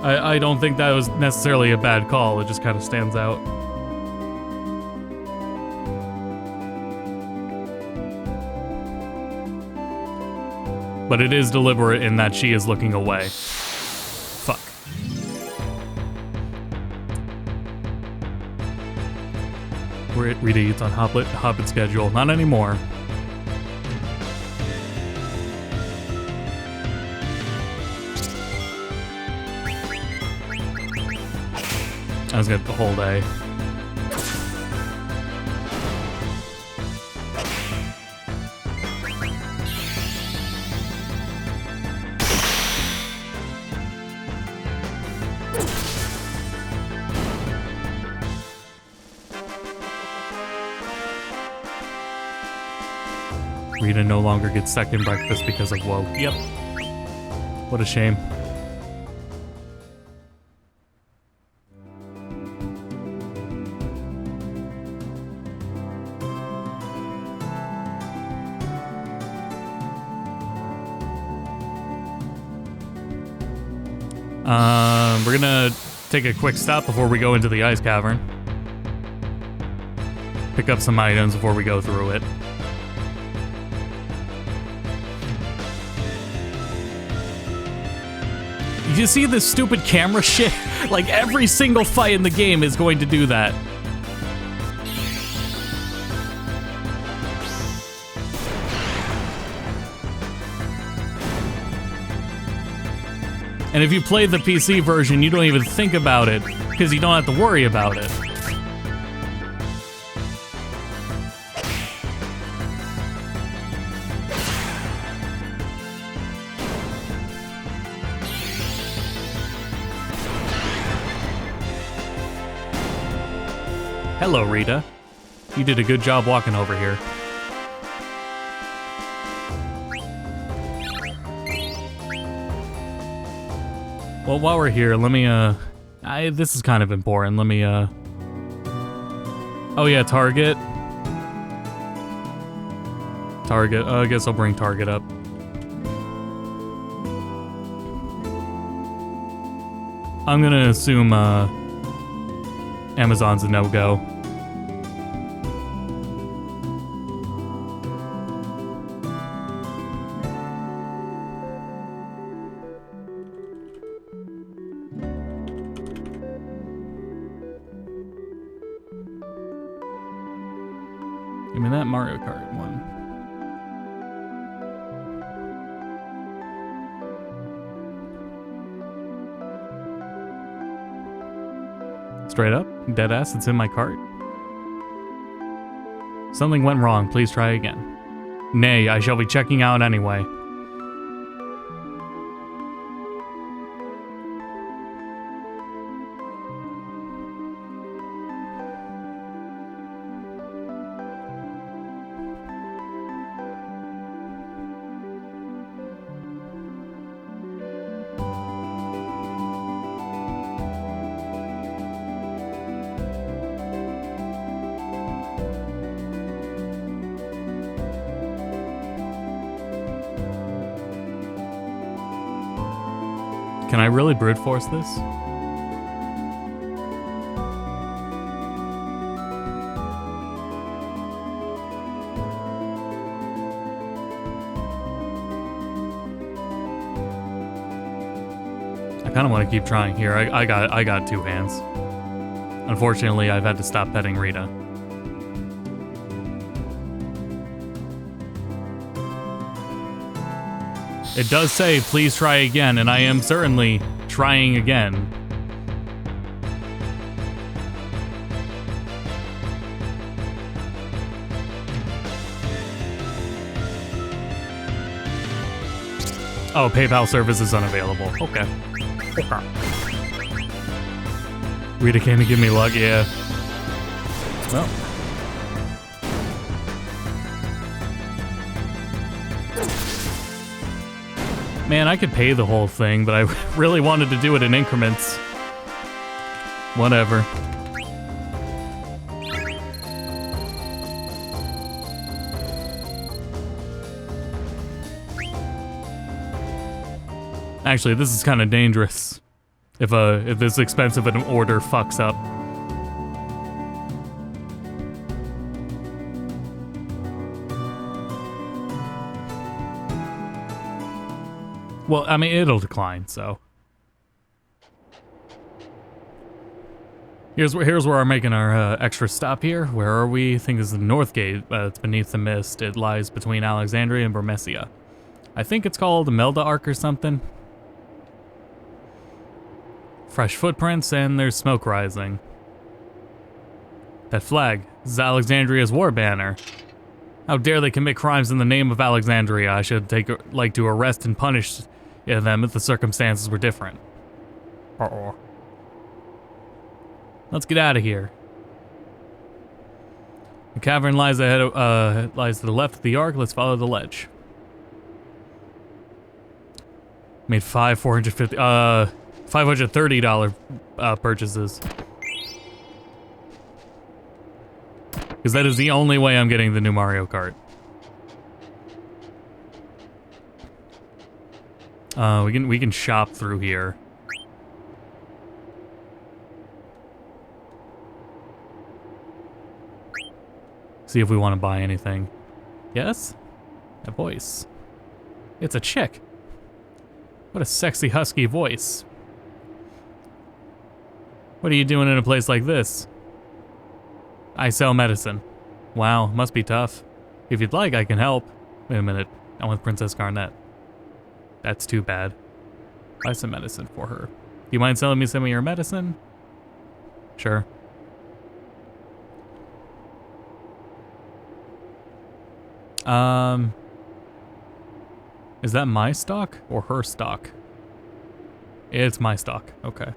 I don't think that was necessarily a bad call, it just kind of stands out. But it is deliberate in that she is looking away. Fuck. Rita eats on Hobbit schedule. Not anymore. I was good the whole day. Rita no longer gets second breakfast because of woke. Yep. What a shame. We're gonna take a quick stop before we go into the ice cavern. Pick up some items before we go through it. You see this stupid camera shit? Like every single fight in the game is going to do that. And if you play the PC version, you don't even think about it, because you don't have to worry about it. Hello, Rita. You did a good job walking over here. Well, while we're here, let me, this is kind of important. Let me, oh yeah, Target. Target, I guess I'll bring Target up. I'm gonna assume, Amazon's a no-go. Give me that Mario Kart one. Straight up, deadass, it's in my cart. Something went wrong, please try again. Nay, I shall be checking out anyway. Can I really brute force this? I kind of want to keep trying here. I got two hands. Unfortunately, I've had to stop petting Rita. It does say, please try again, and I am certainly trying again. Oh, PayPal service is unavailable. Okay. Rita came to give me luck, yeah. Well. Man, I could pay the whole thing, but I really wanted to do it in increments. Whatever. Actually, this is kind of dangerous. If this expensive an order fucks up. Well, I mean, it'll decline, so. Here's where we're making our extra stop here. Where are we? I think this is the North Gate. It's beneath the mist. It lies between Alexandria and Burmecia. I think it's called Melda Arc or something. Fresh footprints, and there's smoke rising. That flag is Alexandria's war banner. How dare they commit crimes in the name of Alexandria? I should like to arrest and punish them if the circumstances were different. Uh-oh. Let's get out of here. The cavern lies ahead. Lies to the left of the arc. Let's follow the ledge. Made $530 purchases. Because that is the only way I'm getting the new Mario Kart. We can shop through here. See if we want to buy anything. Yes? A voice. It's a chick. What a sexy husky voice. What are you doing in a place like this? I sell medicine. Wow, must be tough. If you'd like, I can help. Wait a minute. I want Princess Garnet. That's too bad. Buy some medicine for her. Do you mind selling me some of your medicine? Sure. Is that my stock or her stock? It's my stock. Okay.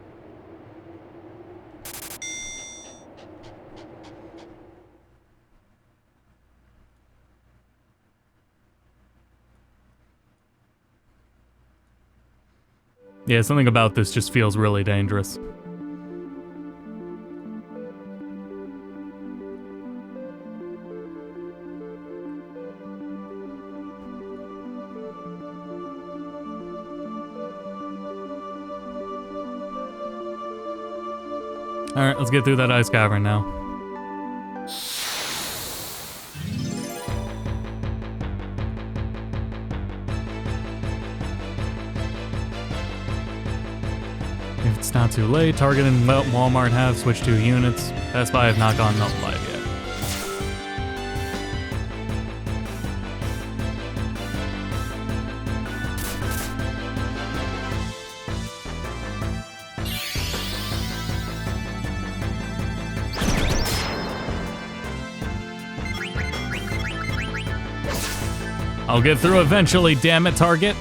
Yeah, something about this just feels really dangerous. Alright, let's get through that ice cavern now. If it's not too late, Target and Walmart have switched to units. Best Buy have not gone live yet. I'll get through eventually, damn it, Target.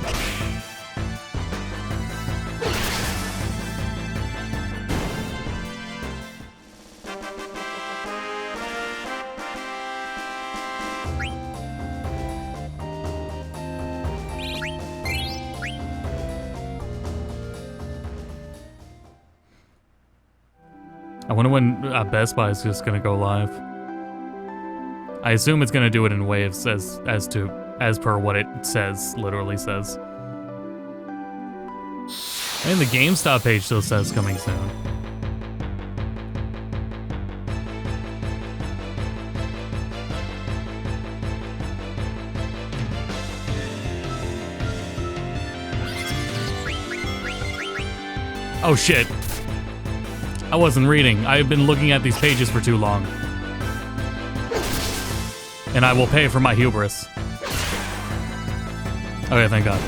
I wonder when Best Buy is just gonna go live. I assume it's gonna do it in waves as per what it says, literally says. And the GameStop page still says coming soon. Oh shit. I wasn't reading. I've been looking at these pages for too long. And I will pay for my hubris. Okay, thank God.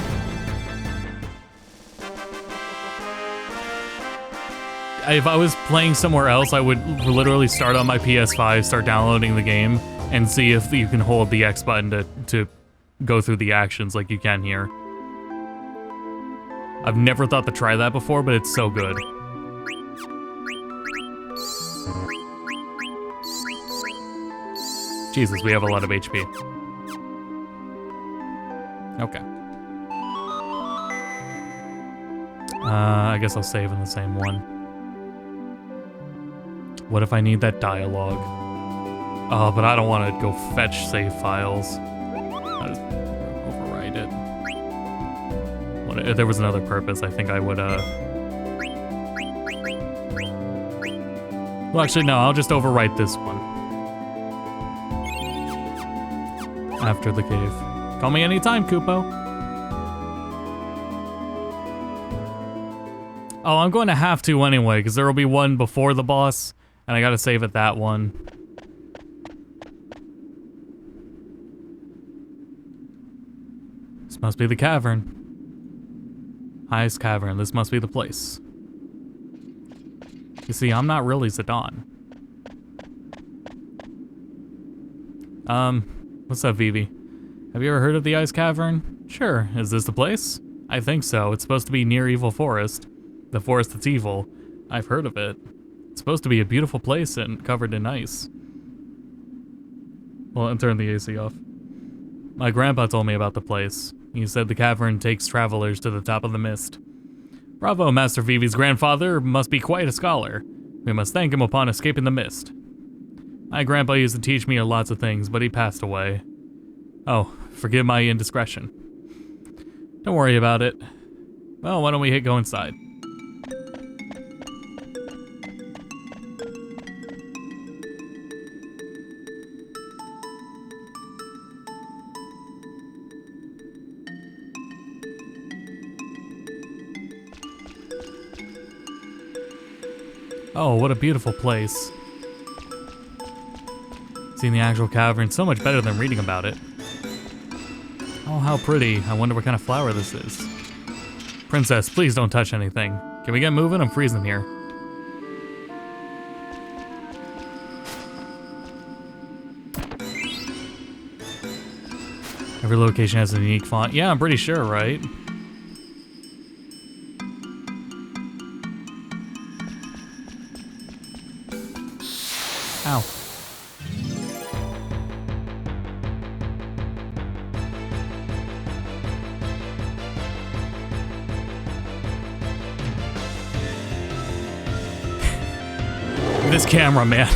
if I was playing somewhere else, I would literally start on my PS5, start downloading the game, and see if you can hold the X button to go through the actions like you can here. I've never thought to try that before, but it's so good. Jesus, we have a lot of HP. Okay. I guess I'll save in the same one. What if I need that dialogue? Oh, but I don't want to go fetch save files. I'll just overwrite it. If there was another purpose, I think I would, Well, actually, no, I'll just overwrite this one. After the cave. Call me anytime, Kupo. Oh, I'm going to have to anyway, because there will be one before the boss, and I gotta save at that one. This must be the cavern. Highest cavern, this must be the place. You see, I'm not really Zidane. What's up, Vivi? Have you ever heard of the Ice Cavern? Sure, is this the place? I think so, it's supposed to be near Evil Forest. The forest that's evil. I've heard of it. It's supposed to be a beautiful place and covered in ice. Well, and turn the AC off. My grandpa told me about the place. He said the cavern takes travelers to the top of the mist. Bravo, Master Vivi's grandfather must be quite a scholar. We must thank him upon escaping the mist. My grandpa used to teach me lots of things, but he passed away. Oh, forgive my indiscretion. Don't worry about it. Well, why don't we go inside? Oh, what a beautiful place. Seeing the actual cavern, so much better than reading about it. Oh, how pretty. I wonder what kind of flower this is. Princess, please don't touch anything. Can we get moving? I'm freezing here. Every location has a unique font. Yeah, I'm pretty sure, right? Ow. This camera, man.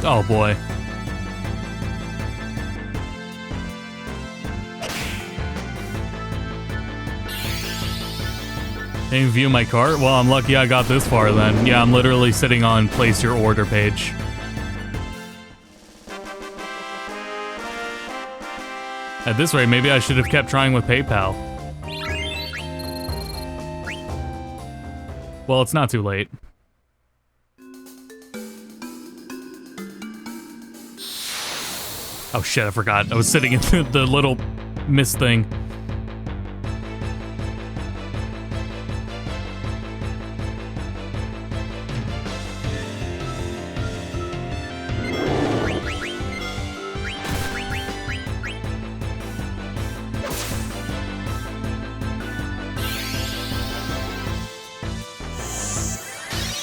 Oh boy. Didn't view my cart? Well, I'm lucky I got this far then. Yeah, I'm literally sitting on place your order page. At this rate, maybe I should have kept trying with PayPal. Well, it's not too late. Oh shit, I forgot. I was sitting in the little mist thing.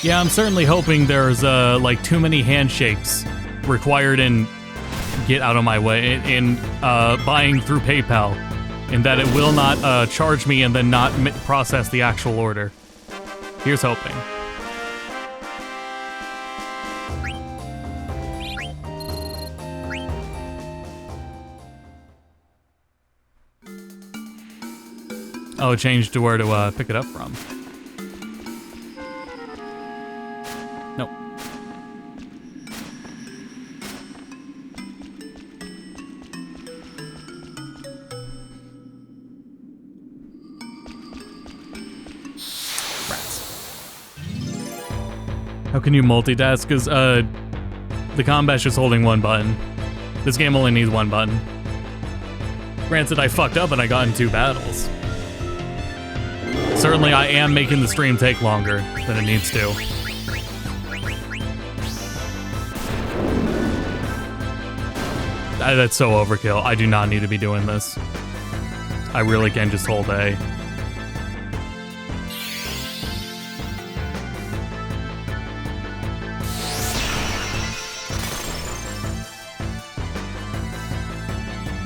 Yeah, I'm certainly hoping there's like too many handshakes required in get out of my way in buying through PayPal, and that it will not charge me and then not process the actual order. Here's hoping. Oh, it changed to where to pick it up from. Nope. How can you multitask? Because the combat's just holding one button. This game only needs one button. Granted, I fucked up and I got in 2 battles. Certainly, I am making the stream take longer than it needs to. That's so overkill. I do not need to be doing this. I really can just hold A.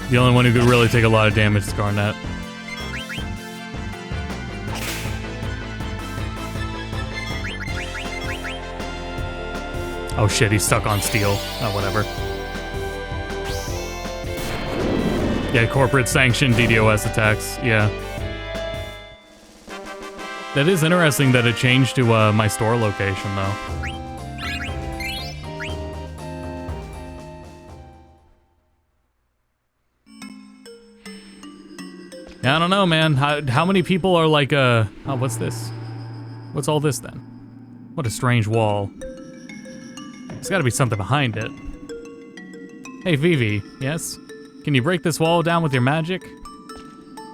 The only one who could really take a lot of damage is Garnet. Oh shit, he's stuck on steel. Oh, whatever. Yeah, corporate sanctioned DDoS attacks. Yeah. That is interesting that it changed to my store location, though. Yeah, I don't know, man. How many people are like, oh, what's this? What's all this, then? What a strange wall. There's gotta be something behind it. Hey, Vivi, yes? Can you break this wall down with your magic?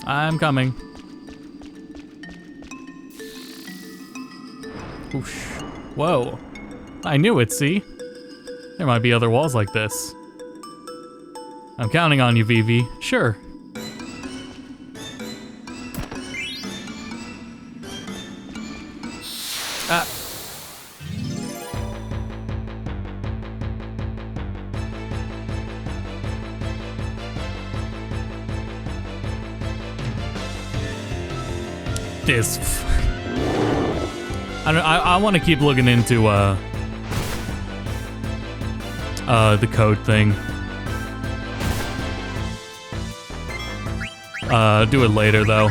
I'm coming. Whoosh. Whoa. I knew it, see? There might be other walls like this. I'm counting on you, Vivi. Sure. Ah. This. I want to keep looking into the code thing. Do it later though.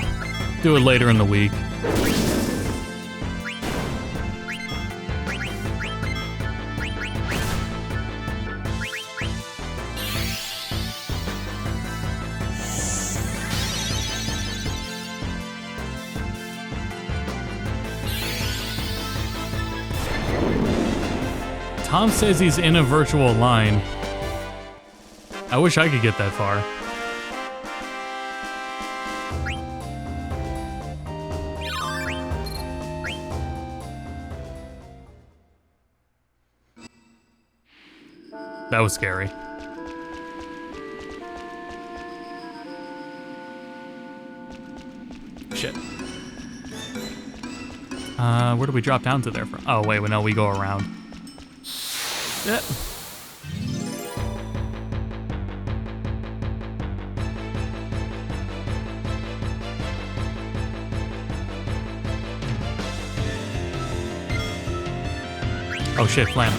Do it later in the week. Tom says he's in a virtual line. I wish I could get that far. That was scary. Shit. Where do we drop down to there from? Oh, wait, no, we go around. Yeah. Oh shit, flam.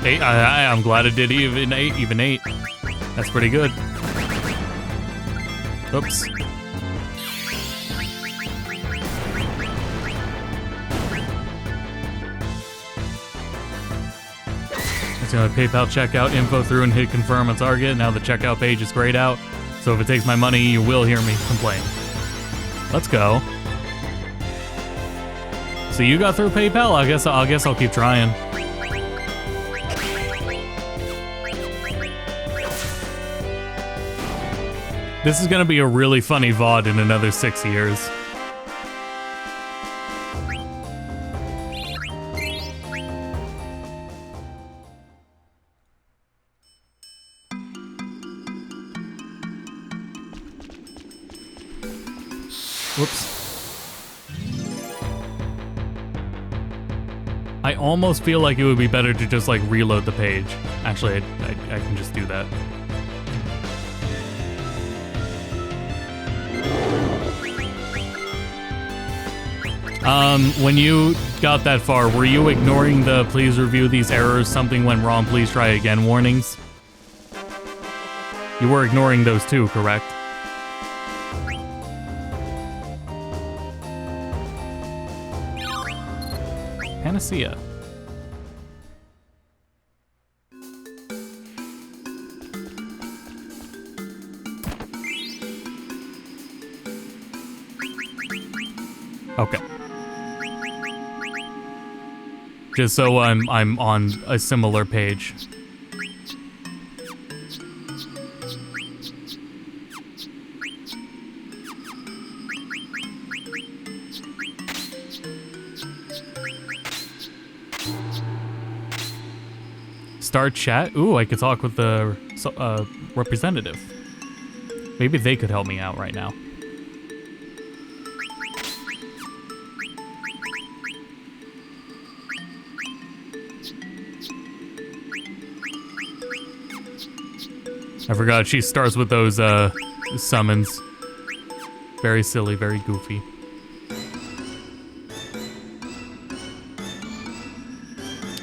I'm glad it did even eight. That's pretty good. Oops. Gonna PayPal checkout info through and hit confirm on target. Now the checkout page is grayed out, so if it takes my money, you will hear me complain. Let's go. So you got through PayPal? I guess I'll keep trying. This is gonna be a really funny VOD in another 6 years. Whoops. I almost feel like it would be better to just like reload the page. Actually, I can just do that. When you got that far, were you ignoring the please review these errors, something went wrong, please try again warnings? You were ignoring those too, correct? Panacea. Okay. Just so I'm on a similar page. Start chat? Ooh, I could talk with the representative. Maybe they could help me out right now. I forgot she starts with those summons. Very silly, very goofy.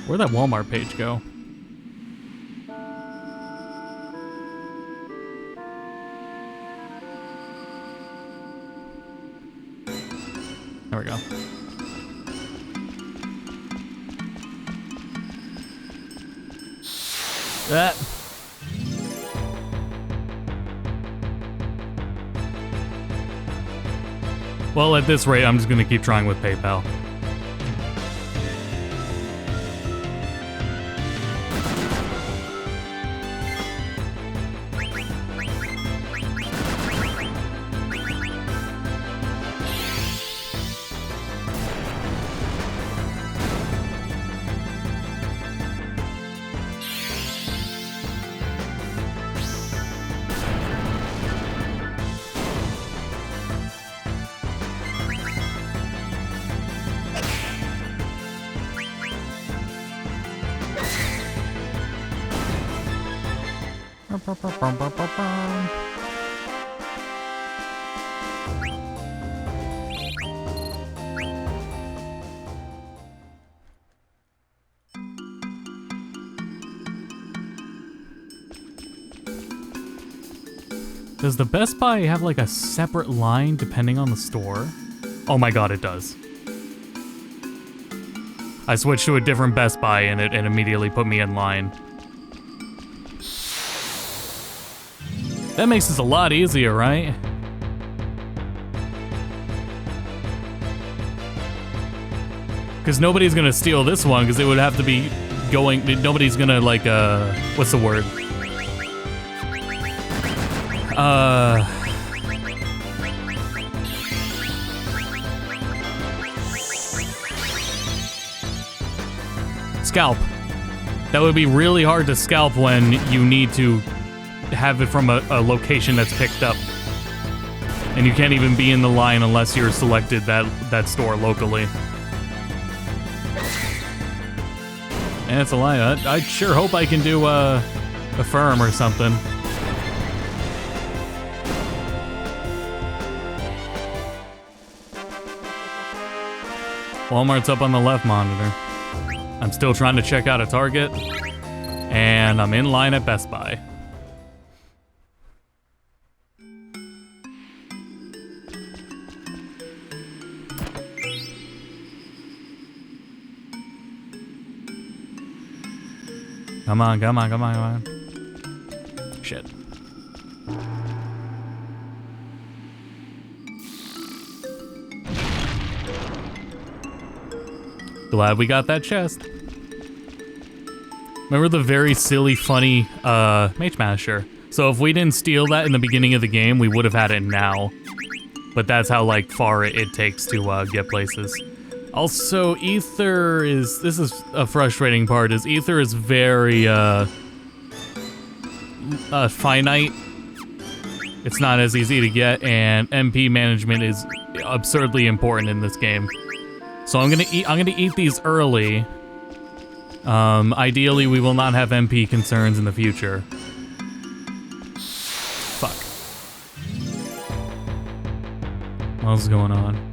Where'd that Walmart page go? There we go. That. Well, at this rate, I'm just gonna keep trying with PayPal. Does the Best Buy have like a separate line depending on the store? Oh my god, it does. I switched to a different Best Buy and it immediately put me in line. That makes this a lot easier, right? Because nobody's gonna steal this one because it would have to be going, nobody's gonna like, what's the word? Scalp. That would be really hard to scalp when you need to have it from a location that's picked up. And you can't even be in the line unless you're selected that store locally. And it's a lie. I sure hope I can do a firm or something. Walmart's up on the left monitor. I'm still trying to check out a Target, and I'm in line at Best Buy. Come on, come on, come on, come on. Shit. Glad we got that chest. Remember the very silly, funny Mage Masher? So if we didn't steal that in the beginning of the game, we would have had it now. But that's how like far it takes to get places. Also, Ether is, this is a frustrating part, is Ether is very finite. It's not as easy to get, and MP management is absurdly important in this game. So I'm gonna eat these early. Ideally, we will not have MP concerns in the future. Fuck. What's going on?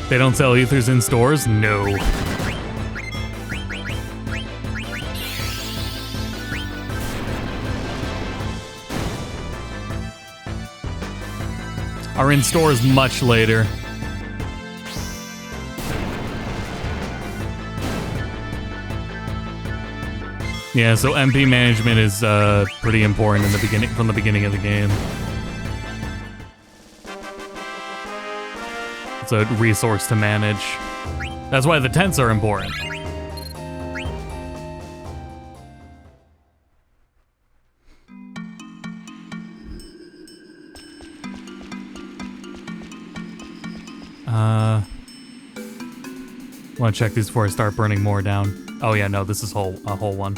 They don't sell ethers in stores? No. Are in stores much later. Yeah, so MP management is pretty important in the beginning, from the beginning of the game. It's a resource to manage. That's why the tents are important. Want to check these before I start burning more down. Oh yeah, no, this is a whole one.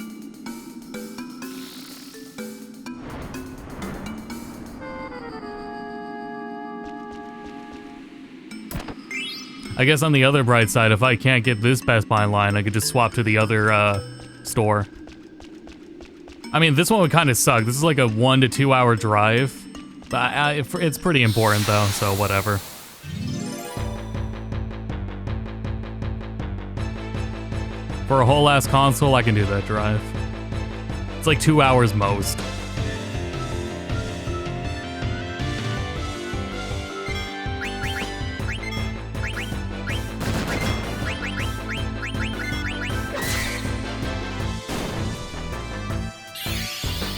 I guess on the other bright side, if I can't get this Best Buy line, I could just swap to the other store. I mean, this one would kind of suck. This is like a 1 to 2 hour drive. It's pretty important though, so whatever. For a whole ass console, I can do that drive. It's like 2 hours most.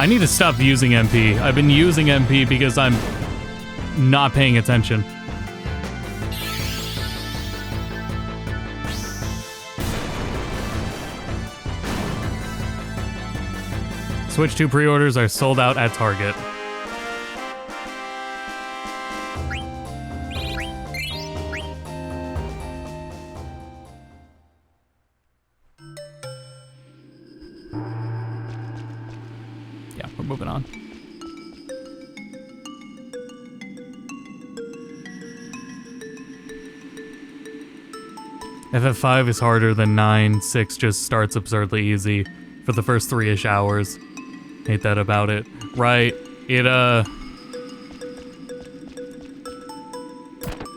I need to stop using MP. I've been using MP because I'm not paying attention. Switch 2 pre-orders are sold out at Target. Yeah, we're moving on. FF5 is harder than 9. 6 just starts absurdly easy for the first 3-ish hours. Hate that about it. Right,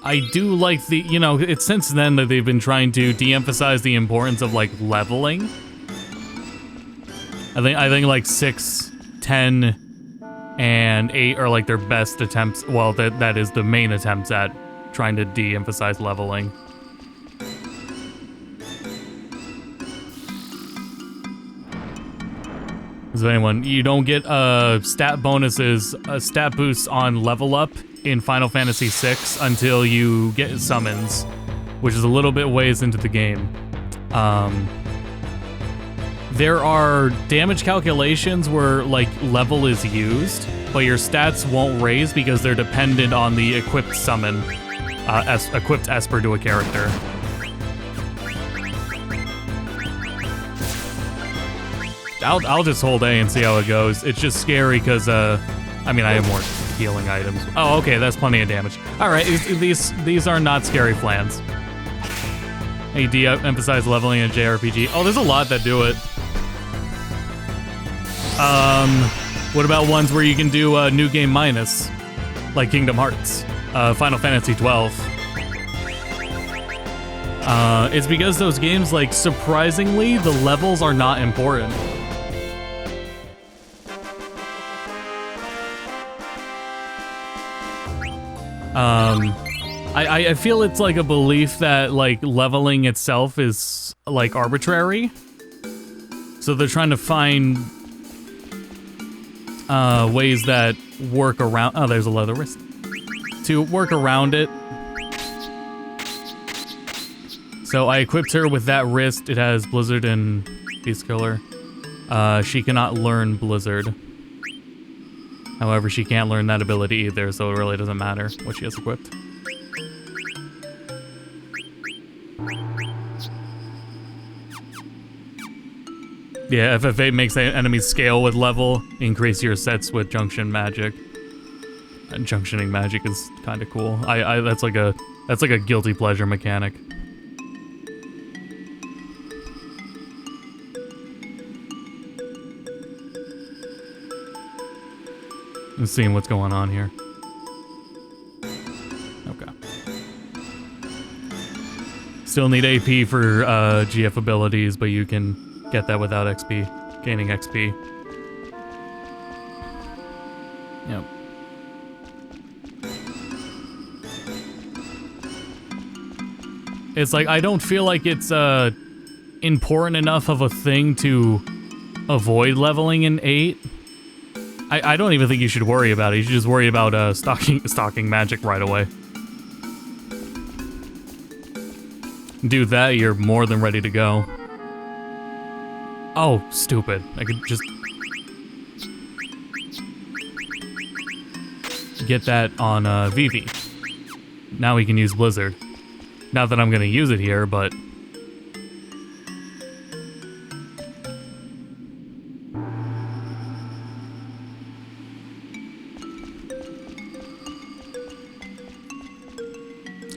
I do like the, you know, it's since then that they've been trying to de-emphasize the importance of, like, leveling. I think like 6, 10, and 8 are like their best attempts. Well, that is the main attempts at trying to de-emphasize leveling. So anyone, you don't get stat bonuses, stat boosts on level up in Final Fantasy VI until you get summons, which is a little bit ways into the game. There are damage calculations where like level is used, but your stats won't raise because they're dependent on the equipped summon, equipped Esper to a character. I'll just hold A and see how it goes. It's just scary because, I mean, I have more healing items. Oh, okay, that's plenty of damage. All right, these are not scary plans. Hey, de-emphasize leveling in a JRPG. Oh, there's a lot that do it. What about ones where you can do new game minus, like Kingdom Hearts, Final Fantasy 12? It's because those games, like, surprisingly, the levels are not important. I feel it's like a belief that like leveling itself is like arbitrary. So they're trying to find ways that work around. Oh, there's a leather wrist. To work around it. So I equipped her with that wrist. It has Blizzard and Beast Killer. She cannot learn Blizzard. However, she can't learn that ability either, so it really doesn't matter what she has equipped. Yeah, FF8 makes enemies scale with level, increase your sets with junction magic. And junctioning magic is kind of cool. That's like a guilty pleasure mechanic. I'm seeing what's going on here. Okay. Still need AP for GF abilities, but you can get that without XP, gaining XP. Yep. It's like, I don't feel like it's important enough of a thing to avoid leveling in 8. I don't even think you should worry about it. You should just worry about stocking magic right away. Do that, you're more than ready to go. Oh, stupid. I could just get that on Vivi. Now we can use Blizzard. Not that I'm gonna use it here, but...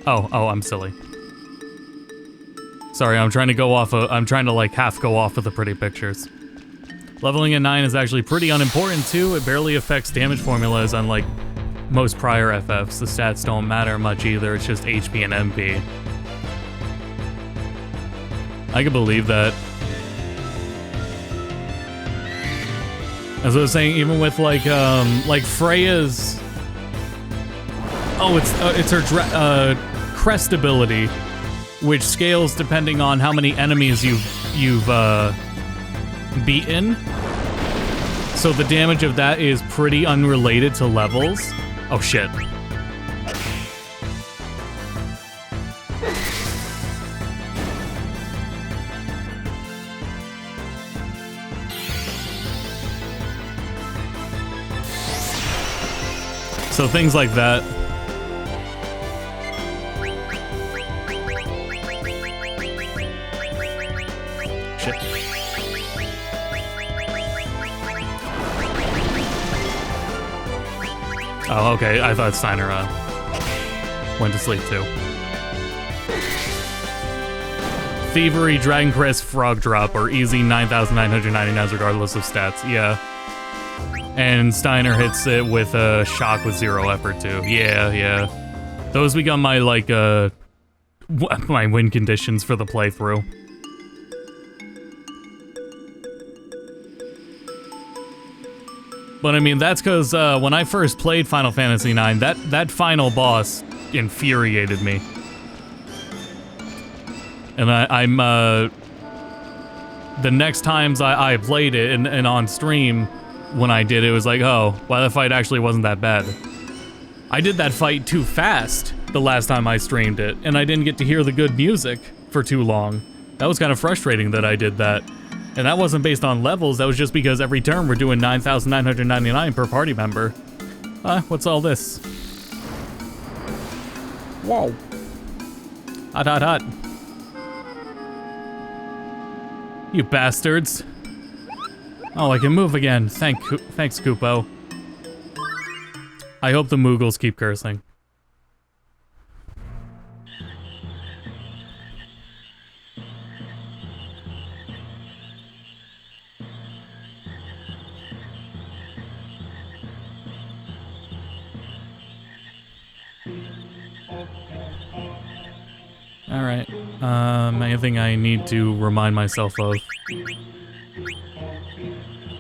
Oh, I'm silly. Sorry, I'm trying to go off of, I'm trying to like half go off of the pretty pictures. Leveling at 9 is actually pretty unimportant too. It barely affects damage formulas unlike most prior FFs. The stats don't matter much either, it's just HP and MP. I can believe that. As I was saying, even with like Freya's... Oh, it's her crest ability, which scales depending on how many enemies you've beaten. So the damage of that is pretty unrelated to levels. Oh shit. So things like that. Shit. Oh, okay. I thought Steiner went to sleep too. Thievery, Dragon Crest, Frog Drop are easy 9,999 regardless of stats. Yeah. And Steiner hits it with a shock with 0 effort too. Yeah. Those become my like my win conditions for the playthrough. But I mean, that's because when I first played Final Fantasy IX, that final boss infuriated me. And I'm the next times I played it and on stream, when I did it was like, oh, well, that fight actually wasn't that bad. I did that fight too fast the last time I streamed it, and I didn't get to hear the good music for too long. That was kind of frustrating that I did that. And that wasn't based on levels, that was just because every turn we're doing 9,999 per party member. What's all this? Whoa. Hot. You bastards. Oh, I can move again. Thanks, Koopo. I hope the Moogles keep cursing. Alright. Anything I need to remind myself of?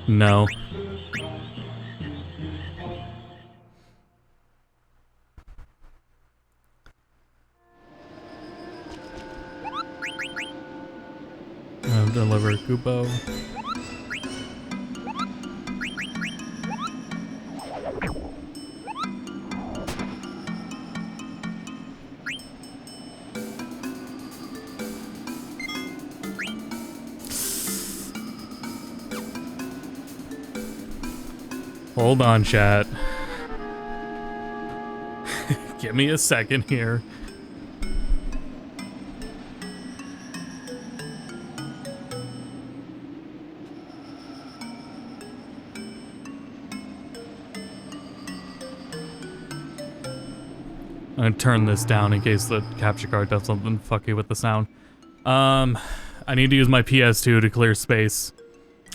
No. Deliver Koopo. Hold on, chat. Give me a second here. I'm gonna turn this down in case the capture card does something fucky with the sound. I need to use my PS2 to clear space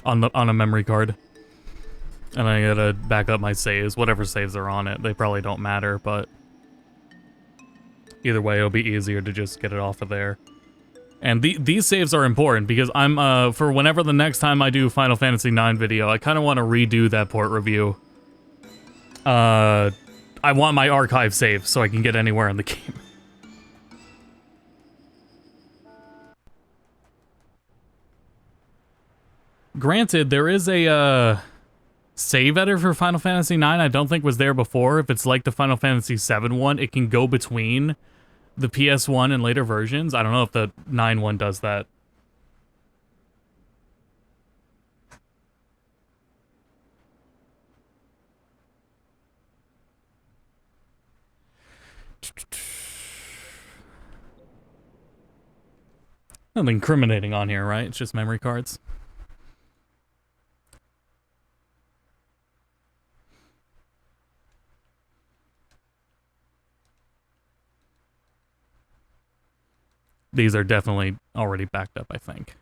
on a memory card. And I gotta back up my saves, whatever saves are on it. They probably don't matter, but either way, it'll be easier to just get it off of there. And these saves are important because I'm, for whenever the next time I do Final Fantasy IX video, I kind of want to redo that port review. I want my archive save so I can get anywhere in the game. Granted, there is a save editor for Final Fantasy IX. I don't think was there before. If it's like the Final Fantasy VII one, it can go between the PS1 and later versions. I don't know if the 9 one does that. Nothing incriminating on here, right? It's just memory cards. These are definitely already backed up, I think.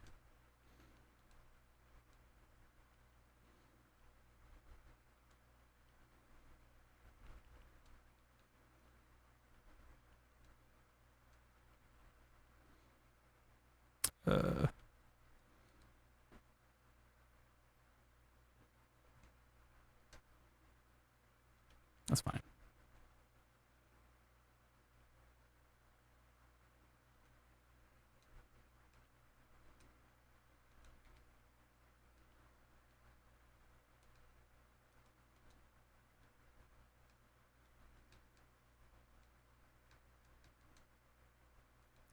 That's fine.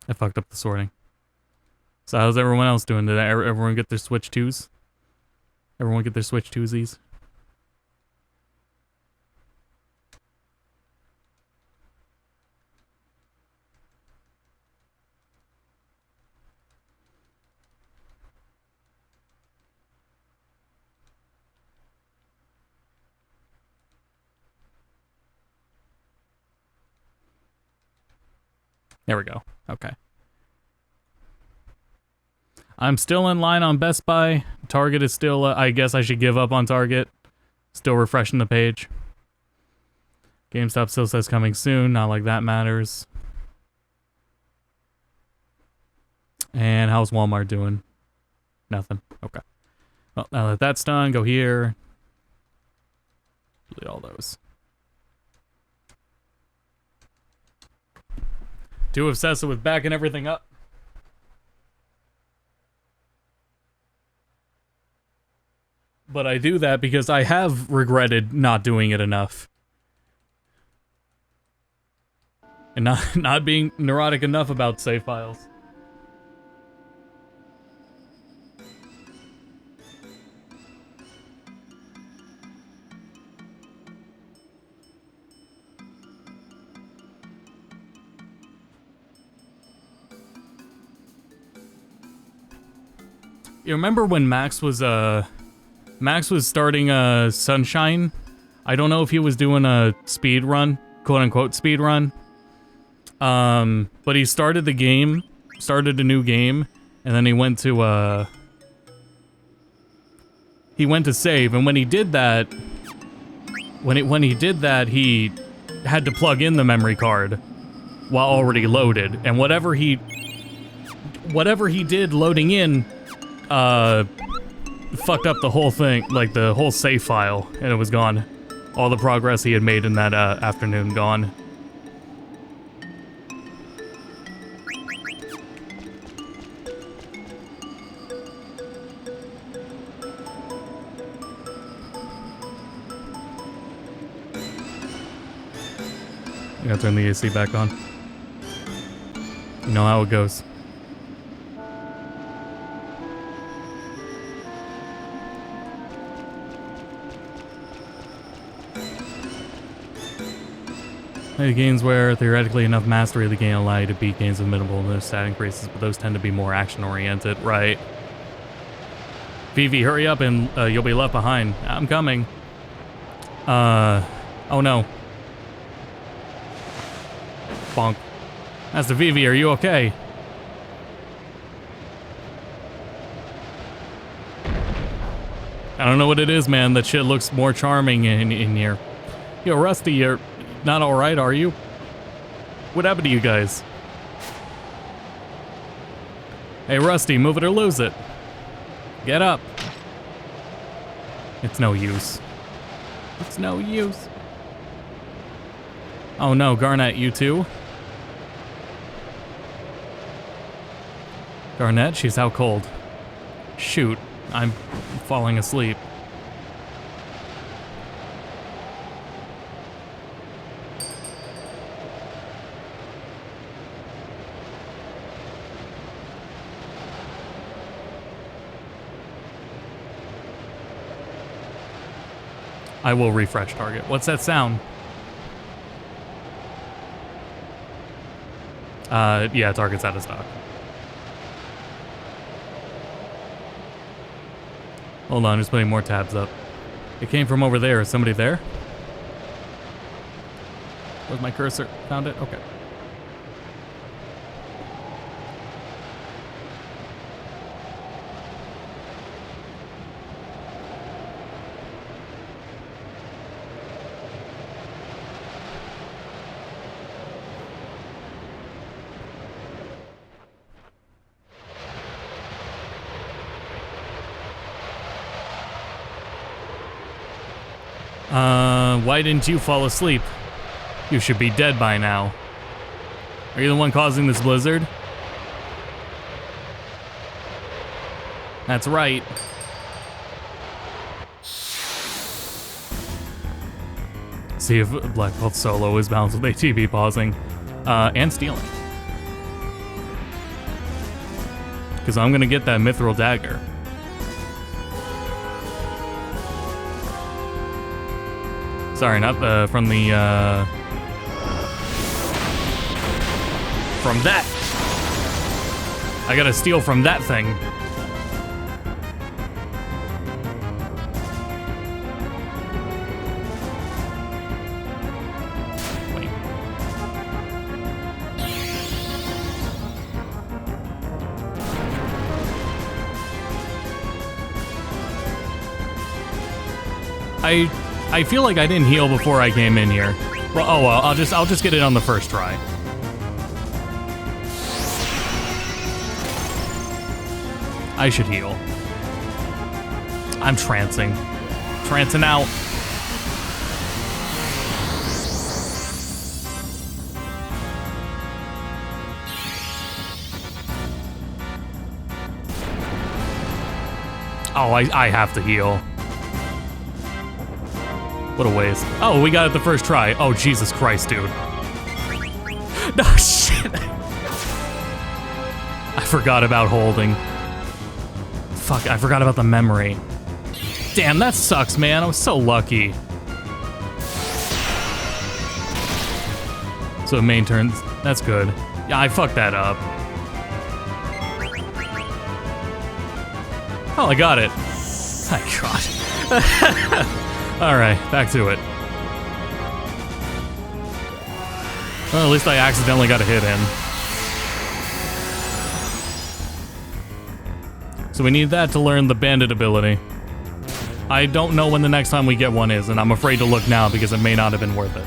I fucked up the sorting. So how's everyone else doing? Did everyone get their Switch 2s? Everyone get their Switch 2s? There we go. Okay. I'm still in line on Best Buy. Target is still, I guess I should give up on Target. Still refreshing the page. GameStop still says coming soon. Not like that matters. And how's Walmart doing? Nothing. Okay. Well, now that that's done, go here. Delete all those. Too obsessive with backing everything up. But I do that because I have regretted not doing it enough. And not being neurotic enough about save files. You remember when Max was starting Sunshine? I don't know if he was doing a speed run, quote unquote speed run. But he started the game, started a new game, and then he went to save, and when he did that, he had to plug in the memory card while already loaded, and whatever he did loading in, fucked up the whole thing, like the whole save file, and it was gone. All the progress he had made in that afternoon gone. I gotta turn the AC back on. You know how it goes. The games where theoretically enough mastery of the game allow you to beat games with minimal stat increases, but those tend to be more action-oriented, right? Vivi, hurry up and you'll be left behind. I'm coming. Oh no. Bonk. Master Vivi, are you okay? I don't know what it is, man. That shit looks more charming in here. Yo, Rusty, you're not alright, are you? What happened to you guys? Hey, Rusty, move it or lose it. Get up. It's no use. It's no use. Oh no, Garnet, you too? Garnet, she's out cold. Shoot. I'm falling asleep. I will refresh target. What's that sound? Yeah, target's out of stock. Hold on, just putting more tabs up. It came from over there. Is somebody there? Where's my cursor? Found it? Okay. Why didn't you fall asleep? You should be dead by now. Are you the one causing this blizzard? That's right. See if Black Belt Solo is balanced with ATB pausing. And stealing. Because I'm gonna get that Mithril Dagger. Sorry, not from the, from that. I gotta steal from that thing. Wait. I feel like I didn't heal before I came in here. Well, oh well, I'll just get it on the first try. I should heal. I'm trancing. Trancing out. Oh, I have to heal. What a waste. Oh, we got it the first try. Oh, Jesus Christ, dude. No, shit. I forgot about holding. Fuck, I forgot about the memory. Damn, that sucks, man. I was so lucky. So main turns. That's good. Yeah, I fucked that up. Oh, I got it. My God. Alright, back to it. Well, at least I accidentally got a hit in. So we need that to learn the bandit ability. I don't know when the next time we get one is, and I'm afraid to look now because it may not have been worth it.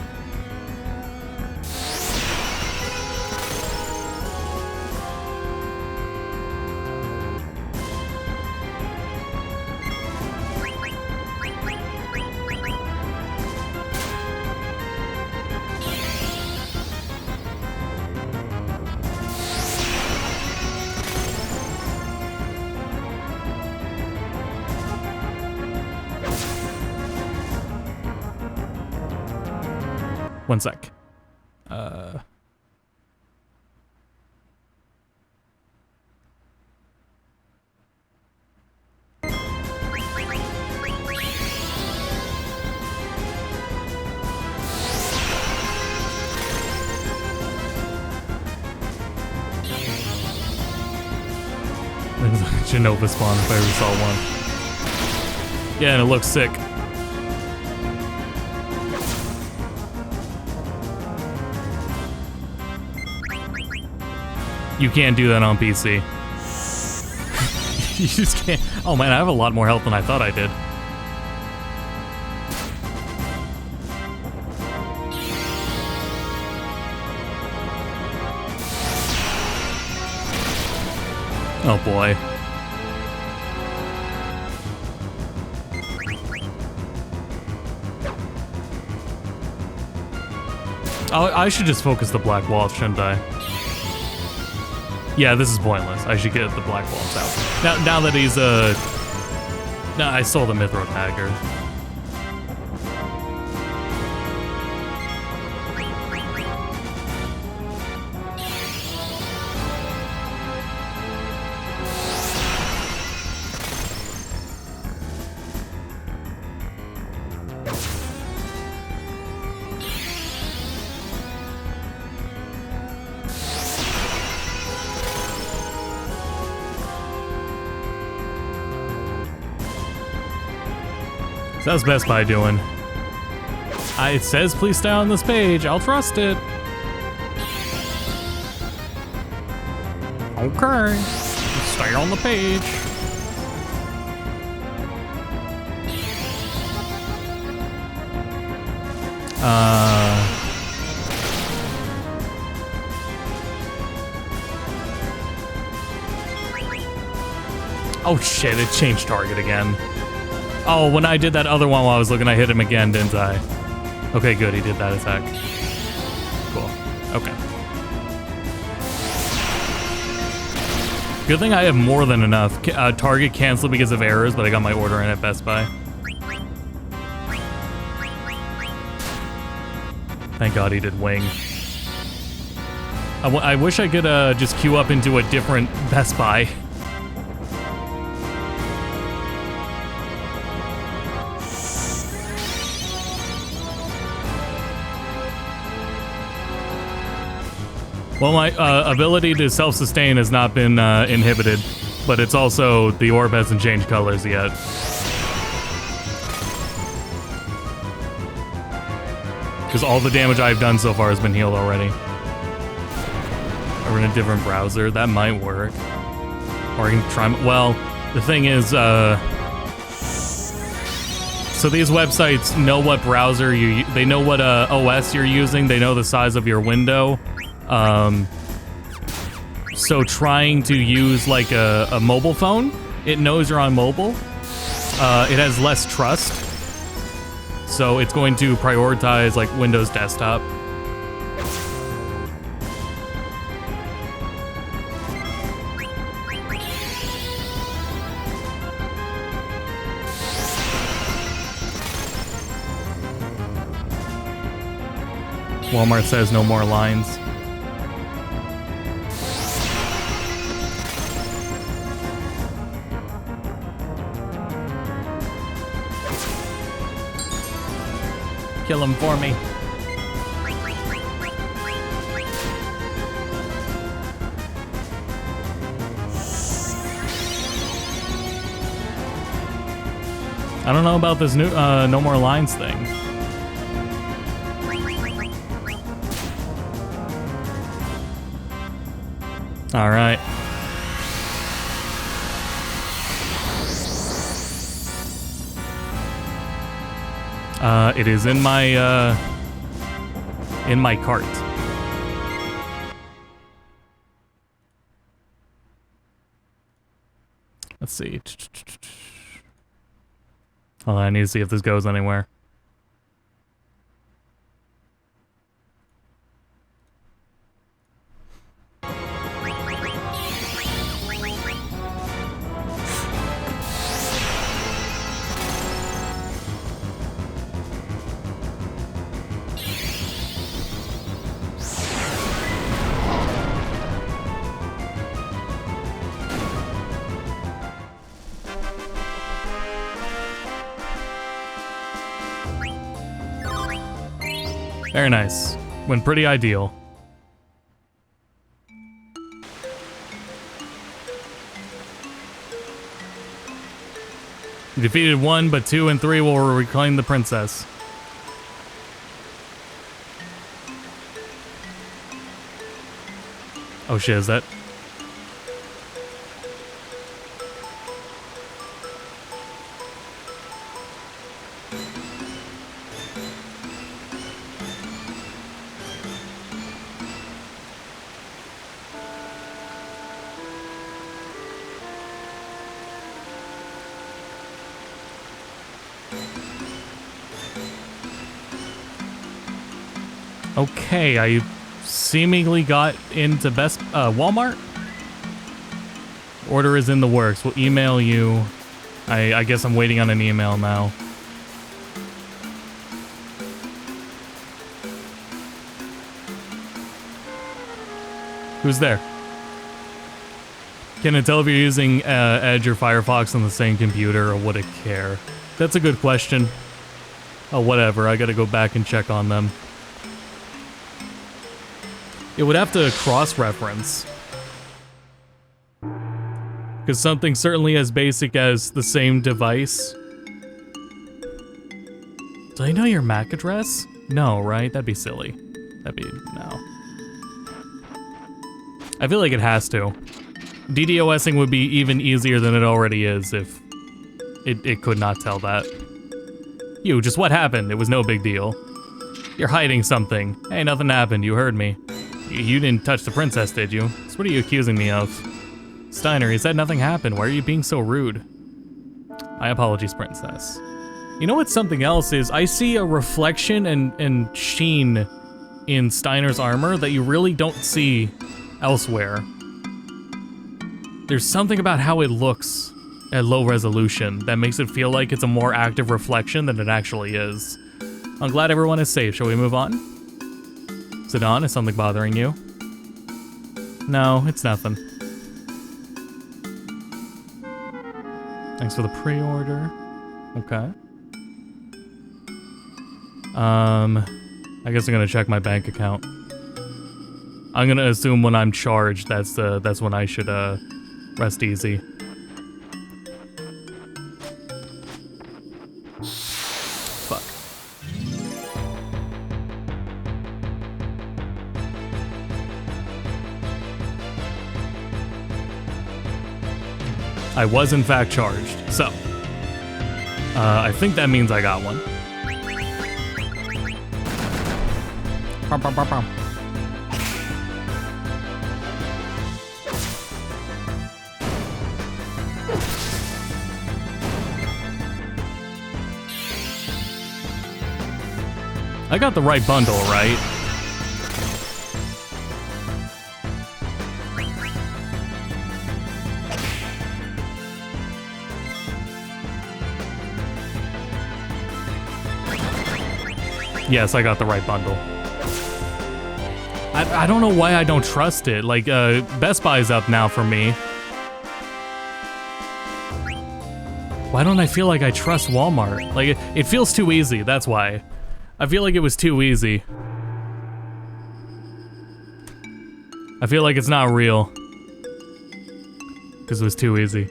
One sec. Genova spawn if I ever saw one. Yeah, and it looks sick. You can't do that on PC. You just can't. Oh man, I have a lot more health than I thought I did. Oh boy. I should just focus the black wall, shouldn't I? Yeah, this is pointless. I should get the black walls out. Now that he's No, I stole the Mithril dagger. So how's Best Buy doing? It says please stay on this page. I'll trust it. Okay. Stay on the page. Oh shit, it changed target again. Oh, when I did that other one while I was looking, I hit him again, didn't I? Okay, good, he did that attack. Cool. Okay. Good thing I have more than enough. Target canceled because of errors, but I got my order in at Best Buy. Thank God he did wing. I wish I could just queue up into a different Best Buy. Well, my ability to self-sustain has not been inhibited, but it's also, the orb hasn't changed colors yet. Because all the damage I've done so far has been healed already. Or in a different browser, that might work. Or I can try, well, the thing is, so these websites know what browser they know what OS you're using, they know the size of your window. So trying to use like a mobile phone, it knows you're on mobile. It has less trust. So it's going to prioritize like Windows desktop. Walmart says no more lines. Kill him for me. I don't know about this new no more lines thing. All right. It is in my cart. Let's see. Hold on, I need to see if this goes anywhere. Very nice. Went pretty ideal. You defeated 1, but 2 and 3 will reclaim the princess. Oh shit, is that? Okay, I seemingly got into Walmart. Order is in the works. We'll email you. I guess I'm waiting on an email now. Who's there? Can it tell if you're using Edge or Firefox on the same computer, or would it care? That's a good question. Oh, whatever. I gotta go back and check on them. It would have to cross-reference. Because something certainly as basic as the same device. Do I know your MAC address? No, right? That'd be silly. No. I feel like it has to. DDoSing would be even easier than it already is if it could not tell that. You, just what happened? It was no big deal. You're hiding something. Hey, nothing happened. You heard me. You didn't touch the princess, did you? So what are you accusing me of? Steiner, he said nothing happened. Why are you being so rude? My apologies, princess. You know what something else is? I see a reflection and sheen in Steiner's armor that you really don't see elsewhere. There's something about how it looks at low resolution that makes it feel like it's a more active reflection than it actually is. I'm glad everyone is safe. Shall we move on? Zidane, is something bothering you? No, it's nothing. Thanks for the pre-order. Okay. I guess I'm gonna check my bank account. I'm gonna assume when I'm charged, that's when I should rest easy. Fuck. I was in fact charged, so I think that means I got one. Bum, bum, bum, bum. I got the right bundle, right? Yes, I got the right bundle. I don't know why I don't trust it. Like, Best Buy's up now for me. Why don't I feel like I trust Walmart? Like, it feels too easy, that's why. I feel like it was too easy. I feel like it's not real. Because it was too easy.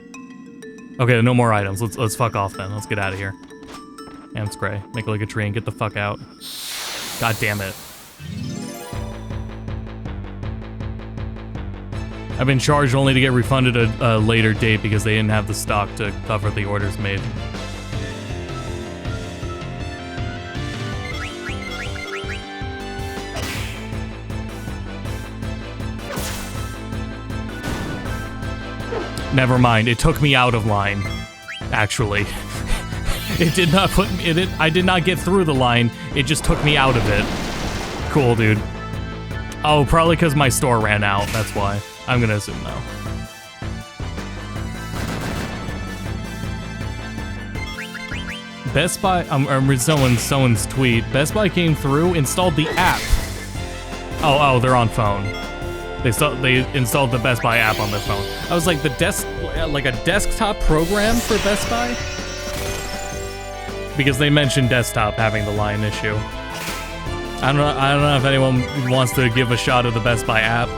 Okay, no more items. Let's fuck off then. Let's get out of here. Amp spray. Make it like a tree and get the fuck out. God damn it. I've been charged only to get refunded a later date because they didn't have the stock to cover the orders made. Never mind, it took me out of line, actually. It did not put me, I did not get through the line, it just took me out of it. Cool, dude. Oh, probably because my store ran out, that's why. I'm gonna assume no. Best Buy, I'm reading someone's tweet. Best Buy came through, installed the app. Oh, they're on phone. They installed the Best Buy app on their phone. I was like, like a desktop program for Best Buy? Because they mentioned desktop having the line issue. I don't know if anyone wants to give a shot of the Best Buy app.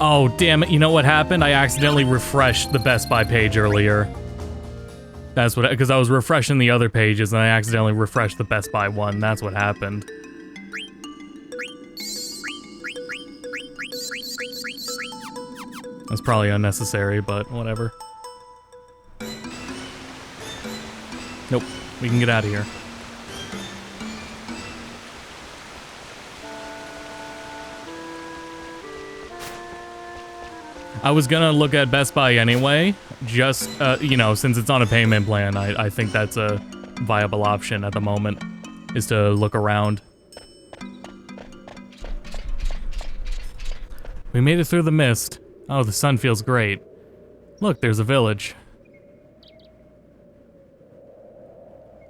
Oh, damn it. You know what happened? I accidentally refreshed the Best Buy page earlier. That's what, because I was refreshing the other pages and I accidentally refreshed the Best Buy one. That's what happened. That's probably unnecessary, but whatever. Nope. We can get out of here. I was gonna look at Best Buy anyway, just, you know, since it's on a payment plan, I think that's a viable option at the moment. is to look around. We made it through the mist. Oh, the sun feels great. Look, there's a village.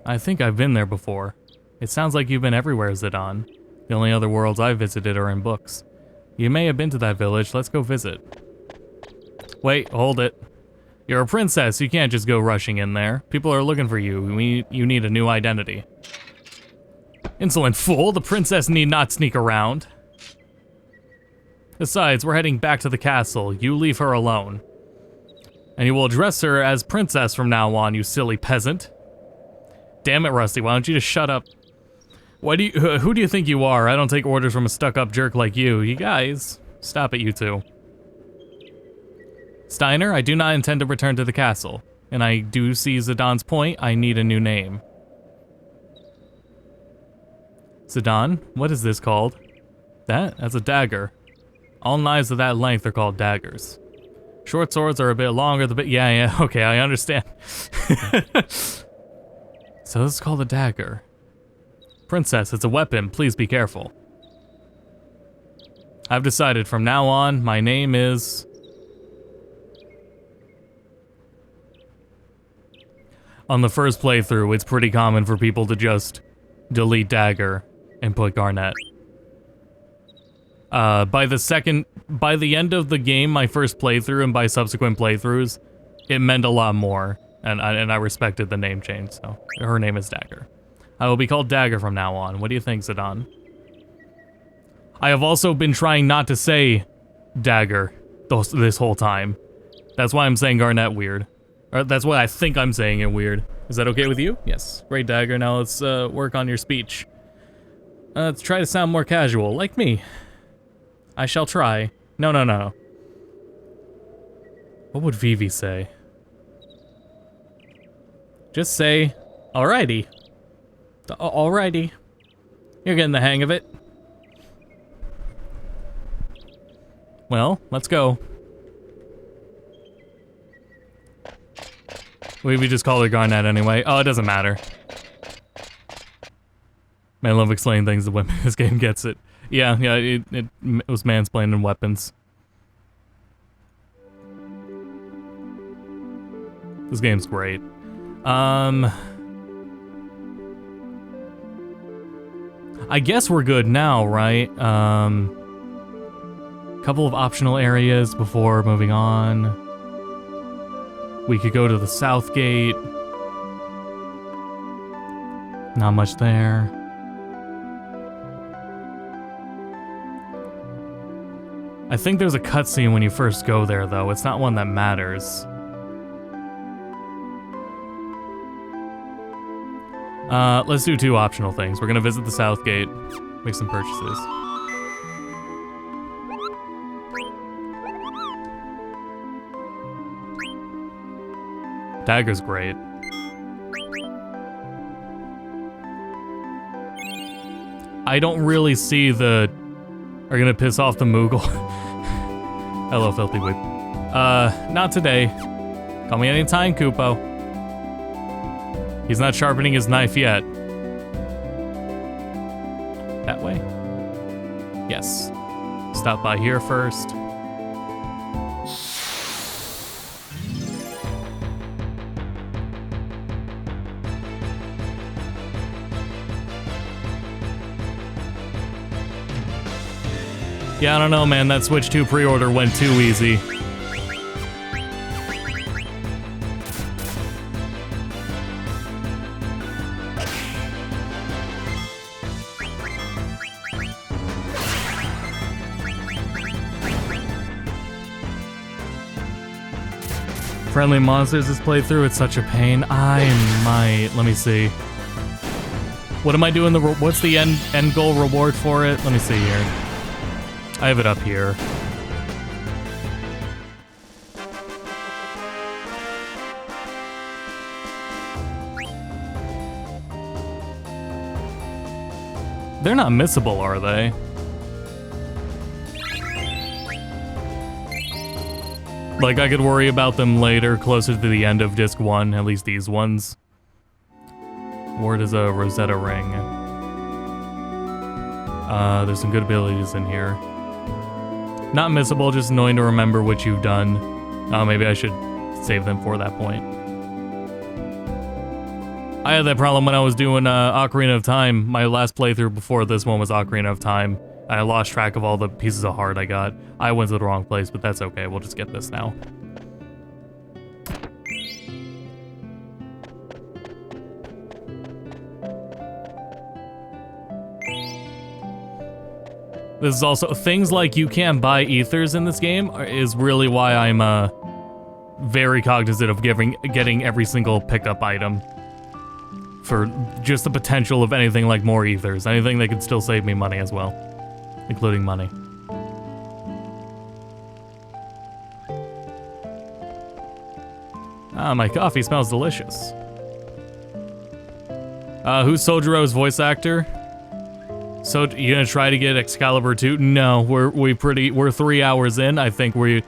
I think I've been there before. It sounds like you've been everywhere, Zidane. The only other worlds I've visited are in books. You may have been to that village. Let's go visit. Wait, hold it. You're a princess. You can't just go rushing in there. People are looking for you. You need a new identity. Insolent fool. The princess need not sneak around. Besides, we're heading back to the castle. You leave her alone. And you will address her as princess from now on, you silly peasant. Damn it, Rusty. Why don't you just shut up? Who do you think you are? I don't take orders from a stuck-up jerk like you. You guys, stop it, you two. Steiner, I do not intend to return to the castle. And I do see Zidane's point. I need a new name. Zidane, what is this called? That's a dagger. All knives of that length are called daggers. Short swords are a bit longer, yeah, okay, I understand. So this is called a dagger. Princess, it's a weapon, please be careful. I've decided from now on, my name is... On the first playthrough, it's pretty common for people to just delete dagger and put Garnet. By the end of the game, my first playthrough, and by subsequent playthroughs, it meant a lot more, and I respected the name change, so her name is Dagger. I will be called Dagger from now on. What do you think, Zidane? I have also been trying not to say Dagger this whole time. That's why I'm saying Garnet weird. Or that's why I think I'm saying it weird. Is that okay with you? Yes. Great, Dagger. Now let's work on your speech. Let's try to sound more casual, like me. I shall try. No. What would Vivi say? Just say, alrighty. Alrighty. You're getting the hang of it. Well, let's go. We just call her Garnet anyway. Oh, it doesn't matter. Man, I love explaining things to women. This game gets it. Yeah, it was mansplaining weapons. This game's great. I guess we're good now, right? Couple of optional areas before moving on. We could go to the South Gate. Not much there. I think there's a cutscene when you first go there, though. It's not one that matters. Let's do two optional things. We're gonna visit the South Gate, make some purchases. Dagger's great. I don't really see the... Are gonna piss off the Moogle. Hello, Filthy Whip. Not today. Call me anytime, Kupo. He's not sharpening his knife yet. That way? Yes. Stop by here first. Yeah, I don't know, man. That Switch 2 pre-order went too easy. Friendly monsters this playthrough, it's such a pain. I might... Let me see. What am I doing? What's the end goal reward for it? Let me see here. I have it up here. They're not missable, are they? Like, I could worry about them later, closer to the end of Disc 1, at least these ones. Where does a Rosetta ring? There's some good abilities in here. Not missable, just annoying to remember what you've done. Oh, maybe I should save them for that point. I had that problem when I was doing Ocarina of Time. My last playthrough before this one was Ocarina of Time. I lost track of all the pieces of heart I got. I went to the wrong place, but that's okay. We'll just get this now. This is also, things like you can't buy ethers in this game is really why I'm very cognizant of getting every single pickup item. For just the potential of anything like more ethers. Anything that could still save me money as well. Including money. Ah, my coffee smells delicious. Who's Sojiro's voice actor? So you gonna try to get Excalibur 2? No, we're 3 hours in. I think we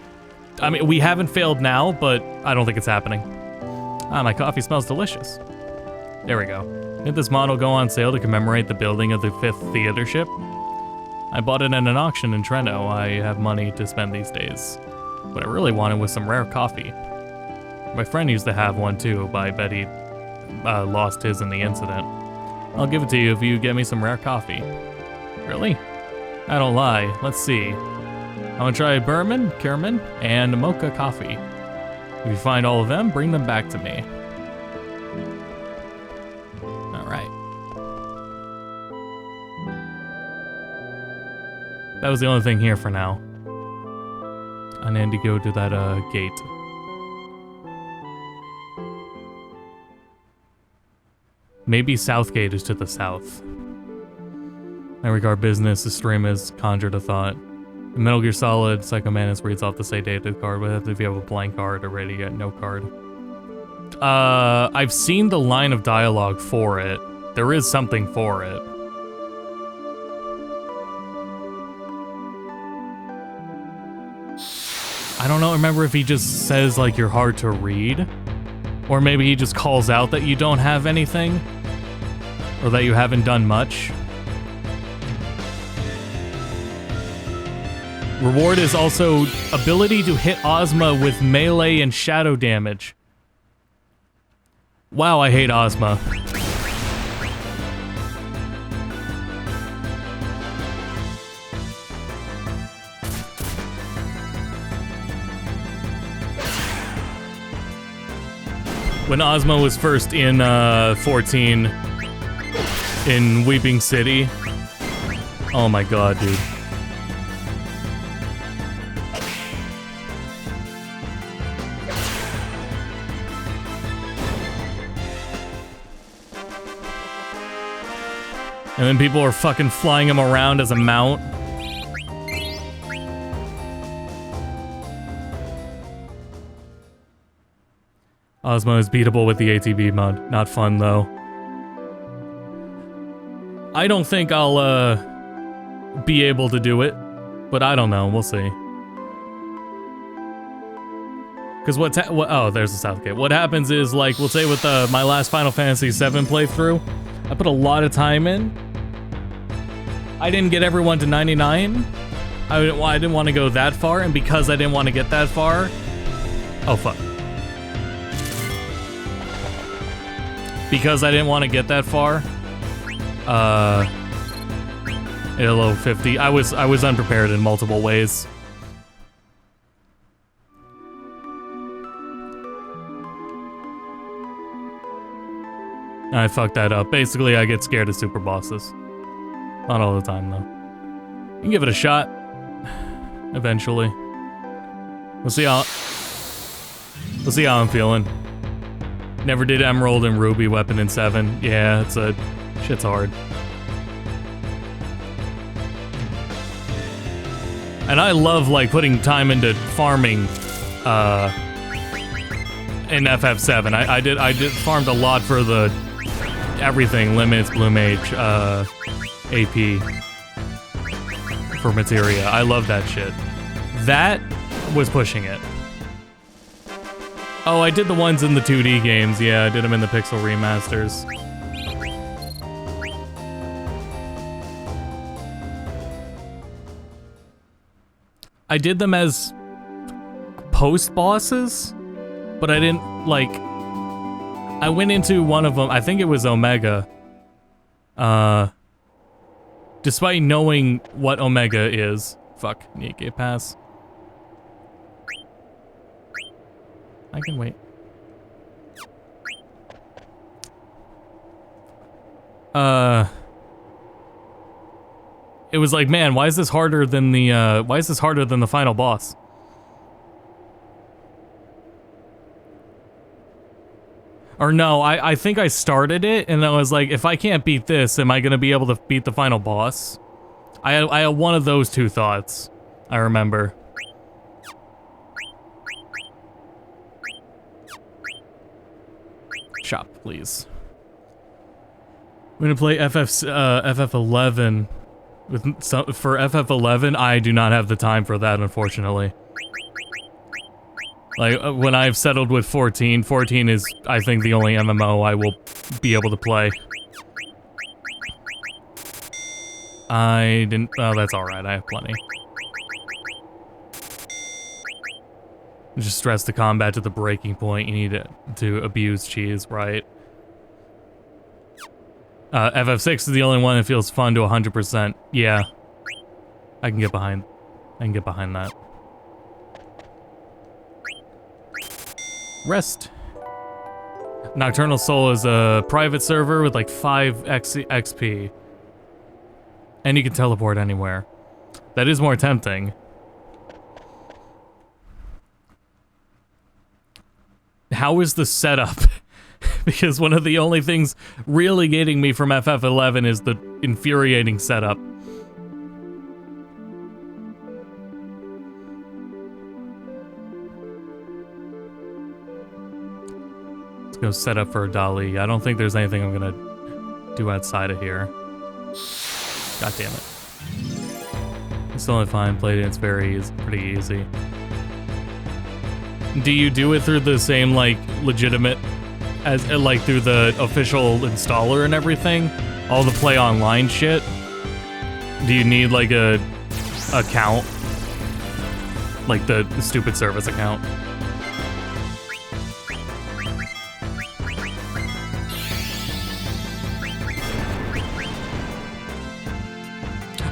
haven't failed now, but I don't think it's happening. Ah, my coffee smells delicious. There we go. Did this model go on sale to commemorate the building of the 5th theater ship? I bought it at an auction in Trento. I have money to spend these days. What I really wanted was some rare coffee. My friend used to have one too, but I bet he lost his in the incident. I'll give it to you if you get me some rare coffee. Really? I don't lie. Let's see. I'm gonna try Burman, Kerman, and Mocha coffee. If you find all of them, bring them back to me. Alright. That was the only thing here for now. I need to go to that gate. Maybe Southgate is to the south. I regard business, the stream has conjured a thought. In Metal Gear Solid, Psycho Mantis reads off the say data card, but if you have a blank card already, you get no card. I've seen the line of dialogue for it. There is something for it. I don't know, remember if he just says, like, you're hard to read? Or maybe he just calls out that you don't have anything? Or that you haven't done much? Reward is also ability to hit Ozma with melee and shadow damage. Wow, I hate Ozma. When Ozma was first in 14 in Weeping City. Oh my god, dude. And then people are fucking flying him around as a mount. Ozma is beatable with the ATB mod. Not fun, though. I don't think I'll, be able to do it. But I don't know. We'll see. Because oh, there's the Southgate. What happens is, like, we'll say with my last Final Fantasy VII playthrough, I put a lot of time in. I didn't get everyone to 99. I didn't want to go that far, and because I didn't want to get that far... Oh, fuck. Because I didn't want to get that far, Halo 50, I was unprepared in multiple ways. I fucked that up. Basically, I get scared of super bosses. Not all the time, though. You can give it a shot. Eventually. We'll see how I'm feeling. Never did Emerald and Ruby weapon in 7. Yeah, shit's hard. And I love, like, putting time into farming, in FF7. I did farmed a lot for the everything, limits, blue mage, AP for materia. I love that shit. That was pushing it. Oh, I did the ones in the 2D games. Yeah, I did them in the Pixel remasters. I did them as post bosses, but I didn't like. I went into one of them. I think it was Omega. Despite knowing what Omega is, fuck, need gate pass. I can wait. It was like, man, why is this harder than the final boss? Or no, I think I started it and I was like, if I can't beat this, am I gonna be able to beat the final boss? I had one of those two thoughts, I remember. Shop, please. I'm gonna play FF11. For FF11, I do not have the time for that, unfortunately. Like, when I've settled with 14, 14 is, I think, the only MMO I will be able to play. I didn't... Oh, that's alright, I have plenty. Just stress the combat to the breaking point. You need to abuse cheese, right? FF6 is the only one that feels fun to 100%. Yeah. I can get behind that. Rest. Nocturnal Soul is a private server with like 5 XP. And you can teleport anywhere. That is more tempting. How is the setup? Because one of the only things really getting me from FF11 is the infuriating setup. Let's go set up for Dali. I don't think there's anything I'm gonna do outside of here. God damn it. It's only fine, played it, it's pretty easy. Do you do it through the same, like, legitimate, as like through the official installer and everything? All the play online shit? Do you need, like, a account? Like the stupid service account?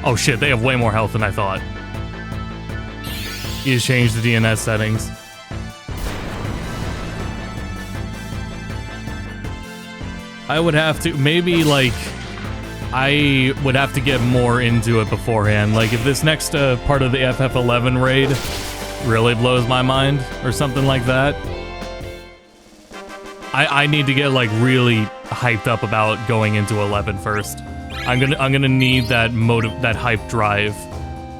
Oh shit, they have way more health than I thought. You just changed the DNS settings. I would have to, maybe like, I would have to get more into it beforehand. Like if this next part of the FF11 raid really blows my mind or something like that, I need to get like really hyped up about going into 11 first. I'm gonna need that that hype drive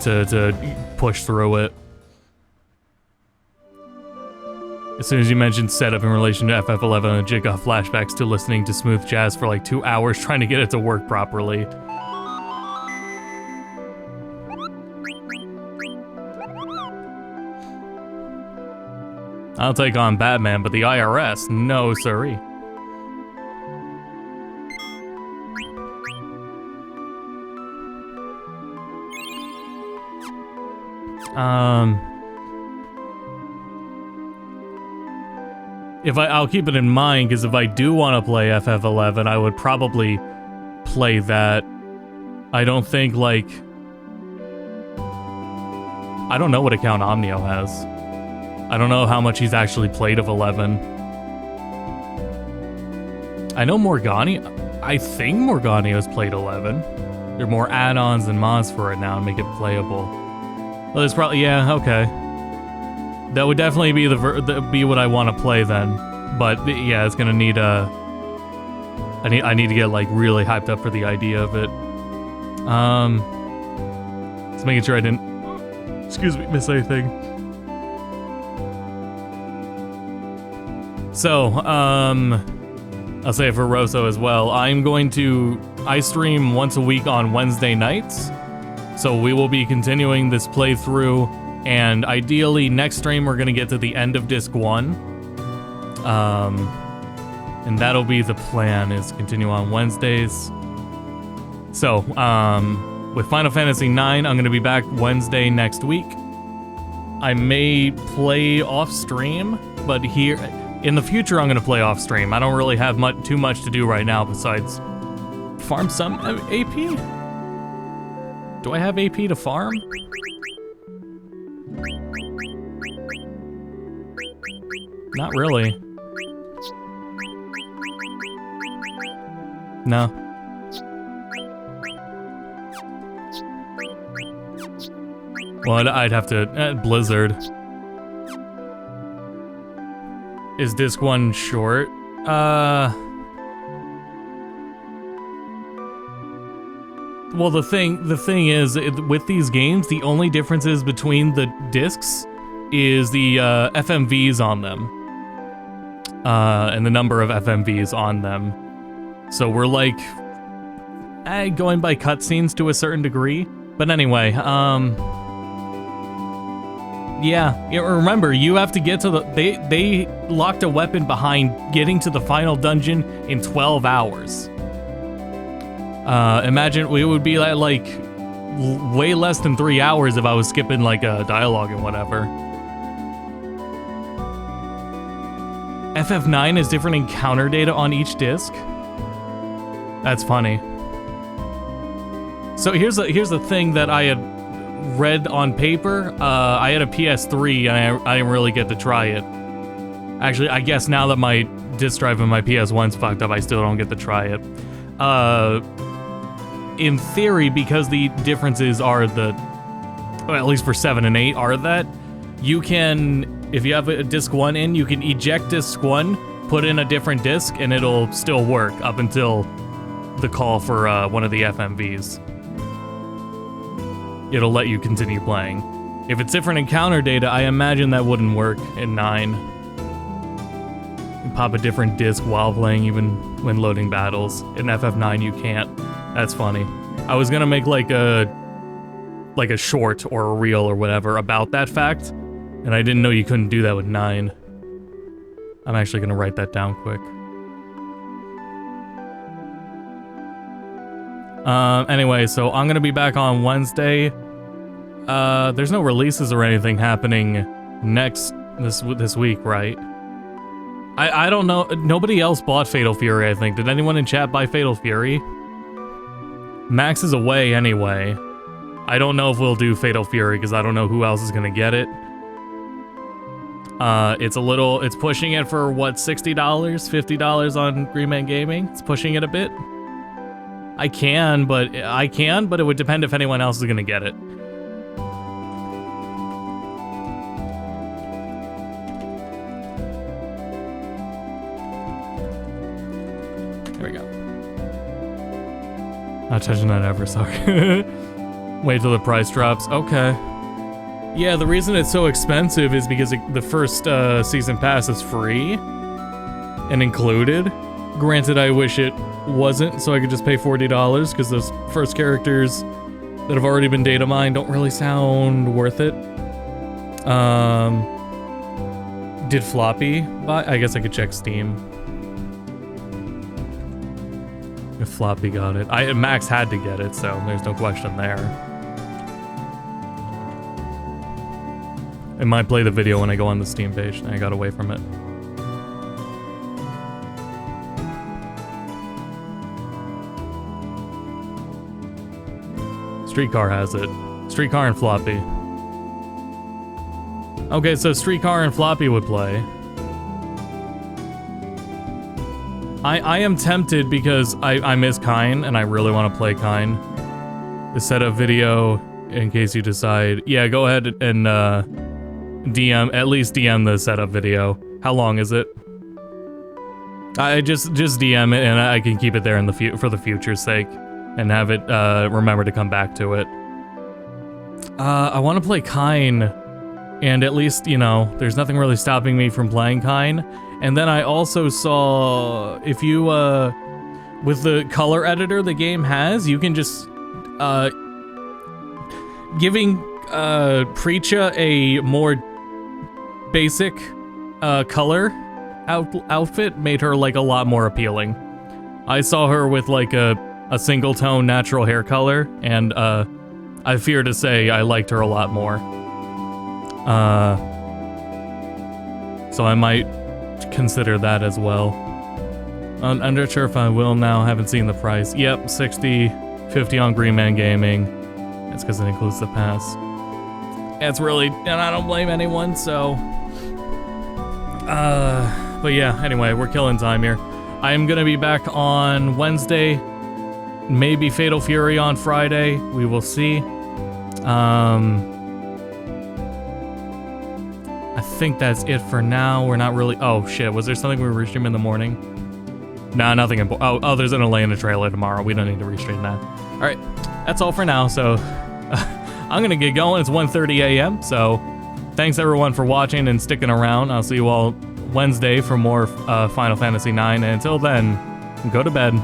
to push through it. As soon as you mentioned setup in relation to FF11, a jig off flashbacks to listening to smooth jazz for like 2 hours trying to get it to work properly. I'll take on Batman, but the IRS, no siree. I'll keep it in mind, because if I do want to play FF11, I would probably play that. I don't think, like... I don't know what account Omnio has. I don't know how much he's actually played of 11. I know Morgani... I think Morganio's played 11. There are more add-ons and mods for it now to make it playable. Well, there's probably... Yeah, okay. That would definitely be be what I want to play then. But yeah, it's gonna need I need to get like really hyped up for the idea of it. Just making sure I didn't, excuse me, miss anything. So, I'll say it for Rosso as well. I stream once a week on Wednesday nights. So we will be continuing this playthrough, and ideally next stream we're gonna get to the end of Disc 1. And that'll be the plan, is continue on Wednesdays. So, with Final Fantasy IX, I'm gonna be back Wednesday next week. I may play off stream, but here in the future I'm gonna play off stream. I don't really have too much to do right now besides farm some AP. Do I have AP to farm? Not really. No. Well, I'd have to... Blizzard. Is disc 1 short? Well, the thing is, with these games, the only differences between the discs is the FMVs on them. And the number of FMVs on them. So we're like going by cutscenes to a certain degree. But anyway, yeah, remember, you have to get to the... They locked a weapon behind getting to the final dungeon in 12 hours. Imagine, it would be like way less than 3 hours if I was skipping like a dialogue and whatever. FF9 is different encounter data on each disc? That's funny. So here's the thing that I had read on paper. I had a PS3 and I didn't really get to try it. Actually, I guess now that my disc drive and my PS1's fucked up, I still don't get to try it. In theory, because the differences are well, at least for 7 and 8, are that you can... If you have a disc 1 in, you can eject disc 1, put in a different disc, and it'll still work up until the call for one of the FMVs. It'll let you continue playing. If it's different encounter data, I imagine that wouldn't work in 9. You can pop a different disc while playing, even when loading battles. In FF9, you can't. That's funny. I was gonna make like a short or a reel or whatever about that fact. And I didn't know you couldn't do that with 9. I'm actually gonna write that down quick. Anyway, so I'm gonna be back on Wednesday. There's no releases or anything happening this week, right? I don't know. Nobody else bought Fatal Fury, I think. Did anyone in chat buy Fatal Fury? Max is away anyway. I don't know if we'll do Fatal Fury because I don't know who else is gonna get it. It's pushing it for what, $60, $50 on Green Man Gaming? It's pushing it a bit. I can, but it would depend if anyone else is gonna get it. There we go. Not touching that ever, sorry. Wait till the price drops. Okay. Yeah, the reason it's so expensive is because the first season pass is free and included. Granted, I wish it wasn't, so I could just pay $40 because those first characters that have already been data mined don't really sound worth it. Did Floppy buy? I guess I could check Steam. If Floppy got it. Max had to get it, so there's no question there. I might play the video when I go on the Steam page. I got away from it. Streetcar has it. Streetcar and Floppy. Okay, so Streetcar and Floppy would play. I am tempted because I miss Kine and I really want to play Kine. The setup video, in case you decide. Yeah, go ahead and at least DM the setup video. How long is it? I just DM it and I can keep it there in for the future's sake and have it remember to come back to it. I want to play Kine, and at least, you know, there's nothing really stopping me from playing Kine. And then I also saw if you with the color editor the game has, you can just giving Preacha a more basic color outfit made her like a lot more appealing. I saw her with like a single tone natural hair color, and I fear to say I liked her a lot more. So I might consider that as well. I'm not sure if I will now. Haven't seen the price. Yep, $60.50 on Green Man Gaming. That's because it includes the pass. It's really, and I don't blame anyone. So, but yeah. Anyway, we're killing time here. I'm gonna be back on Wednesday. Maybe Fatal Fury on Friday. We will see. I think that's it for now. We're not really. Oh shit! Was there something we were restreaming in the morning? Nah, nothing important. Oh, there's an Elena trailer tomorrow. We don't need to restream that. All right, that's all for now. So I'm gonna get going. It's 1:30 a.m. So thanks everyone for watching and sticking around. I'll see you all Wednesday for more Final Fantasy IX. And until then, go to bed.